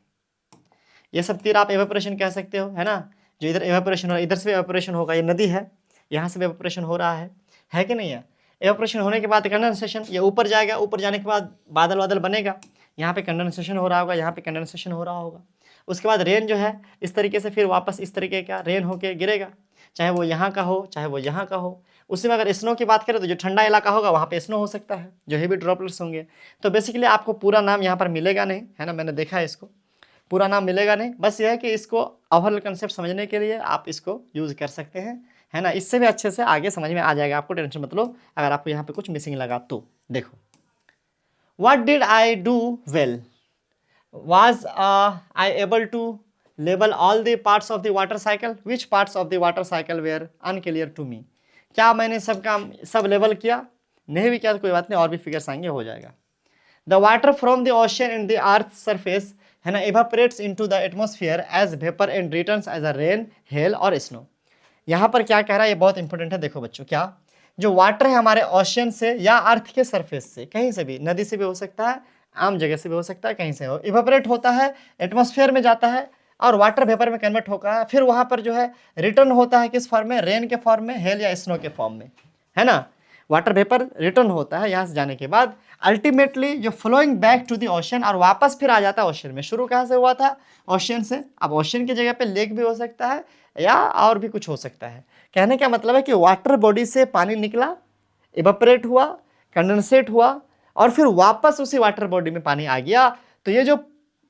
ये सब तीर आप इवेपोरेशन कह सकते हो, है ना। जो इधर इवेपोरेशन हो, इधर से भी इवेपोरेशन होगा, ये नदी है, यहाँ से भी इवेपोरेशन हो रहा है कि नहीं है। इवेपोरेशन होने के बाद कंडेंसेशन, ये ऊपर जाएगा, ऊपर जाने के बाद बादल वादल बनेगा, यहाँ पे कंडेंसेशन हो रहा होगा, यहाँ पे कंडेंसेशन हो रहा होगा। उसके बाद रेन जो है इस तरीके से फिर वापस इस तरीके का रेन होके गिरेगा, चाहे वो यहाँ का हो चाहे वो यहाँ का हो। उसी में अगर स्नो की बात करें तो जो ठंडा इलाका होगा वहाँ पे स्नो हो सकता है, जो हेवी ड्रॉपलेट्स होंगे। तो बेसिकली आपको पूरा नाम यहाँ पर मिलेगा नहीं, है ना, मैंने देखा है इसको, पूरा नाम मिलेगा नहीं। बस यह है कि इसको ओवरऑल कंसेप्ट समझने के लिए आप इसको यूज़ कर सकते हैं, है ना। इससे भी अच्छे से आगे समझ में आ जाएगा आपको, टेंशन मत लो अगर आपको यहाँ पे कुछ मिसिंग लगा तो। देखो, what did I do well, was I able to label all the parts of the water cycle, which parts of the water cycle were unclear to me। क्या मैंने सब काम सब लेबल किया, नहीं भी किया तो कोई बात नहीं, और भी फिगर्स आएंगे, हो जाएगा। The water from the ocean and the earth surface, है ना, evaporates into the atmosphere as vapor and returns as a rain, hail और snow। यहाँ पर क्या कह रहा है, ये बहुत इंपॉर्टेंट है। देखो बच्चों, क्या जो वाटर है हमारे ओशन से या अर्थ के सरफेस से, कहीं से भी, नदी से भी हो सकता है, आम जगह से भी हो सकता है, कहीं से हो, इवेपोरेट होता है, एटमॉस्फेयर में जाता है और वाटर वेपर में कन्वर्ट होता है, फिर वहां पर जो है रिटर्न होता है किस फॉर्म में, रेन के फॉर्म में, हेल या स्नो के फॉर्म में, है ना। वाटर वेपर रिटर्न होता है यहाँ से जाने के बाद, अल्टीमेटली जो flowing back to the ocean, और वापस फिर आ जाता है ओशन में। शुरू कहाँ से हुआ था, ओशन से। अब ओशन की जगह पे लेक भी हो सकता है या और भी कुछ हो सकता है। कहने का मतलब है कि वाटर बॉडी से पानी निकला, इवेपोरेट हुआ, कंडेंसेट हुआ और फिर वापस उसी वाटर बॉडी में पानी आ गया। तो ये जो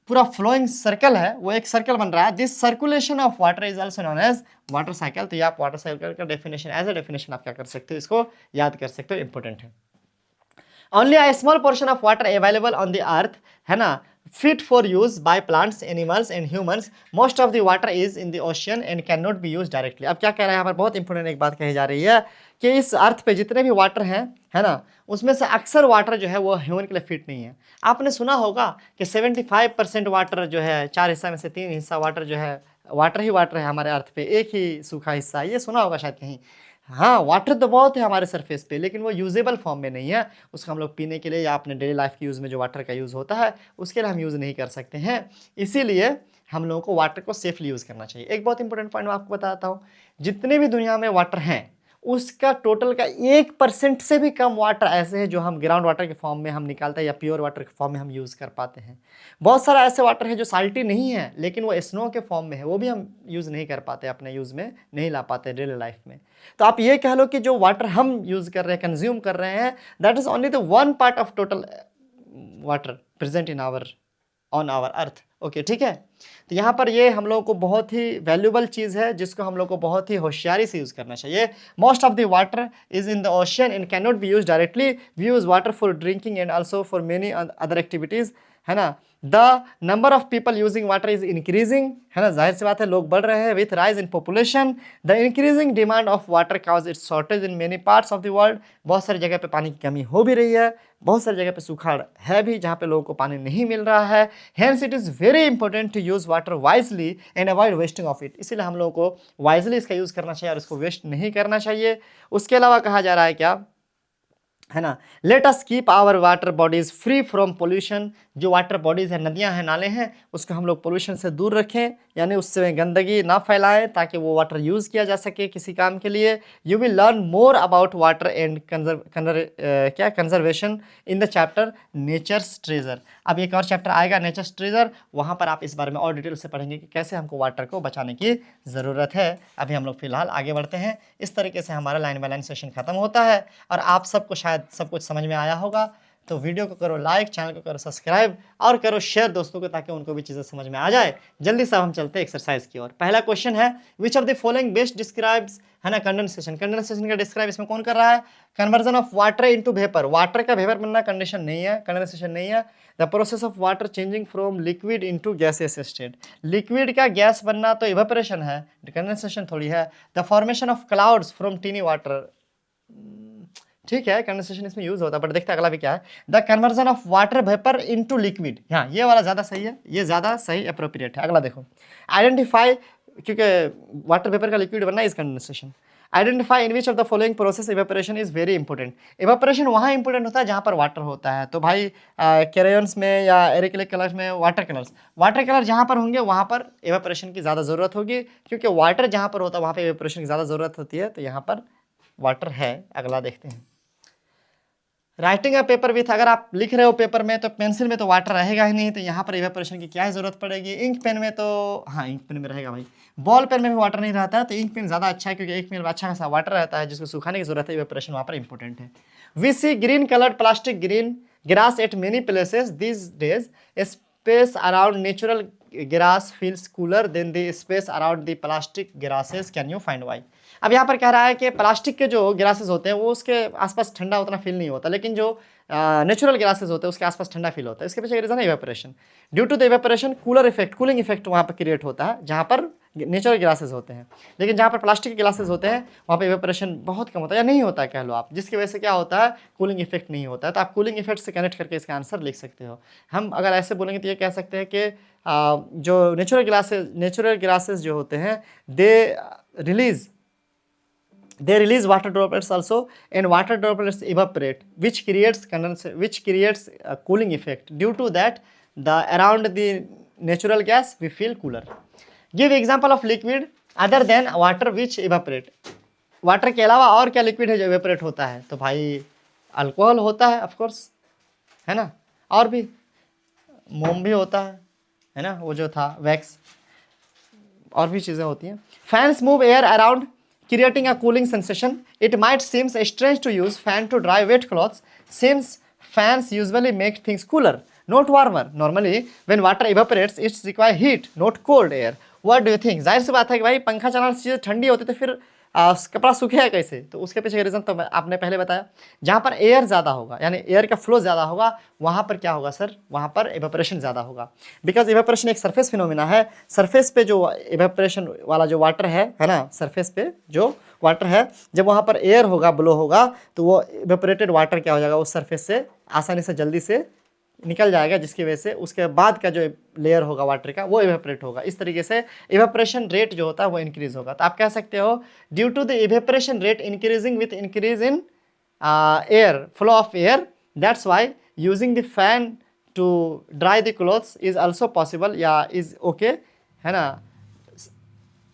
पूरा फ्लोइंग सर्कल है वो एक सर्कल बन रहा है। This circulation of water is also known as water cycle. तो ये आप वाटर साइकिल का डेफिनेशन, एज ए डेफिनेशन आप क्या कर सकते हो, इसको याद कर सकते हो, इंपॉर्टेंट है। Only a small portion of water available on the earth, है ना, fit for use by plants, animals and humans। most of the water is in the ocean and cannot be used directly। अब क्या कह रहा है यहाँ पर, बहुत इंपॉर्टेंट एक बात कही जा रही है कि इस अर्थ पे जितने भी वाटर हैं, है ना, उसमें से अक्सर वाटर जो है वो ह्यूमन के लिए फिट नहीं है। आपने सुना होगा कि 75% वाटर जो है, 4 हिस्सा में से 3 हिस्सा वाटर जो है, वाटर ही वाटर है हमारे अर्थ पे, एक ही सूखा हिस्सा, ये सुना होगा शायद कहीं। हाँ, वाटर तो बहुत है हमारे सरफेस पे, लेकिन वो यूजेबल फॉर्म में नहीं है। उसको हम लोग पीने के लिए या अपने डेली लाइफ के यूज़ में जो वाटर का यूज़ होता है उसके लिए हम यूज़ नहीं कर सकते हैं। इसीलिए हम लोगों को वाटर को सेफली यूज़ करना चाहिए। एक बहुत इंपॉर्टेंट पॉइंट मैं आपको बताता हूँ, जितने भी दुनिया में वाटर हैं उसका टोटल का 1% से भी कम वाटर ऐसे है जो हम ग्राउंड वाटर के फॉर्म में हम निकालते हैं या प्योर वाटर के फॉर्म में हम यूज़ कर पाते हैं। बहुत सारा ऐसे वाटर है जो साल्टी नहीं है लेकिन वो स्नो के फॉर्म में है, वो भी हम यूज़ नहीं कर पाते, अपने यूज़ में नहीं ला पाते डेली लाइफ में। तो आप ये कह लो कि जो वाटर हम यूज़ कर रहे हैं, कंज्यूम कर रहे हैं, that is only the 1 part of total water present in our on our earth. Okay, ठीक है। तो यहाँ पर ये हम लोगों को बहुत ही वैल्यूबल चीज़ है जिसको हम लोग को बहुत ही होशियारी से यूज़ करना चाहिए। Most of the water is in the ocean and can not be use directly. We use water for drinking and also for many other activities, है ना। The number of people using water is increasing, है ना, जाहिर सी बात है लोग बढ़ रहे हैं with rise in population. The increasing demand of water cause it's shortage in many parts of the world. बहुत सारी जगह पे पानी की कमी हो भी रही है, बहुत सारी जगह पे सुखाड़ है भी जहाँ पे लोगों को पानी नहीं मिल रहा है। Hence it is very important to use water wisely and avoid wasting of it. इसीलिए हम लोगों को वाइजली इसका यूज़ करना चाहिए और इसको वेस्ट नहीं करना चाहिए। उसके अलावा कहा जा रहा है क्या, है ना, let us keep our water bodies free from pollution. जो वाटर बॉडीज है, नदियां हैं, नाले हैं, उसको हम लोग पोल्यूशन से दूर रखें, यानी उससे गंदगी ना फैलाएं ताकि वो वाटर यूज़ किया जा सके किसी काम के लिए। You will learn more about water and conservation in the chapter nature's treasure. अब एक और चैप्टर आएगा नेचर्स ट्रेजर, वहाँ पर आप इस बारे में और डिटेल से पढ़ेंगे कि कैसे हमको वाटर को बचाने की ज़रूरत है। अभी हम लोग फिलहाल आगे बढ़ते हैं। इस तरीके से हमारा लाइन बाय लाइन सेशन खत्म होता है और आप सबको शायद सब कुछ समझ में आया होगा। तो वीडियो को करो लाइक, चैनल को करो सब्सक्राइब और करो शेयर दोस्तों को, ताकि उनको भी चीज़ें समझ में आ जाए। जल्दी से हम चलते हैं एक्सरसाइज की ओर। पहला क्वेश्चन है, which of the following best describes, है ना, कंडेंसेशन। कंडेंसेशन का डिस्क्राइब इसमें कौन कर रहा है, conversion of water into vapour. वाटर का वेपर बनना कंडीशन नहीं है, कंडेंसेशन नहीं है। The process of water changing from liquid into gaseous state. Liquid का गैस बनना तो इवेपोरेशन है, कंडेंसेशन थोड़ी है। The formation of clouds from tiny water, ठीक है, कंडेंसेशन इसमें यूज होता है, बट देखते हैं अगला भी क्या है। The conversion of water vapour into liquid, हाँ ये वाला ज्यादा सही है, ये ज्यादा सही अप्रोप्रिएट है। अगला देखो, आइडेंटिफाई, क्योंकि वाटर वेपर का लिक्विड बनना is condensation. Identify in which of the following process evaporation is very important. Evaporation वहाँ इंपॉर्टेंट होता है जहाँ पर वाटर होता है। तो भाई क्रेयॉन्स में या एरिक्लिक कलर्स में वाटर कलर जहाँ पर होंगे वहाँ पर इवेपोरेशन की ज़्यादा ज़रूरत होगी, क्योंकि वाटर जहाँ पर होता है वहाँ पर इवेपोरेशन की ज़्यादा ज़रूरत होती है। तो यहाँ पर वाटर है। अगला देखते हैं, राइटिंग अ पेपर विथ, अगर आप लिख रहे हो पेपर में तो पेंसिल में तो वाटर रहेगा ही नहीं, तो यहाँ पर इवेपोरेशन की क्या ज़रूरत पड़ेगी। इंक पेन में तो, हाँ इंक पेन में रहेगा भाई, बॉल पेन में भी वाटर नहीं रहता है, तो इंक पेन ज़्यादा अच्छा है क्योंकि इंक पेन में अच्छा खासा वाटर रहता है जिसको सुखाने की जरूरत है। इवेपोरेशन वहाँ पर इंपॉर्टेंट है। We see green coloured plastic green grass at many places this days, space around natural grass feels cooler than the space around the plastic grasses? Can you find why? अब यहाँ पर कह रहा है कि प्लास्टिक के जो ग्रासेस होते हैं वो उसके आसपास ठंडा उतना फील नहीं होता, लेकिन जो नेचुरल ग्रासेस होते हैं उसके आसपास ठंडा फील होता है। इसके पीछे रीजन है evaporation. Due to the evaporation cooler effect, cooling effect वहाँ पर क्रिएट होता है जहाँ पर नेचुरल ग्लासेस होते हैं, लेकिन जहाँ पर प्लास्टिक के ग्लासेस होते हैं वहाँ पे इवेपोरेशन बहुत कम होता है या नहीं होता है कह लो आप, जिसकी वजह से क्या होता है, कूलिंग इफेक्ट नहीं होता है। तो आप कूलिंग इफेक्ट से कनेक्ट करके इसका आंसर लिख सकते हो। हम अगर ऐसे बोलेंगे तो ये कह सकते हैं कि जो नेचुरल ग्लासेस जो होते हैं दे release water droplets also, and water droplets evaporate, which creates a cooling effect. Due to that, around the natural gas we feel cooler. Give example of liquid other than water which evaporate. Water के अलावा और क्या liquid है जो evaporate होता है? तो भाई अल्कोहल होता है ऑफ कोर्स, है ना, और भी मोम भी होता है ना, वो जो था वैक्स, और भी चीज़ें होती हैं। Fans move air around creating a cooling sensation. It might seem strange to use fan to dry wet clothes since fans usually make things cooler, not warmer. Normally when water evaporates it requires heat, not cold air. What do you think? जाहिर सी बात है कि भाई पंखा चलाने से चीज़ें ठंडी होती तो फिर कपड़ा सूखेगा कैसे? तो उसके पीछे रीज़न तो आपने पहले बताया, जहाँ पर एयर ज़्यादा होगा यानी एयर का फ्लो ज़्यादा होगा वहाँ पर क्या होगा सर, वहाँ पर इवेपोरेशन ज़्यादा होगा। बिकॉज इवेपोरेशन एक सरफेस फिनोमिना है। सरफेस पे जो इवेपोरेशन वाला जो वाटर है ना, सरफेस पे जो वाटर है, जब वहाँ पर एयर होगा, ब्लो होगा, तो वो इवेपोरेटेड वाटर क्या हो जाएगा, उस सरफेस से आसानी से जल्दी से निकल जाएगा, जिसकी वजह से उसके बाद का जो लेयर होगा वाटर का वो इवेपोरेट होगा। इस तरीके से इवेपोरेशन रेट जो होता है वो इंक्रीज होगा। तो आप कह सकते हो due to the evaporation rate increasing with increase in air, flow of air, that's why using the fan to dry the clothes is also possible या इज ओके, है ना।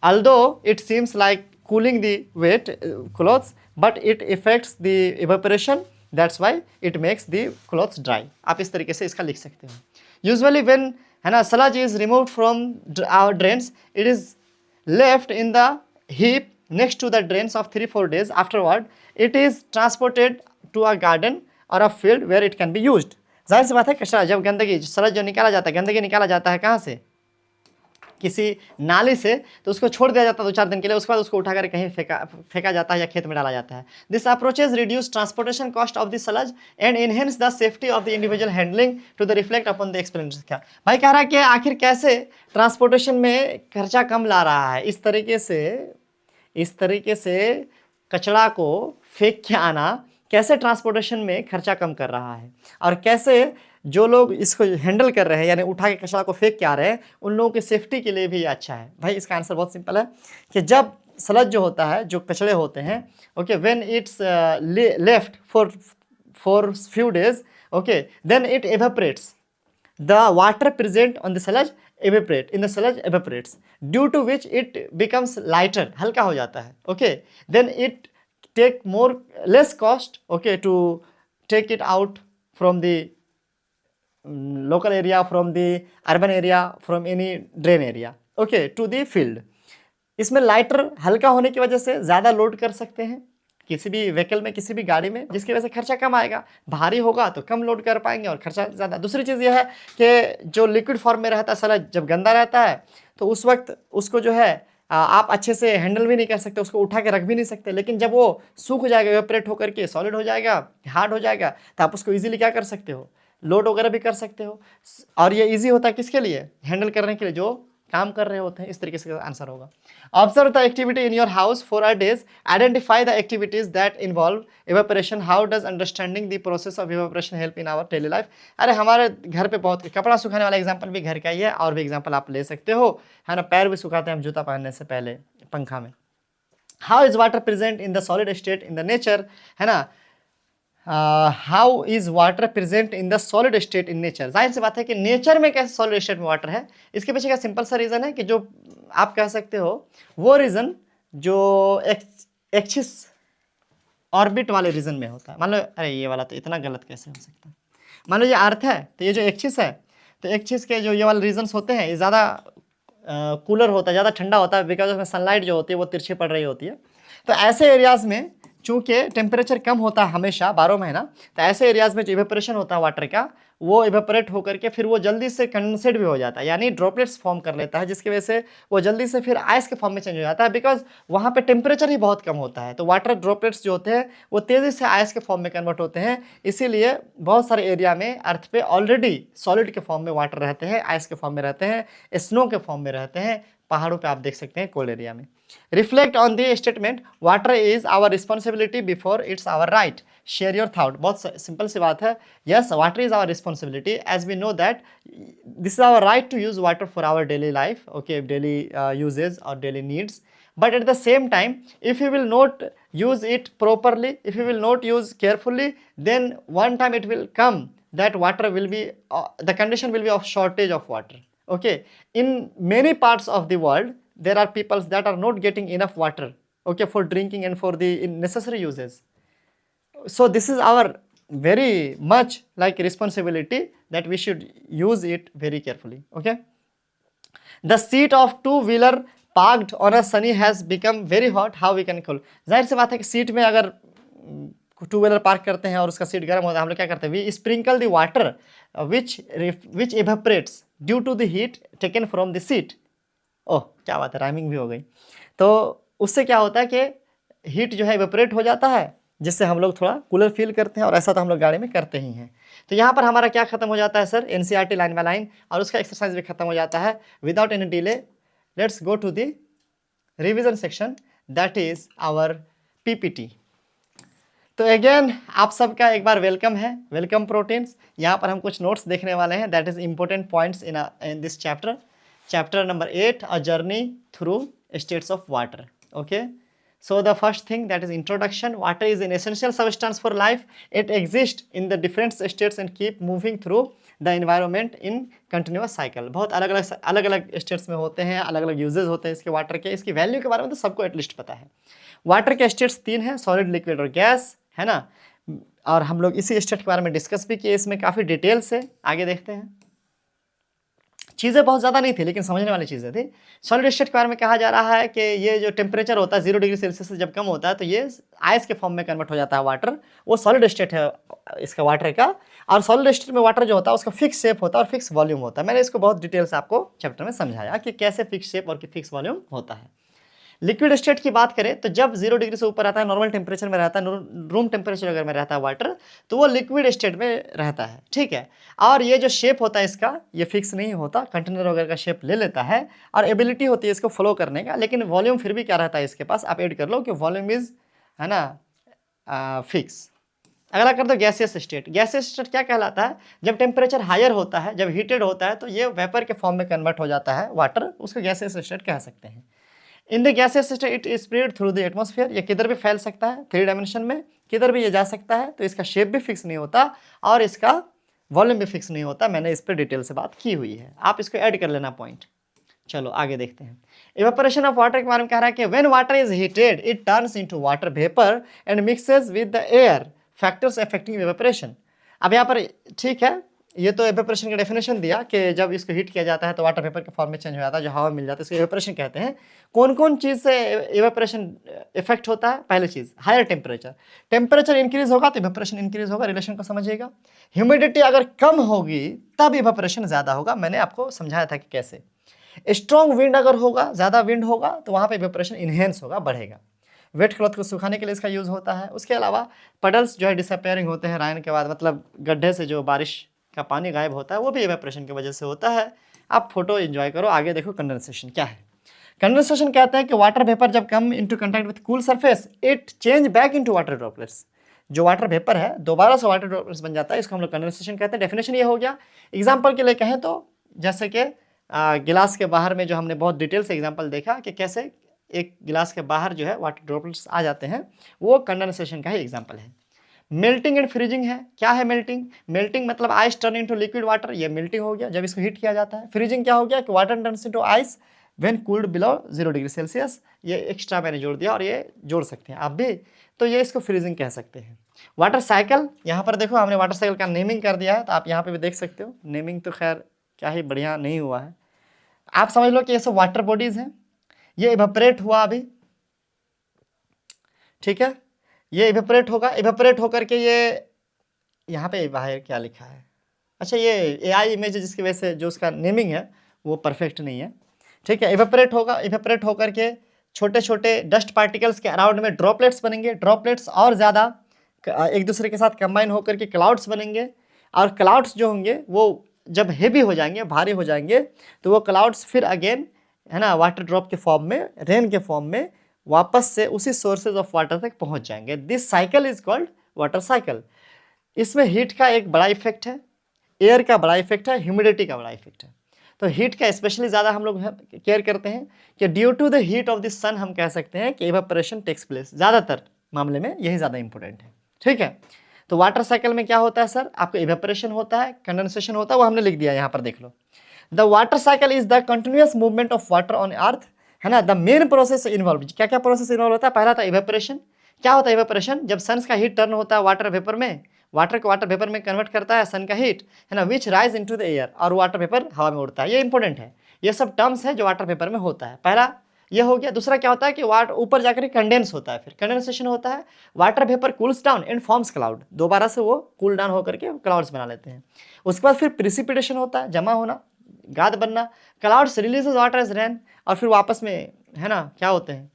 although it seems like cooling the wet clothes, but it affects the evaporation, that's why it makes the clothes dry. आप इस तरीके से इसका लिख सकते हो। Usually when, है ना, sludge is removed from our drains, it is left in the heap next to the drains of 3-4 days. Afterward it is transported to a garden or a field where it can be used. जाहिर सी बात है कचरा, जब गंदगी sludge जो निकाला जाता है, गंदगी निकाला जाता है कहाँ से, किसी नाली से, तो उसको छोड़ दिया जाता है 2-4 दिन के लिए, उसके बाद उसको उठाकर कहीं फेंका जाता है या खेत में डाला जाता है। This approaches reduce transportation cost of the sludge and enhance the safety of the individual handling to the reflect upon the experience. क्या भाई कह रहा है कि आखिर कैसे ट्रांसपोर्टेशन में खर्चा कम ला रहा है, इस तरीके से कचरा को फेंक के आना कैसे ट्रांसपोर्टेशन में खर्चा कम कर रहा है, और कैसे जो लोग इसको हैंडल कर रहे हैं यानी उठा के कचरा को फेंक के आ रहे हैं उन लोगों की सेफ्टी के लिए भी अच्छा है। भाई इसका आंसर बहुत सिंपल है कि जब स्लज जो होता है, जो कचड़े होते हैं, okay, when its left for few days, okay, then it evaporates, the water present on the sludge evaporates, due to which it becomes lighter, हल्का हो जाता है, okay, then it take less cost, okay, to take it out from the local area, from the urban area, from any drain area, okay, to the field. इसमें lighter हल्का होने की वजह से ज़्यादा लोड कर सकते हैं किसी भी व्हीकल में, किसी भी गाड़ी में, जिसकी वजह से खर्चा कम आएगा। भारी होगा तो कम लोड कर पाएंगे और खर्चा ज़्यादा। दूसरी चीज़ यह है कि जो लिक्विड फॉर्म में रहता है स्लज, जब गंदा रहता है तो उस वक्त उसको जो है आप अच्छे से हैंडल भी नहीं कर सकते, उसको उठा के रख भी नहीं सकते। लेकिन जब वो सूख जाएगा, इवेपोरेट होकर के सॉलिड हो जाएगा, हार्ड हो जाएगा, तो आप उसको ईजिली क्या कर सकते हो, लोड वगैरह भी कर सकते हो। और ये ईजी होता है किसके लिए, हैंडल करने के लिए जो काम कर रहे होते हैं। इस तरीके से आंसर होगा। Observe the activity in your house for a days, identify the activities that involve evaporation, how does understanding the process of evaporation help in our daily life. अरे हमारे घर पे बहुत, कपड़ा सुखाने वाला एग्जाम्पल भी घर का ही है, और भी एग्जाम्पल आप ले सकते हो, है ना। पैर भी सुखाते हैं हम जूता पहनने से पहले पंखा में। How is water present in the solid state in the nature, है ना। How is water present in the solid state in nature. जाहिर सी बात है कि नेचर में कैसे सॉलिड स्टेट में वाटर है, इसके पीछे का सिंपल सा रीज़न है कि जो आप कह सकते हो वो रीज़न जो एक्सिस ऑर्बिट वाले रीजन में होता है। मान लो, अरे ये वाला तो इतना गलत कैसे हो सकता है। मान लो ये अर्थ है, तो ये जो एक्सिस है, तो एक्सिस के जो ये वाले रीजन्स होते हैं ये ज़्यादा कूलर होता है, ज़्यादा ठंडा होता है, बिकॉज उसमें सनलाइट जो होती है वो तिरछी पड़ रही होती है। तो ऐसे एरियाज़ में चूंकि टेम्परेचर कम होता है हमेशा 12 महीना, तो ऐसे एरियाज में जो इवेपोरेशन होता है वाटर का, वो इवेपोरेट होकर के फिर वो जल्दी से कंडेंसेट भी हो जाता है, यानी ड्रॉपलेट्स फॉर्म कर लेता है, जिसकी वजह से वो जल्दी से फिर आइस के फॉर्म में चेंज हो जाता है, बिकॉज वहाँ पे टेम्परेचर ही बहुत कम होता है। तो वाटर ड्रॉपलेट्स जो होते हैं वो तेज़ी से आइस के फॉर्म में कन्वर्ट होते हैं, इसीलिए बहुत सारे एरिया में अर्थ पे ऑलरेडी सॉलिड के फॉर्म में वाटर रहते हैं, आइस के फॉर्म में रहते हैं, स्नो के फॉर्म में रहते हैं, पहाड़ों पे आप देख सकते हैं कोल्ड एरिया में। Reflect on the statement water is our responsibility before it's our right. Share your thought. बहुत सिंपल सी बात है। Yes, water is our responsibility as we know that this is our right to use water for our daily life, okay, daily usages और daily needs. But at the same time, if you will not use it properly, if you will not use carefully, then one time it will come that water will be the condition will be of shortage of water. Okay, in many parts of the world there are peoples that are not getting enough water, okay, for drinking and for the necessary uses. So this is our very much like responsibility that we should use it very carefully. Okay, the seat of two-wheeler parked on a sunny has become very hot. How we can cool? जाहिर सी बात है कि seat में अगर two wheeler park करते हैं और उसका सीट गर्म होता है, हम लोग क्या करते हैं, we sprinkle the water which evaporates due to the heat taken from the seat. Oh क्या बात है, राइमिंग भी हो गई. तो उससे क्या होता है कि हीट जो है इवेपोरेट हो जाता है, जिससे हम लोग थोड़ा कूलर फील करते हैं, और ऐसा तो हम लोग गाड़ी में करते ही हैं. तो यहाँ पर हमारा क्या खत्म हो जाता है sir, NCERT line by line, और उसका एक्सरसाइज भी खत्म हो जाता है. Without any delay let's go to the revision section, that is our PPT. तो अगेन आप सबका एक बार वेलकम है, वेलकम प्रोटीन्स. यहाँ पर हम कुछ नोट्स देखने वाले हैं, that is important points in this chapter. Chapter number 8, a journey through states of water. Okay, so the first thing, that is introduction. Water is an essential substance for life. It exists in the different states and keep moving through the environment in continuous cycle. बहुत अलग अलग states में होते हैं, अलग अलग uses होते हैं इसके वाटर के. इसकी वैल्यू के बारे में तो सबको एटलीस्ट पता है. वाटर के स्टेट्स 3 हैं, सॉलिड, लिक्विड और गैस, है ना. और हम लोग इसी स्टेट के बारे में डिस्कस भी किए, इसमें काफ़ी डिटेल से. आगे देखते हैं. चीज़ें बहुत ज़्यादा नहीं थी लेकिन समझने वाली चीज़ें थी. सॉलिड स्टेट के बारे में कहा जा रहा है कि ये जो टेम्परेचर होता है 0 डिग्री सेल्सियस से जब कम होता है तो ये आइस के फॉर्म में कन्वर्ट हो जाता है वाटर. वो सॉलिड स्टेट है इसका वाटर का. और सॉलिड स्टेट में वाटर जो होता है उसका फिक्स शेप होता है और फिक्स वॉल्यूम होता है. मैंने इसको बहुत डिटेल से आपको चैप्टर में समझाया कि कैसे फिक्स शेप और फिक्स वॉल्यूम होता है. लिक्विड स्टेट की बात करें तो जब 0 डिग्री से ऊपर रहता है, नॉर्मल टेम्परेचर में रहता है, रूम टेम्परेचर अगर में रहता है वाटर, तो वो लिक्विड स्टेट में रहता है. ठीक है, और ये जो शेप होता है इसका, ये फिक्स नहीं होता, कंटेनर वगैरह का शेप ले लेता है, और एबिलिटी होती है इसको फ्लो करने का, लेकिन वॉल्यूम फिर भी क्या रहता है इसके पास, आप ऐड कर लो कि वॉल्यूम इज, है ना, फिक्स. अगला कर दो गैसियस स्टेट. गैसियस स्टेट क्या कहलाता है, जब टेम्परेचर हायर होता है, जब हीटेड होता है, तो ये वेपर के फॉर्म में कन्वर्ट हो जाता है वाटर, उसको गैसियस स्टेट कह सकते हैं. In the gaseous state it is spread through the atmosphere. ये किधर भी फैल सकता है, 3 डायमेंशन में किधर भी ये जा सकता है, तो इसका शेप भी फिक्स नहीं होता और इसका वॉल्यूम भी फिक्स नहीं होता. मैंने इस पर डिटेल से बात की हुई है, आप इसको ऐड कर लेना पॉइंट. चलो आगे देखते हैं. इवेपोरेशन ऑफ वाटर के बारे में कह रहा है कि when water is heated it turns into water vapour and mixes with the air, factors affecting evaporation. अब यहाँ पर ठीक है, ये तो इवेपोरेशन का डेफिनेशन दिया कि जब इसको हीट किया जाता है तो वाटर वेपर के फॉर्म में चेंज हो जाता है, जो हवा मिल जाता है, इसको इवेपोरेशन कहते हैं. कौन कौन चीज़ से इवेपोरेशन इफेक्ट होता है, पहली चीज़ हायर टेम्परेचर. टेम्परेचर इंक्रीज होगा तो इवेपोरेशन इंक्रीज होगा, रिलेशन को समझिएगा. ह्यूमिडिटी अगर कम होगी तब इवेपोरेशन ज़्यादा होगा, मैंने आपको समझाया था कि कैसे. स्ट्रॉन्ग विंड अगर होगा, ज़्यादा विंड होगा, तो वहाँ पर इवेपोरेशन इन्हेंस होगा, बढ़ेगा. वेट क्लॉथ को सुखाने के लिए इसका यूज़ होता है. उसके अलावा पडल्स जो है डिसअपेयरिंग होते हैं राइन के बाद, मतलब गड्ढे से जो बारिश का पानी गायब होता है, वो भी इवेपोरेशन की वजह से होता है. आप फोटो एंजॉय करो. आगे देखो कंडेंसेशन क्या है. कंडेंसेशन कहते हैं कि वाटर वेपर जब come into contact with cool surface it change back into water droplets. जो वाटर वेपर है दोबारा से वाटर ड्रॉपलेट्स बन जाता है, इसको हम लोग कंडेंसेशन कहते हैं. डेफिनेशन ये हो गया. एग्जाम्पल के लिए कहें तो जैसे कि गिलास के बाहर में जो हमने बहुत डिटेल से एग्जाम्पल देखा कि कैसे एक गिलास के बाहर जो है वाटर ड्रॉपलेट्स आ जाते हैं, वो कंडेंसेशन का ही एग्जाम्पल है. मेल्टिंग एंड फ्रीजिंग है. क्या है मेल्टिंग? मेल्टिंग मतलब ice turn into liquid water, ये मेल्टिंग हो गया जब इसको हीट किया जाता है. फ्रीजिंग क्या हो गया कि water turns into ice when cooled below 0 degree Celsius. ये एक्स्ट्रा मैंने जोड़ दिया और ये जोड़ सकते हैं आप भी, तो ये इसको फ्रीजिंग कह सकते हैं. वाटर साइकिल, यहाँ पर देखो हमने वाटर साइकिल का नेमिंग कर दिया है, तो आप यहाँ पे भी देख सकते हो. नेमिंग तो खैर क्या ही बढ़िया नहीं हुआ है. आप समझ लो कि ये सब वाटर बॉडीज हैं, ये इवेपोरेट हुआ अभी, ठीक है. ये इवेपोरेट होगा, इवेपोरेट होकर के ये यहाँ पे बाहर क्या लिखा है, अच्छा ये एआई इमेज है जिसकी वजह से जो उसका नेमिंग है वो परफेक्ट नहीं है, ठीक है। इवेपोरेट होगा, इवेपोरेट होकर के छोटे छोटे डस्ट पार्टिकल्स के अराउंड में ड्रॉपलेट्स बनेंगे, ड्रॉपलेट्स और ज़्यादा एक दूसरे के साथ कंबाइन होकर के क्लाउड्स बनेंगे, और क्लाउड्स जो होंगे वो जब हेवी हो जाएंगे, भारी हो जाएंगे, तो वो क्लाउड्स फिर अगेन है ना वाटर ड्रॉप के फॉर्म में, रेन के फॉर्म में वापस से उसी सोर्सेज ऑफ वाटर तक पहुंच जाएंगे। This cycle is called water cycle. इसमें हीट का एक बड़ा इफेक्ट है, एयर का बड़ा इफेक्ट है, ह्यूमिडिटी का बड़ा इफेक्ट है। तो हीट का स्पेशली ज़्यादा हम लोग केयर करते हैं कि due to the heat of the sun हम कह सकते हैं कि इवेपोरेशन टेक्स प्लेस, ज़्यादातर मामले में यही ज़्यादा इंपॉर्टेंट है, ठीक है। तो वाटर साइकिल में क्या होता है सर, आपको इवेपोरेशन होता है, कंडेंसेशन होता है, वो हमने लिख दिया यहाँ पर देख लो। The water cycle is the continuous movement of water on earth, है ना। द मेन प्रोसेस इन्वॉल्व, क्या क्या प्रोसेस इन्वॉल्व होता है, पहला था इवेपोरेशन। क्या होता है इवेपोरेशन, जब सन का हीट टर्न होता है वाटर वेपर में, वाटर को वाटर वेपर में कन्वर्ट करता है सन का हीट, है ना, विच राइज इनटू द एयर, और वाटर वेपर हवा में उड़ता है। ये इंपॉर्टेंट है, ये सब टर्म्स है जो वाटर वेपर में होता है। पहला ये हो गया। दूसरा क्या होता है कि वाटर ऊपर जाकर कंडेंस होता है, फिर कंडेंसेशन होता है, water vapour cools down and forms cloud, दोबारा से वो कूल डाउन होकर के क्लाउड्स बना लेते हैं। उसके बाद फिर प्रिसिपिटेशन होता है, जमा होना, गाद बनना, clouds releases water as rain, और फिर वापस में है ना क्या होते हैं,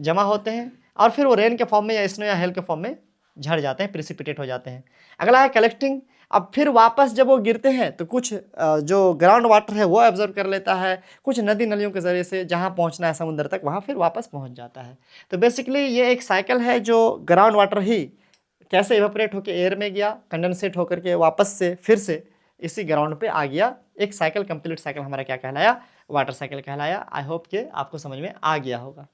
जमा होते हैं, और फिर वो रेन के फॉर्म में या स्नो या हेल के फॉर्म में झड़ जाते हैं, प्रिसिपिटेट हो जाते हैं। अगला है कलेक्टिंग। अब फिर वापस जब वो गिरते हैं तो कुछ जो ग्राउंड वाटर है वो एब्जॉर्ब कर लेता है, कुछ नदी नलियों के ज़रिए से जहाँ पहुँचना है समुद्र तक वहाँ फिर वापस पहुँच जाता है। तो बेसिकली ये एक साइकिल है जो ग्राउंड वाटर ही कैसे इवेपोरेट होकर एयर में गया, कंडेंसेट होकर के वापस से फिर से इसी ग्राउंड पे आ गया। एक साइकिल, कंप्लीट साइकिल हमारा क्या कहलाया, वाटर साइकिल कहलाया। आई होप कि आपको समझ में आ गया होगा।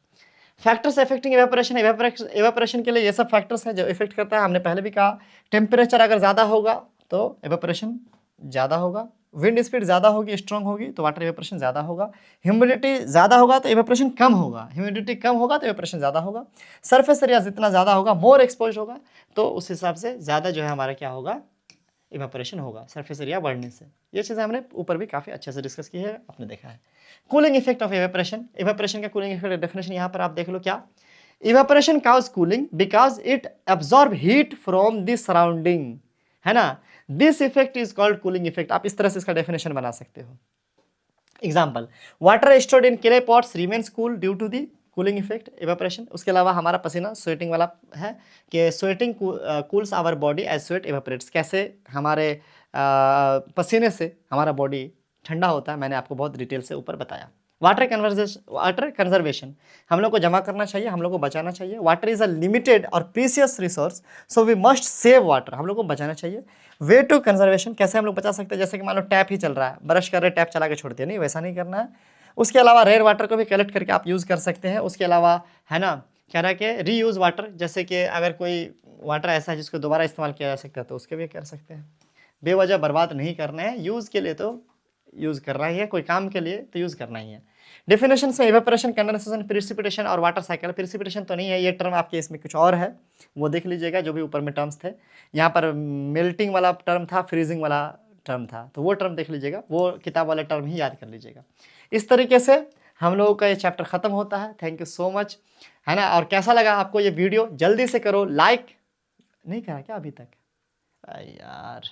फैक्टर्स अफेक्टिंग इवेपोरेशन, इवेपोरेशन के लिए ये सब फैक्टर्स हैं जो इफेक्ट करता है। हमने पहले भी कहा, टेम्परेचर अगर ज़्यादा होगा तो इवेपोरेशन ज़्यादा होगा, विंड स्पीड ज़्यादा होगी, स्ट्रॉन्ग होगी तो वाटर इवेपोरेशन ज़्यादा होगा, ह्यूमिडिटी ज़्यादा होगा तो इवेपोरेशन कम होगा, ह्यूमिडिटी कम होगा तो इवेपोरेशन ज़्यादा होगा, सरफेस एरिया जितना ज़्यादा होगा, मोर एक्सपोज होगा, तो उस हिसाब से ज़्यादा जो है हमारा क्या होगा, इवेपोरेशन होगा, सरफेस एरिया बढ़ने से। ये चीज़ें हमने ऊपर भी काफ़ी अच्छे से डिस्कस की है, आपने देखा है। Cooling effect of evaporation, evaporation का कूलिंग इफेक्ट डेफिनेशन यहाँ पर आप देख लो क्या, evaporation causes cooling because it absorb heat from the surrounding, है ना। This effect is called cooling effect. आप इस तरह से इसका डेफिनेशन बना सकते हो। Example, water stored in clay pots remains cool due to the cooling effect evaporation. उसके अलावा हमारा पसीना स्वेटिंग वाला है कि sweating cools our body as sweat evaporates. कैसे हमारे पसीने से हमारा बॉडी ठंडा होता है, मैंने आपको बहुत डिटेल से ऊपर बताया। वाटर कंजर्वेशन, हम लोग को जमा करना चाहिए, हम लोग को बचाना चाहिए। वाटर इज अ लिमिटेड और precious resource, so we must save water, हम लोग को बचाना चाहिए। वे टू कंजर्वेशन, कैसे हम लोग बचा सकते हैं, जैसे कि मान लो टैप ही चल रहा है, ब्रश कर रहे टैप चला के छोड़ते हैं, नहीं वैसा नहीं करना है। उसके अलावा रेयर वाटर को भी कलेक्ट करके आप यूज़ कर सकते हैं। उसके अलावा है ना कह रहा है कि रीयूज़ वाटर, जैसे कि अगर कोई वाटर ऐसा है जिसको दोबारा इस्तेमाल किया जा सकता है तो उसके भी कर सकते हैं। बेवजह बर्बाद नहीं करना है, यूज़ के लिए तो यूज़ करना ही है, कोई काम के लिए तो यूज़ करना ही है। डेफिनेशन में इवेपोरेशन, कंडेंसेशन, प्रिसिपिटेशन और वाटर साइकिल। प्रिसिपिटेशन तो नहीं है, ये टर्म आपके इसमें कुछ और है, वो देख लीजिएगा जो भी ऊपर में टर्म्स थे। यहाँ पर मेल्टिंग वाला टर्म था, फ्रीजिंग वाला टर्म था, तो वो टर्म देख लीजिएगा, वो किताब वाले टर्म ही याद कर लीजिएगा। इस तरीके से हम लोगों का ये चैप्टर ख़त्म होता है। थैंक यू सो मच, है ना। और कैसा लगा आपको ये वीडियो, जल्दी से करो लाइक, नहीं करा क्या अभी तक, यार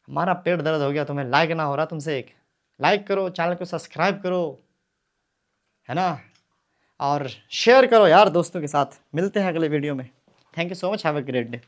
हमारा पेट दर्द हो गया, तुम्हें लाइक ना हो रहा तुमसे, एक लाइक करो, चैनल को सब्सक्राइब करो, है ना, और शेयर करो यार दोस्तों के साथ। मिलते हैं अगले वीडियो में। Thank you so much, have a great day.